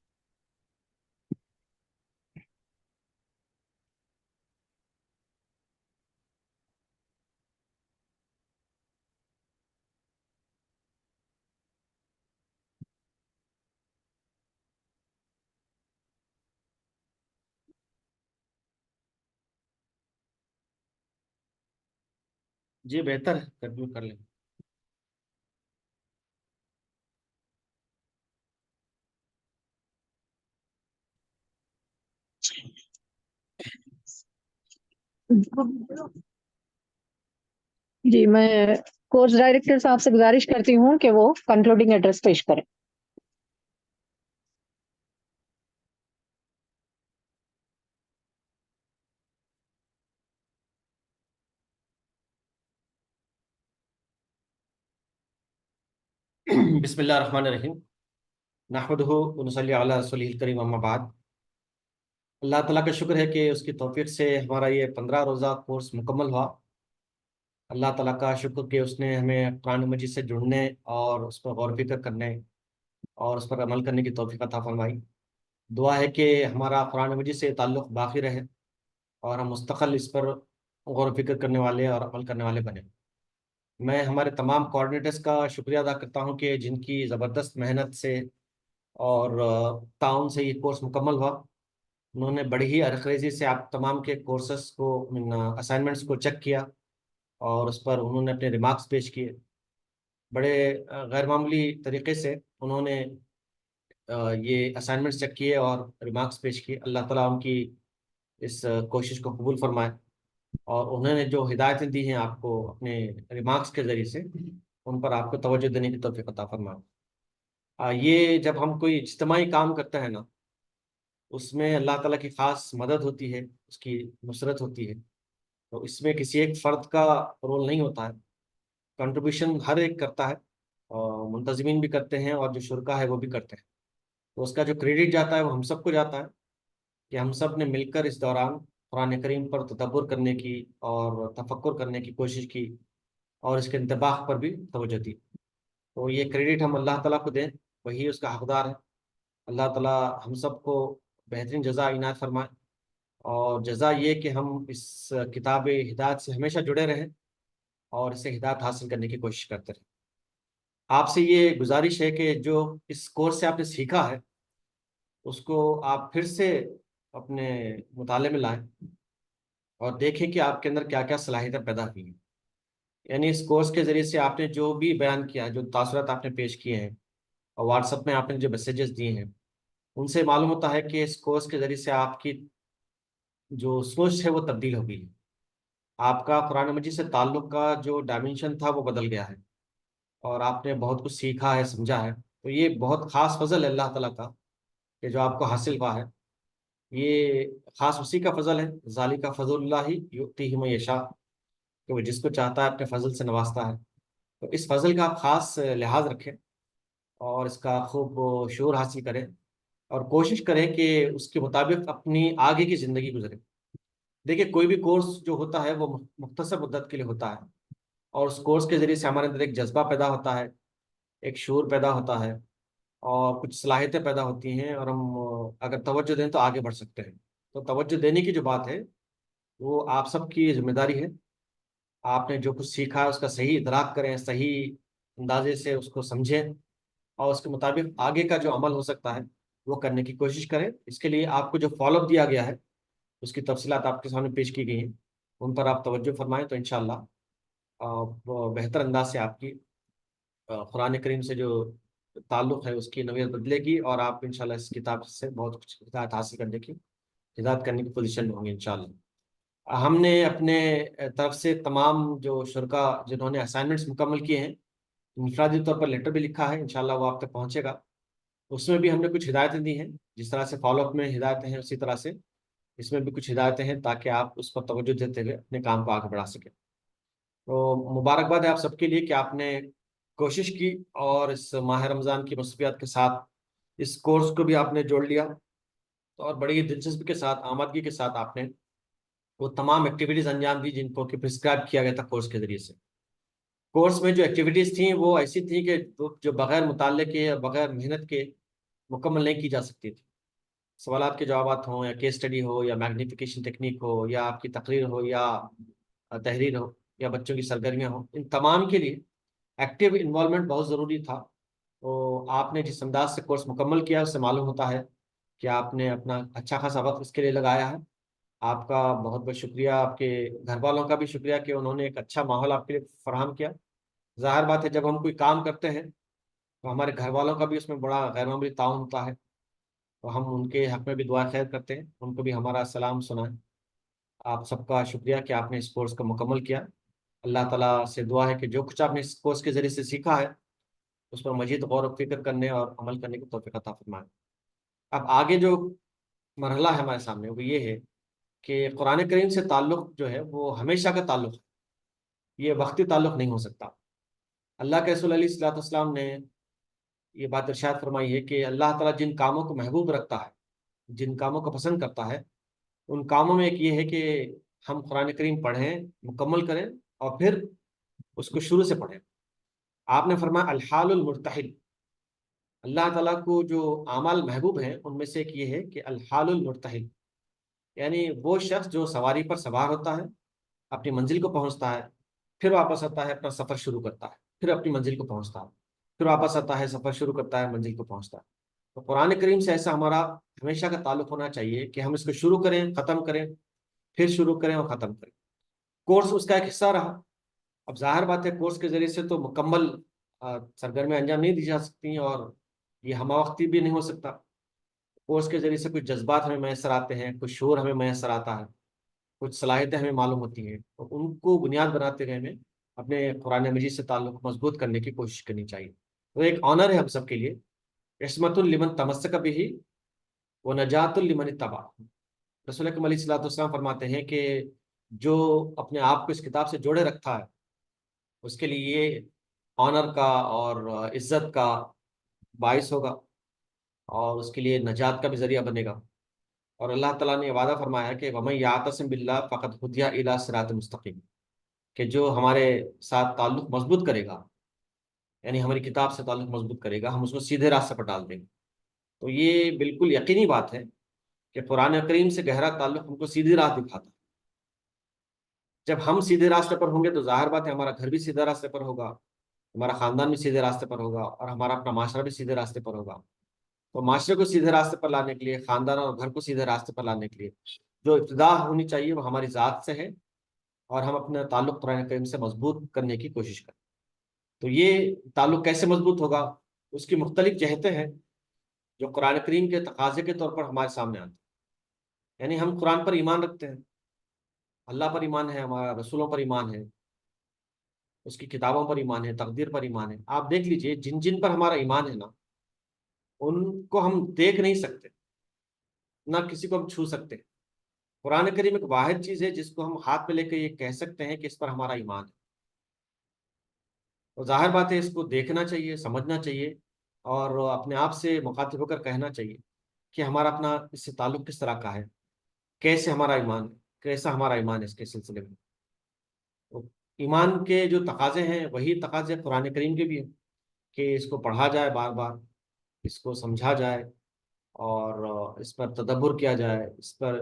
जी बेहतर है, कंटिन्यू कर लें। जी, मैं कोर्स डायरेक्टर साहब से गुजारिश करती हूँ कि वो कंक्लूडिंग एड्रेस पेश करें। बिस्मिल्लाहिर्रहमानिर्रहीम, नहमदुहु व नसल्ली अला रसूलिहिल करीम, अम्मा बाद। अल्लाह ताला का शुक्र है कि उसकी तौफीक से हमारा ये 15 रोज़ा कोर्स मुकम्मल हुआ। अल्लाह ताला का शुक्र कि उसने हमें कुरान मजीद से जुड़ने और उस पर गौर फिक्र करने और उस पर अमल करने की तौफीक अता फरमाई। दुआ है कि हमारा कुरान मजीद से ताल्लुक़ बाकी रहे और हम मुस्तक़िल इस पर गौर फिक्र करने वाले और अमल करने वाले बने। मैं हमारे तमाम कोऑर्डिनेटर्स का शुक्रिया अदा करता हूँ कि जिनकी ज़बरदस्त मेहनत से और ताउन से ये कोर्स मुकम्मल हुआ। उन्होंने बड़ी ही अरखेज़ी से आप तमाम के कोर्सेस को, असाइनमेंट्स को चेक किया और उस पर उन्होंने अपने रिमार्क्स पेश किए। बड़े गैर मामूली तरीके से उन्होंने ये असाइनमेंट्स चेक किए और रिमार्क्स पेश किए। अल्लाह ताला उनकी इस कोशिश को कबूल फरमाए और उन्होंने जो हिदायतें दी हैं आपको अपने रिमार्क्स के ज़रिए से, उन पर आपको तवज्जो देने की तौफीक अता फरमाए। ये जब हम कोई इज्तिमाई काम करते हैं ना, उसमें अल्लाह ताला की ख़ास मदद होती है, उसकी नुसरत होती है। तो इसमें किसी एक फ़र्द का रोल नहीं होता है, कंट्रीब्यूशन हर एक करता है और मुंतज़मीन भी करते हैं और जो शुरका है वो भी करते हैं। तो उसका जो क्रेडिट जाता है वो हम सबको जाता है कि हम सब ने मिलकर इस दौरान कुरान करीम पर तदब्बुर करने की और तफक्कुर करने की कोशिश की और इसके इंतबाह पर भी तवज्जो दी। तो ये क्रेडिट हम अल्लाह ताला को दें, वही उसका हकदार है। अल्लाह ताला हम सबको बेहतरीन जज़ा इनायत फरमाए और जज़ा ये कि हम इस किताब हिदायत से हमेशा जुड़े रहें और इसे हिदायत हासिल करने की कोशिश करते रहें। आपसे ये गुजारिश है कि जो इस कोर्स से आपने सीखा है उसको आप फिर से अपने मुताले में लाएं और देखें कि आपके अंदर क्या क्या सलाहियतें पैदा हुई हैं। यानी इस कोर्स के ज़रिए से आपने जो भी बयान किया, जो तासुरात आपने पेश किए हैं और व्हाट्सएप में आपने जो मैसेजेस दिए हैं, उनसे मालूम होता है कि इस कोर्स के ज़रिए से आपकी जो सोच है वो तब्दील हो गई है। आपका कुरान मजीद से ताल्लुक़ का जो डायमेंशन था वो बदल गया है और आपने बहुत कुछ सीखा है, समझा है। तो ये बहुत ख़ास फजल है अल्लाह ताला का कि जो आपको हासिल हुआ है। ये ख़ास उसी का फजल है, ज़ालिका फ़ज़लुल्लाहि युअतीहि मन यशा, कि वो जिसको चाहता है अपने फजल से नवाजता है। तो इस फजल का आप ख़ास लिहाज रखें और इसका खूब शऊर हासिल करें और कोशिश करें कि उसके मुताबिक अपनी आगे की ज़िंदगी गुजरे। देखिए, कोई भी कोर्स जो होता है वो मुख्तसर मुद्दत के लिए होता है और उस कोर्स के ज़रिए से हमारे अंदर एक जज्बा पैदा होता है, एक शऊर पैदा होता है और कुछ सलाहियतें पैदा होती हैं और हम अगर तवज्जो दें तो आगे बढ़ सकते हैं। तो तवज्जो देने की जो बात है वो आप सबकी जिम्मेदारी है। आपने जो कुछ सीखा है उसका सही इदराक करें, सही अंदाजे से उसको समझें और उसके मुताबिक आगे का जो अमल हो सकता है वो करने की कोशिश करें। इसके लिए आपको जो फॉलोअप दिया गया है उसकी तफसीलात आपके सामने पेश की गई हैं, उन पर आप तवज्जो फरमाएं तो इंशाअल्लाह वो बेहतर अंदाज से आपकी कुरान करीम से जो ताल्लुक़ है उसकी नवीयत बदलेगी और आप इंशाअल्लाह इस किताब से बहुत कुछ हिदायत हासिल करने की, हिदायत करने की पोजीशन में होंगे इंशाअल्लाह। हमने अपने तरफ से तमाम जो शुरका जिन्होंने असाइनमेंट्स मुकम्मल किए हैं, इनफरादी तौर पर लेटर भी लिखा है, इंशाअल्लाह वो आप तक पहुँचेगा। उसमें भी हमने कुछ हिदायतें दी हैं, जिस तरह से फॉलोअप में हिदायतें हैं उसी तरह से इसमें भी कुछ हिदायतें हैं ताकि आप उस पर तवज्जो देते हुए अपने काम को आगे बढ़ा सकें। तो मुबारकबाद है आप सबके लिए कि आपने कोशिश की और इस माह रमज़ान की मसरूफियात के साथ इस कोर्स को भी आपने जोड़ लिया। तो और बड़ी दिलचस्पी के साथ, आमदगी के साथ आपने वो तमाम एक्टिविटीज़ अंजाम दी जिनको कि प्रिस्क्राइब किया गया था कोर्स के ज़रिए से। कोर्स में जो एक्टिविटीज़ थी वो ऐसी थी कि जो बग़ैर मुताले के या बग़ैर मेहनत के मुकम्मल नहीं की जा सकती थी। सवालात के जवाबात हों या केस स्टडी हो या मैग्नीफिकेशन टेक्निक हो या आपकी तकरीर हो या तहरीर हो या बच्चों की सरगर्मियाँ हों, इन तमाम के लिए एक्टिव इन्वॉल्वमेंट बहुत ज़रूरी था। तो आपने जिस अंदाज से कोर्स मुकम्मल किया उससे मालूम होता है कि आपने अपना अच्छा खासा वक्त इसके लिए लगाया है। آپ کا بہت بہت شکریہ، آپ کے گھر والوں کا بھی شکریہ کہ انہوں نے ایک اچھا ماحول آپ کے لیے فراہم کیا۔ ظاہر بات ہے جب ہم کوئی کام کرتے ہیں تو ہمارے گھر والوں کا بھی اس میں بڑا غیر معمولی تعاون ہوتا ہے، تو ہم ان کے حق میں بھی دعا خیر کرتے ہیں، ان کو بھی ہمارا سلام سنائیں۔ آپ سب کا شکریہ کہ آپ نے اس کورس کو مکمل کیا۔ اللہ تعالیٰ سے دعا ہے کہ جو کچھ آپ نے اس کورس کے ذریعے سے سیکھا ہے اس پر مزید غور و فکر کرنے اور عمل کرنے کی توفیق عطا فرمائے۔ اب آگے جو مرحلہ ہے ہمارے سامنے وہ یہ ہے کہ قرآن کریم سے تعلق جو ہے وہ ہمیشہ کا تعلق ہے، یہ وقتی تعلق نہیں ہو سکتا۔ اللہ کے رسول علیہ الصلوۃ والسلام نے یہ بات ارشاد فرمائی ہے کہ اللہ تعالیٰ جن کاموں کو محبوب رکھتا ہے، جن کاموں کو پسند کرتا ہے، ان کاموں میں ایک یہ ہے کہ ہم قرآن کریم پڑھیں، مکمل کریں اور پھر اس کو شروع سے پڑھیں۔ آپ نے فرمایا الحال المرتحل، اللہ تعالیٰ کو جو اعمال محبوب ہیں ان میں سے ایک یہ ہے کہ الحال المرتحل، یعنی وہ شخص جو سواری پر سوار ہوتا ہے، اپنی منزل کو پہنچتا ہے، پھر واپس آتا ہے، اپنا سفر شروع کرتا ہے، پھر اپنی منزل کو پہنچتا ہے، پھر واپس آتا ہے، سفر شروع کرتا ہے، منزل کو پہنچتا ہے۔ تو قرآن کریم سے ایسا ہمارا ہمیشہ کا تعلق ہونا چاہیے کہ ہم اس کو شروع کریں، ختم کریں، پھر شروع کریں اور ختم کریں۔ کورس اس کا ایک حصہ رہا۔ اب ظاہر بات ہے کورس کے ذریعے سے تو مکمل سرگرمیاں انجام نہیں دی جا سکتی اور یہ ہمہ وقتی بھی نہیں ہو سکتا۔ کورس کے ذریعے سے کچھ جذبات ہمیں میسر آتے ہیں، کچھ شعور ہمیں میسر آتا ہے، کچھ صلاحیتیں ہمیں معلوم ہوتی ہیں، تو ان کو بنیاد بناتے ہوئے ہمیں اپنے قرآن مجید سے تعلق مضبوط کرنے کی کوشش کرنی چاہیے۔ تو ایک آنر ہے ہم سب کے لیے، عصمت لمن تمسک بہ و نجات لمن اتبع۔ رسول اکرم علیہ الصلوۃ والسلام فرماتے ہیں کہ جو اپنے آپ کو اس کتاب سے جوڑے رکھتا ہے اس کے لیے یہ آنر کا اور عزت کا باعث ہوگا اور اس کے لیے نجات کا بھی ذریعہ بنے گا۔ اور اللہ تعالیٰ نے یہ وعدہ فرمایا کہ وَمَن يَعْتَصِم بِاللَّهِ فَقَدْ هُدِيَ إِلَىٰ صِرَاطٍ مُسْتَقِيمٍ، کہ جو ہمارے ساتھ تعلق مضبوط کرے گا، یعنی ہماری کتاب سے تعلق مضبوط کرے گا، ہم اس کو سیدھے راستے پر ڈال دیں گے۔ تو یہ بالکل یقینی بات ہے کہ قرآن کریم سے گہرا تعلق ہم کو سیدھی راہ دکھاتا ہے۔ جب ہم سیدھے راستے پر ہوں گے تو ظاہر بات ہے ہمارا گھر بھی سیدھے راستے پر ہوگا، ہمارا خاندان بھی سیدھے راستے پر ہوگا اور ہمارا اپنا معاشرہ بھی سیدھے راستے پر ہوگا۔ تو معاشرے کو سیدھے راستے پر لانے کے لیے، خاندان اور گھر کو سیدھے راستے پر لانے کے لیے جو ابتدا ہونی چاہیے وہ ہماری ذات سے ہے اور ہم اپنا تعلق قرآن کریم سے مضبوط کرنے کی کوشش کریں۔ تو یہ تعلق کیسے مضبوط ہوگا، اس کی مختلف جہتیں ہیں جو قرآن کریم کے تقاضے کے طور پر ہمارے سامنے آتے ہیں۔ یعنی ہم قرآن پر ایمان رکھتے ہیں، اللہ پر ایمان ہے، ہمارا رسولوں پر ایمان ہے، اس کی کتابوں پر ایمان ہے، تقدیر پر ایمان ہے۔ آپ دیکھ لیجئے جن جن پر ہمارا ایمان ہے نا، ان کو ہم دیکھ نہیں سکتے، نہ کسی کو ہم چھو سکتے۔ قرآن کریم ایک واحد چیز ہے جس کو ہم ہاتھ میں لے کے یہ کہہ سکتے ہیں کہ اس پر ہمارا ایمان ہے۔ تو ظاہر بات ہے اس کو دیکھنا چاہیے، سمجھنا چاہیے اور اپنے آپ سے مخاطب ہو کر کہنا چاہیے کہ ہمارا اپنا اس سے تعلق کس طرح کا ہے، کیسے ہمارا ایمان ہے، کیسا ہمارا ایمان ہے اس کے سلسلے میں۔ تو ایمان کے جو تقاضے ہیں وہی تقاضے قرآن کریم کے بھی ہیں کہ اس کو پڑھا جائے بار بار، اس کو سمجھا جائے اور اس پر تدبر کیا جائے، اس پر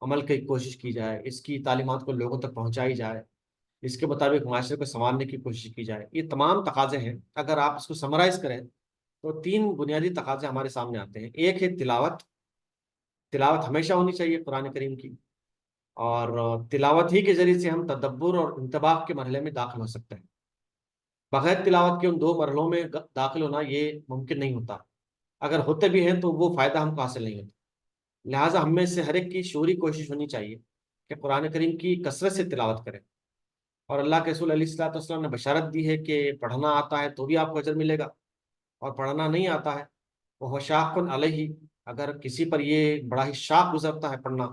عمل کی کوشش کی جائے، اس کی تعلیمات کو لوگوں تک پہنچائی جائے، اس کے مطابق معاشرے کو سنوارنے کی کوشش کی جائے۔ یہ تمام تقاضے ہیں۔ اگر آپ اس کو سمرائز کریں تو تین بنیادی تقاضے ہمارے سامنے آتے ہیں۔ ایک ہے تلاوت، تلاوت ہمیشہ ہونی چاہیے قرآن کریم کی، اور تلاوت ہی کے ذریعے سے ہم تدبر اور انتباہ کے مرحلے میں داخل ہو سکتے ہیں۔ بغیر تلاوت کے ان دو مرحلوں میں داخل ہونا یہ ممکن نہیں ہوتا، اگر ہوتے بھی ہیں تو وہ فائدہ ہم کو حاصل نہیں ہوتا۔ لہٰذا ہم میں سے ہر ایک کی شعوری کوشش ہونی چاہیے کہ قرآن کریم کی کثرت سے تلاوت کریں۔ اور اللہ کے رسول علیہ الصلوۃ والسلام نے بشارت دی ہے کہ پڑھنا آتا ہے تو بھی آپ کو اجر ملے گا، اور پڑھنا نہیں آتا ہے وہ شاق علیہ، اگر کسی پر یہ بڑا ہی شاق گزرتا ہے پڑھنا،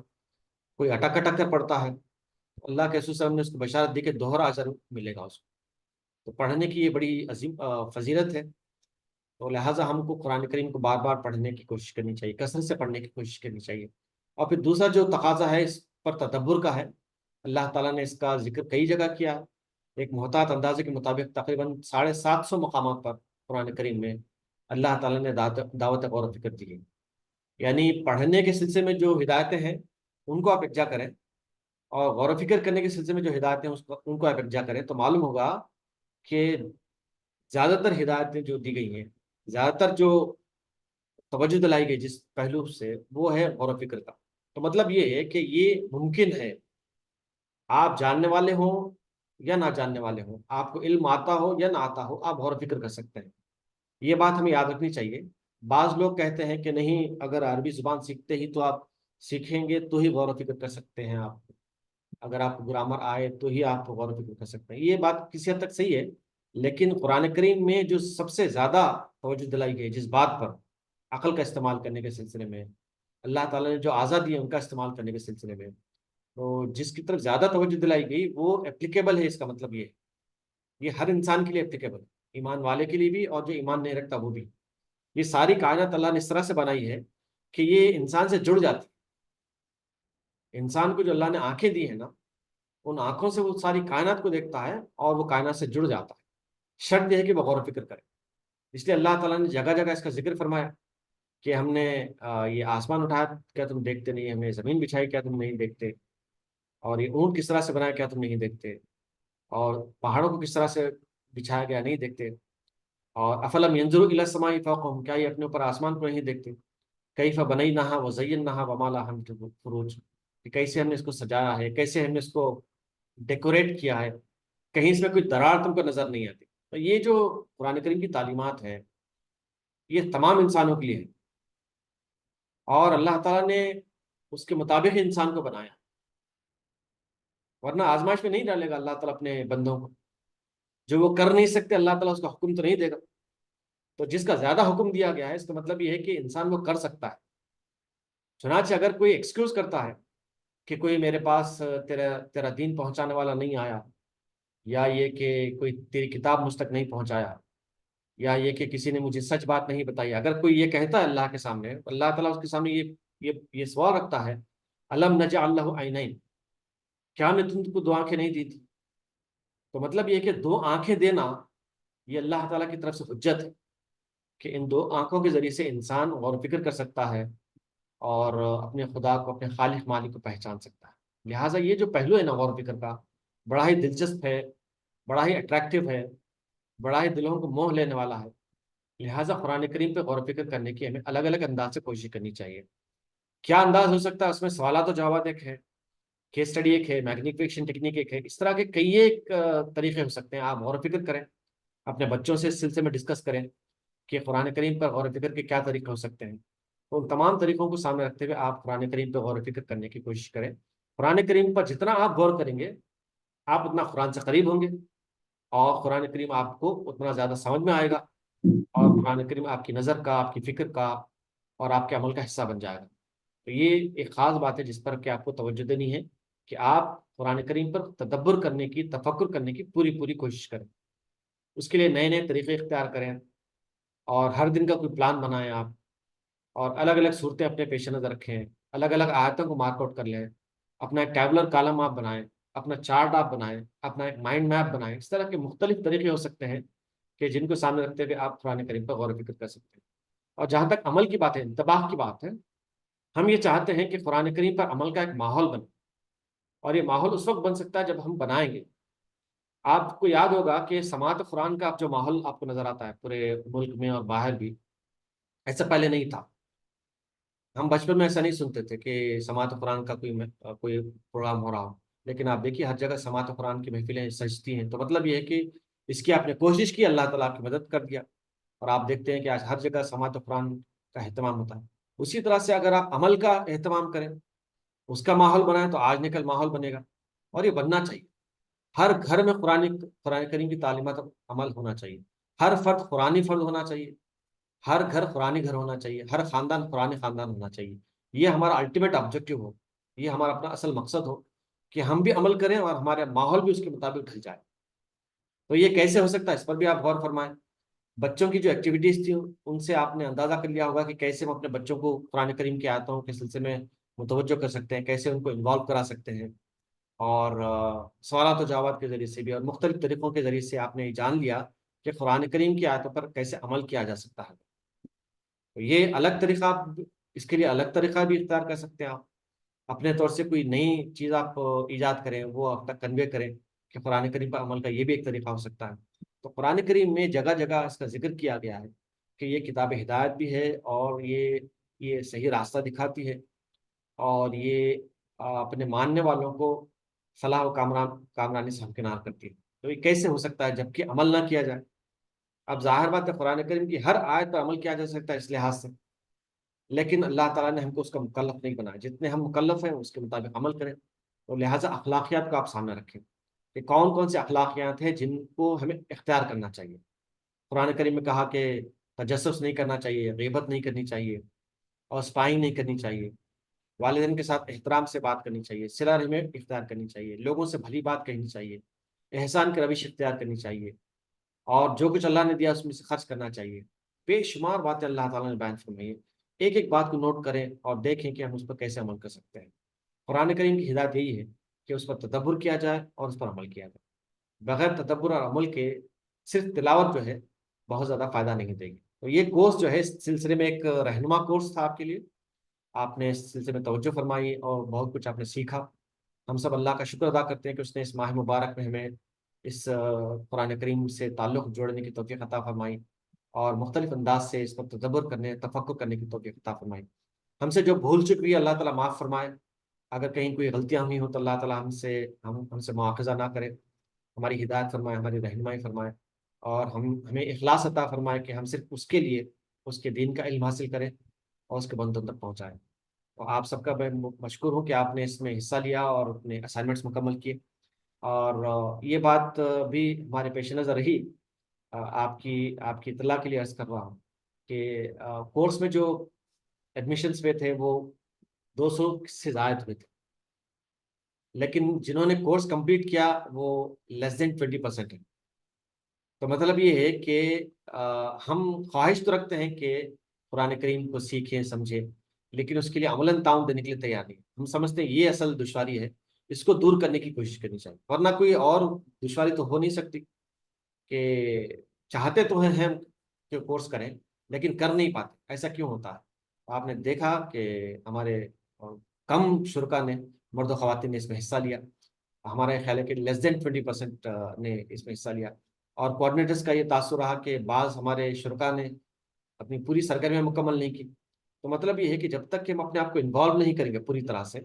کوئی اٹک اٹک کر پڑھتا ہے، اللہ کے رسول صلی اللہ علیہ وسلم نے اس کو بشارت دی کہ دوہرا اجر ملے گا اس کو۔ تو پڑھنے کی یہ بڑی عظیم فضیلت ہے، تو لہٰذا ہم کو قرآن کریم کو بار بار پڑھنے کی کوشش کرنی چاہیے، کثرت سے پڑھنے کی کوشش کرنی چاہیے۔ اور پھر دوسرا جو تقاضا ہے اس پر تدبر کا ہے، اللہ تعالیٰ نے اس کا ذکر کئی جگہ کیا۔ ایک محتاط اندازے کے مطابق تقریباً 750 مقامات پر قرآن کریم میں اللہ تعالیٰ نے دعوت غور و فکر دی ہے۔ یعنی پڑھنے کے سلسلے میں جو ہدایتیں ہیں ان کو آپ یکجا کریں، اور غور و فکر کرنے کے سلسلے میں جو ہدایتیں ہیں ان کو آپ یکجا کریں، تو معلوم ہوگا کہ زیادہ تر ہدایتیں جو دی گئی ہیں، زیادہ تر جو توجہ دلائی گئی جس پہلو سے، وہ ہے غور و فکر کا۔ تو مطلب یہ ہے کہ یہ ممکن ہے، آپ جاننے والے ہوں یا نہ جاننے والے ہوں، آپ کو علم آتا ہو یا نہ آتا ہو، آپ غور و فکر کر سکتے ہیں. یہ بات ہمیں یاد رکھنی چاہیے. بعض لوگ کہتے ہیں کہ نہیں، اگر عربی زبان سیکھتے ہی تو آپ سیکھیں گے تو ہی غور و فکر کر سکتے ہیں، آپ اگر آپ کو گرامر آئے تو ہی آپ غور و فکر کر سکتے ہیں. یہ بات کسی حد تک صحیح ہے، لیکن قرآن کریم میں جو سب سے زیادہ توجہ دلائی گئی جس بات پر، عقل کا استعمال کرنے کے سلسلے میں، اللہ تعالیٰ نے جو آزادی ہے ان کا استعمال کرنے کے سلسلے میں، تو جس کی طرف زیادہ توجہ دلائی گئی وہ اپلیکیبل ہے. اس کا مطلب یہ ہر انسان کے لیے اپلیکیبل ہے، ایمان والے کے لیے بھی اور جو ایمان نہیں رکھتا وہ بھی. یہ ساری کائنات اللہ نے اس طرح سے بنائی ہے کہ یہ انسان سے جڑ جاتی ہے. انسان کو جو اللہ نے آنکھیں دی ہیں نا، ان آنکھوں سے وہ ساری کائنات کو دیکھتا ہے اور وہ کائنات سے جڑ جاتا ہے. شرط یہ ہے کہ وہ غور و فکر کرے. اس لیے اللہ تعالیٰ نے جگہ جگہ اس کا ذکر فرمایا کہ ہم نے یہ آسمان اٹھایا کیا تم دیکھتے نہیں، ہم نے زمین بچھائی کیا تم نہیں دیکھتے، اور یہ اونٹ کس طرح سے بنایا کیا تم نہیں دیکھتے، اور پہاڑوں کو کس طرح سے بچھایا گیا نہیں دیکھتے، اور افلم ینظروا الی السماء فوقہم، کیا یہ اپنے اوپر آسمان کو نہیں دیکھتے، کیف بنیناہا وزیناہا وما لہا من فروج، کہ کیسے ہم نے اس کو سجایا ہے، کیسے ہم نے اس کو ڈیکوریٹ کیا ہے، کہیں اس میں کوئی درار تم کو نظر نہیں آتی. تو یہ جو قرآن کریم کی تعلیمات ہیں یہ تمام انسانوں کے لیے ہے، اور اللہ تعالیٰ نے اس کے مطابق انسان کو بنایا، ورنہ آزمائش میں نہیں ڈالے گا اللہ تعالیٰ اپنے بندوں کو. جو وہ کر نہیں سکتے اللہ تعالیٰ اس کا حکم تو نہیں دے گا. تو جس کا زیادہ حکم دیا گیا ہے اس کا مطلب یہ ہے کہ انسان وہ کر سکتا ہے. چنانچہ اگر کوئی ایکسکیوز کرتا ہے کہ کوئی میرے پاس تیرا دین پہنچانے والا نہیں آیا، یا یہ کہ کوئی تیری کتاب مجھ تک نہیں پہنچایا، یا یہ کہ کسی نے مجھے سچ بات نہیں بتائی، اگر کوئی یہ کہتا ہے اللہ کے سامنے، اللہ تعالیٰ اس کے سامنے یہ سوال رکھتا ہے، الم نجعل لہ عینین، کیا ہم نے تم کو 2 آنکھیں نہیں دی تھی؟ تو مطلب یہ کہ 2 آنکھیں دینا یہ اللہ تعالیٰ کی طرف سے حجت ہے کہ ان 2 آنکھوں کے ذریعے سے انسان غور و فکر کر سکتا ہے اور اپنے خدا کو، اپنے خالق مالک کو پہچان سکتا ہے. لہٰذا یہ جو پہلو ہے نا غور و فکر کا، بڑا ہی دلچسپ ہے، بڑا ہی اٹریکٹیو ہے، بڑا ہی دلوں کو موہ لینے والا ہے. لہٰذا قرآن کریم پہ غور و فکر کرنے کی ہمیں الگ الگ انداز سے کوشش کرنی چاہیے. کیا انداز ہو سکتا ہے اس میں؟ سوالات و جوابات ایک ہے، کیس اسٹڈی ایک ہے، میگنیفیکیشن ٹیکنیک ایک ہے. اس طرح کے کئی ایک طریقے ہو سکتے ہیں. آپ غور و فکر کریں، اپنے بچوں سے اس سلسلے میں ڈسکس کریں کہ قرآن کریم پر غور و فکر کے کیا طریقے ہو سکتے ہیں. تو ان تمام طریقوں کو سامنے رکھتے ہوئے آپ قرآن کریم پر غور و فکر کرنے کی کوشش کریں. قرآن کریم پر جتنا آپ غور کریں گے آپ اتنا قرآن سے قریب ہوں گے، اور قرآن کریم آپ کو اتنا زیادہ سمجھ میں آئے گا، اور قرآن کریم آپ کی نظر کا، آپ کی فکر کا اور آپ کے عمل کا حصہ بن جائے گا. تو یہ ایک خاص بات ہے جس پر کہ آپ کو توجہ دینی ہے کہ آپ قرآن کریم پر تدبر کرنے کی، تفکر کرنے کی پوری کوشش کریں. اس کے لیے نئے نئے طریقے اختیار کریں، اور ہر دن کا کوئی پلان بنائیں آپ، اور الگ الگ صورتیں اپنے پیش نظر رکھیں، الگ الگ آیتوں کو مارک آؤٹ کر لیں، اپنا ایک ٹیبلر کالم آپ بنائیں، اپنا چارٹ آپ بنائیں، اپنا ایک مائنڈ میپ بنائیں. اس طرح کے مختلف طریقے ہو سکتے ہیں کہ جن کو سامنے رکھتے ہوئے آپ قرآن کریم پر غور و فکر کر سکتے ہیں. اور جہاں تک عمل کی بات ہے، انتباہ کی بات ہے، ہم یہ چاہتے ہیں کہ قرآن کریم پر عمل کا ایک ماحول بنے، اور یہ ماحول اس وقت بن سکتا ہے جب ہم بنائیں گے. آپ کو یاد ہوگا کہ سماعت قرآن کا جو ماحول آپ کو نظر آتا ہے پورے ملک میں اور باہر بھی، ایسا پہلے نہیں تھا. ہم بچپن میں ایسا نہیں سنتے تھے کہ سماعت قرآن کا کوئی پروگرام ہو رہا ہو، لیکن آپ دیکھیے ہر جگہ سماعت قرآن کی محفلیں سجتی ہیں. تو مطلب یہ ہے کہ اس کی آپ نے کوشش کی، اللہ تعالیٰ آپ کی مدد کر دیا، اور آپ دیکھتے ہیں کہ آج ہر جگہ سماعت قرآن کا اہتمام ہوتا ہے. اسی طرح سے اگر آپ عمل کا اہتمام کریں، اس کا ماحول بنائیں، تو آج نکل ماحول بنے گا. اور یہ بننا چاہیے. ہر گھر میں قرآن کریم کی تعلیمات عمل ہونا چاہیے. ہر فرد قرآنی فرد ہونا چاہیے، ہر گھر قرآنی گھر ہونا چاہیے، ہر خاندان قرآنی خاندان ہونا چاہیے. یہ ہمارا الٹیمیٹ آبجیکٹیو ہو، یہ ہمارا اپنا اصل مقصد ہو کہ ہم بھی عمل کریں اور ہمارے ماحول بھی اس کے مطابق ڈھل جائے. تو یہ کیسے ہو سکتا ہے اس پر بھی آپ غور فرمائیں. بچوں کی جو ایکٹیویٹیز تھیں ان سے آپ نے اندازہ کر لیا ہوگا کہ کیسے ہم اپنے بچوں کو قرآن کریم کی آیتوں کے سلسلے میں متوجہ کر سکتے ہیں، کیسے ان کو انوالو کرا سکتے ہیں. اور سوالات و جوابات کے ذریعے سے بھی اور مختلف طریقوں کے ذریعے سے آپ نے جان لیا کہ قرآن کریم کی آیتوں پر کیسے عمل کیا جا سکتا ہے. تو یہ الگ طریقہ، آپ اس کے لیے الگ طریقہ بھی اختیار کر سکتے ہیں. آپ اپنے طور سے کوئی نئی چیز آپ ایجاد کریں، وہ آپ تک کنوے کریں کہ قرآن کریم پر عمل کا یہ بھی ایک طریقہ ہو سکتا ہے. تو قرآن کریم میں جگہ جگہ اس کا ذکر کیا گیا ہے کہ یہ کتاب ہدایت بھی ہے، اور یہ صحیح راستہ دکھاتی ہے. اور یہ اپنے ماننے والوں کو فلاح و کامرانی سے ہمکنار کرتی ہے. تو یہ کیسے ہو سکتا ہے جبکہ عمل نہ کیا جائے؟ اب ظاہر بات ہے قرآن کریم کی ہر آیت پر عمل کیا جا سکتا ہے اس لحاظ سے، لیکن اللہ تعالیٰ نے ہم کو اس کا مکلف نہیں بنایا. جتنے ہم مکلف ہیں اس کے مطابق عمل کریں. تو لہٰذا اخلاقیات کو آپ سامنے رکھیں کہ کون کون سے اخلاقیات ہیں جن کو ہمیں اختیار کرنا چاہیے. قرآن کریم میں کہا کہ تجسس نہیں کرنا چاہیے، غیبت نہیں کرنی چاہیے، اور اسپائنگ نہیں کرنی چاہیے، والدین کے ساتھ احترام سے بات کرنی چاہیے، صلہ رحمی اختیار کرنی چاہیے، لوگوں سے بھلی بات کہنی چاہیے، احسان کی روش اختیار کرنی چاہیے، اور جو کچھ اللہ نے دیا اس میں سے خرچ کرنا چاہیے. بے شمار باتیں اللہ تعالیٰ نے بیان فرمائی ہیں. ایک ایک بات کو نوٹ کریں اور دیکھیں کہ ہم اس پر کیسے عمل کر سکتے ہیں. قرآن کریم کی ہدایت یہی ہے کہ اس پر تدبر کیا جائے اور اس پر عمل کیا جائے. بغیر تدبر اور عمل کے صرف تلاوت جو ہے بہت زیادہ فائدہ نہیں دے گی. تو یہ کورس جو ہے اس سلسلے میں ایک رہنما کورس تھا آپ کے لیے. آپ نے اس سلسلے میں توجہ فرمائی اور بہت کچھ آپ نے سیکھا. ہم سب اللہ کا شکر ادا کرتے ہیں کہ اس نے اس ماہ مبارک میں ہمیں اس قرآن کریم سے تعلق جوڑنے کی توفیق عطا فرمائی اور مختلف انداز سے اس پر تدبر کرنے تفکر کرنے کی توفیق عطا فرمائی. ہم سے جو بھول چک ہوئی ہے اللہ تعالیٰ معاف فرمائے. اگر کہیں کوئی غلطیاں ہوئی ہوں تو اللہ تعالیٰ ہم سے مواخذہ نہ کرے. ہماری ہدایت فرمائے، ہماری رہنمائی فرمائے، اور ہمیں اخلاص عطا فرمائے کہ ہم صرف اس کے لیے اس کے دین کا علم حاصل کریں اور اس کے بندوں تک پہنچائیں. اور آپ سب کا میں مشکور ہوں کہ آپ نے اس میں حصہ لیا اور اپنے اسائنمنٹس مکمل کیے. اور یہ بات بھی ہمارے پیش نظر رہی. آپ کی اطلاع کے لیے عرض کر رہا ہوں کہ کورس میں جو ایڈمیشنس ہوئے تھے وہ 200 سے زائد ہوئے تھے، لیکن جنہوں نے کورس کمپلیٹ کیا وہ لیس دین 20% ہے. تو مطلب یہ ہے کہ ہم خواہش تو رکھتے ہیں کہ قرآن کریم کو سیکھیں سمجھیں، لیکن اس کے لیے عملاً تعاون دینے کے لیے تیار نہیں. ہم سمجھتے ہیں یہ اصل دشواری ہے، اس کو دور کرنے کی کوشش کرنی چاہیے. ورنہ کوئی اور دشواری تو ہو نہیں سکتی کہ چاہتے تو ہیں ہم کہ کورس کریں لیکن کر نہیں پاتے. ایسا کیوں ہوتا ہے؟ آپ نے دیکھا کہ ہمارے کم شرکا نے، مرد و خواتین نے اس میں حصہ لیا. ہمارا خیال ہے کہ لیس دین 20% نے اس میں حصہ لیا. اور کوآرڈینیٹرز کا یہ تاثر رہا کہ بعض ہمارے شرکا نے اپنی پوری سرگرمیاں مکمل نہیں کی. تو مطلب یہ ہے کہ جب تک کہ ہم اپنے آپ کو انوالو نہیں کریں گے پوری طرح سے،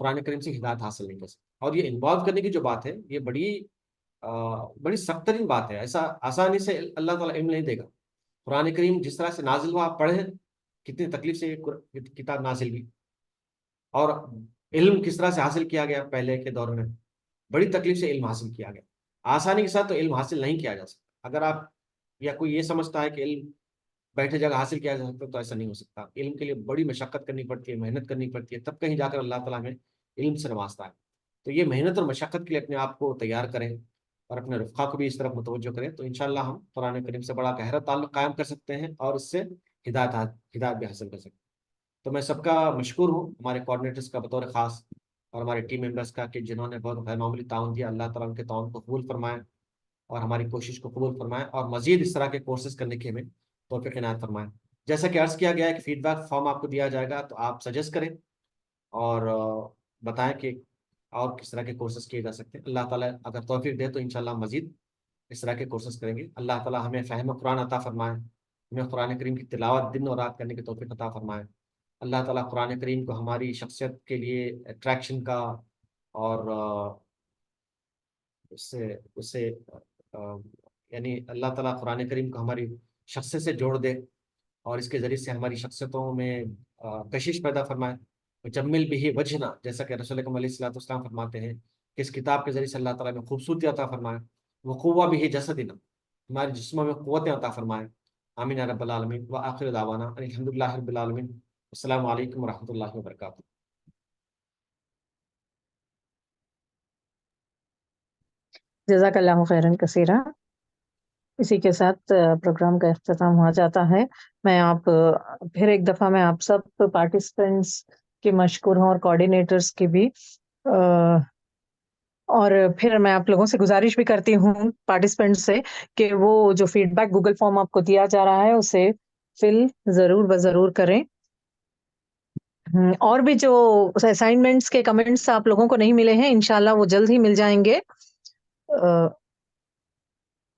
قرآن کریم سے ہدایت حاصل نہیں کر سکتے. اور یہ انوالو کرنے کی جو بات ہے یہ بڑی سخت ترین بات ہے. ایسا آسانی سے اللہ تعالیٰ علم نہیں دے گا. قرآن کریم جس طرح سے نازل ہوا آپ پڑھیں، کتنی تکلیف سے یہ کتاب نازل ہوئی، اور علم کس طرح سے حاصل کیا گیا. پہلے کے دور میں بڑی تکلیف سے علم حاصل کیا گیا. آسانی کے ساتھ تو علم حاصل نہیں کیا جا سکتا. اگر آپ یا کوئی یہ سمجھتا ہے کہ علم بیٹھے جگہ حاصل کیا جا سکتا تو ایسا نہیں ہو سکتا. علم کے لیے بڑی مشقت کرنی پڑتی ہے، محنت کرنی پڑتی ہے، تب کہیں جا کر اللہ تعالیٰ ہمیں علم سے نوازتا ہے. تو یہ محنت اور مشقت کے لیے اپنے آپ کو تیار کریں اور اپنے رفقا کو بھی اس طرف متوجہ کریں. تو انشاءاللہ ہم قرآن کریم سے بڑا گہرا تعلق قائم کر سکتے ہیں اور اس سے ہدایت بھی حاصل کر سکتے ہیں. تو میں سب کا مشکور ہوں، ہمارے کوآرڈینیٹرز کا بطور خاص اور ہمارے ٹیم ممبرس کا، کہ جنہوں نے بہت غیر معمولی تعاون دیا. اللہ تعالیٰ ان کے تعاون کو قبول فرمائے اور ہماری کوشش کو قبول فرمائے اور مزید اس طرح کے کورسز کرنے کی ہمیں توفیق عنایت فرمائے. جیسا کہ عرض کیا گیا ہے کہ فیڈ بیک فارم آپ کو دیا جائے گا، تو آپ سجیسٹ کریں اور بتائیں کہ اور کس طرح کے کورسز کیے جا سکتے ہیں. اللہ تعالیٰ اگر توفیق دے تو انشاءاللہ مزید اس طرح کے کورسز کریں گے. اللہ تعالیٰ ہمیں فہم قرآن عطا فرمائے، ہمیں قرآن کریم کی تلاوت دن اور رات کرنے کی توفیق عطا فرمائے. اللہ تعالیٰ قرآن کریم کو ہماری شخصیت کے لیے اٹریکشن کا اور اس سے یعنی اللہ تعالیٰ قرآن کریم کو ہماری شخصیت سے جوڑ دے اور اس کے ذریعے سے ہماری شخصیتوں میں کشش پیدا فرمائے. جمل بھی وجہنا، جیسا کہ رسول اکرم علیہ الصلوۃ والسلام فرماتے ہیں کہ اس کتاب کے ذریعے سے اللہ تعالیٰ میں خوبصورتی عطا فرمائے. وہ قوہ بھی جسدنا، ہمارے جسموں میں قوتیں عطا فرمائے. آمین یا رب العالمین. وآخر دعوانا الحمدللہ رب العالمین. السلام علیکم ورحمۃ اللہ وبرکاتہ. جزاک اللہ خیرن کثیرہ. اسی کے ساتھ پروگرام کا اختتام ہو جاتا ہے. میں پھر ایک دفعہ میں آپ سب پارٹیسپینٹس کے مشکور ہوں اور کوآرڈینیٹرز کی بھی. اور پھر میں آپ لوگوں سے گزارش بھی کرتی ہوں پارٹیسپینٹ سے کہ وہ جو فیڈ بیک گوگل فارم آپ کو دیا جا رہا ہے اسے فل ضرور کریں. اور بھی جو اسائنمنٹس کے کمنٹس آپ لوگوں کو نہیں ملے ہیں انشاءاللہ وہ جلد ہی مل جائیں گے.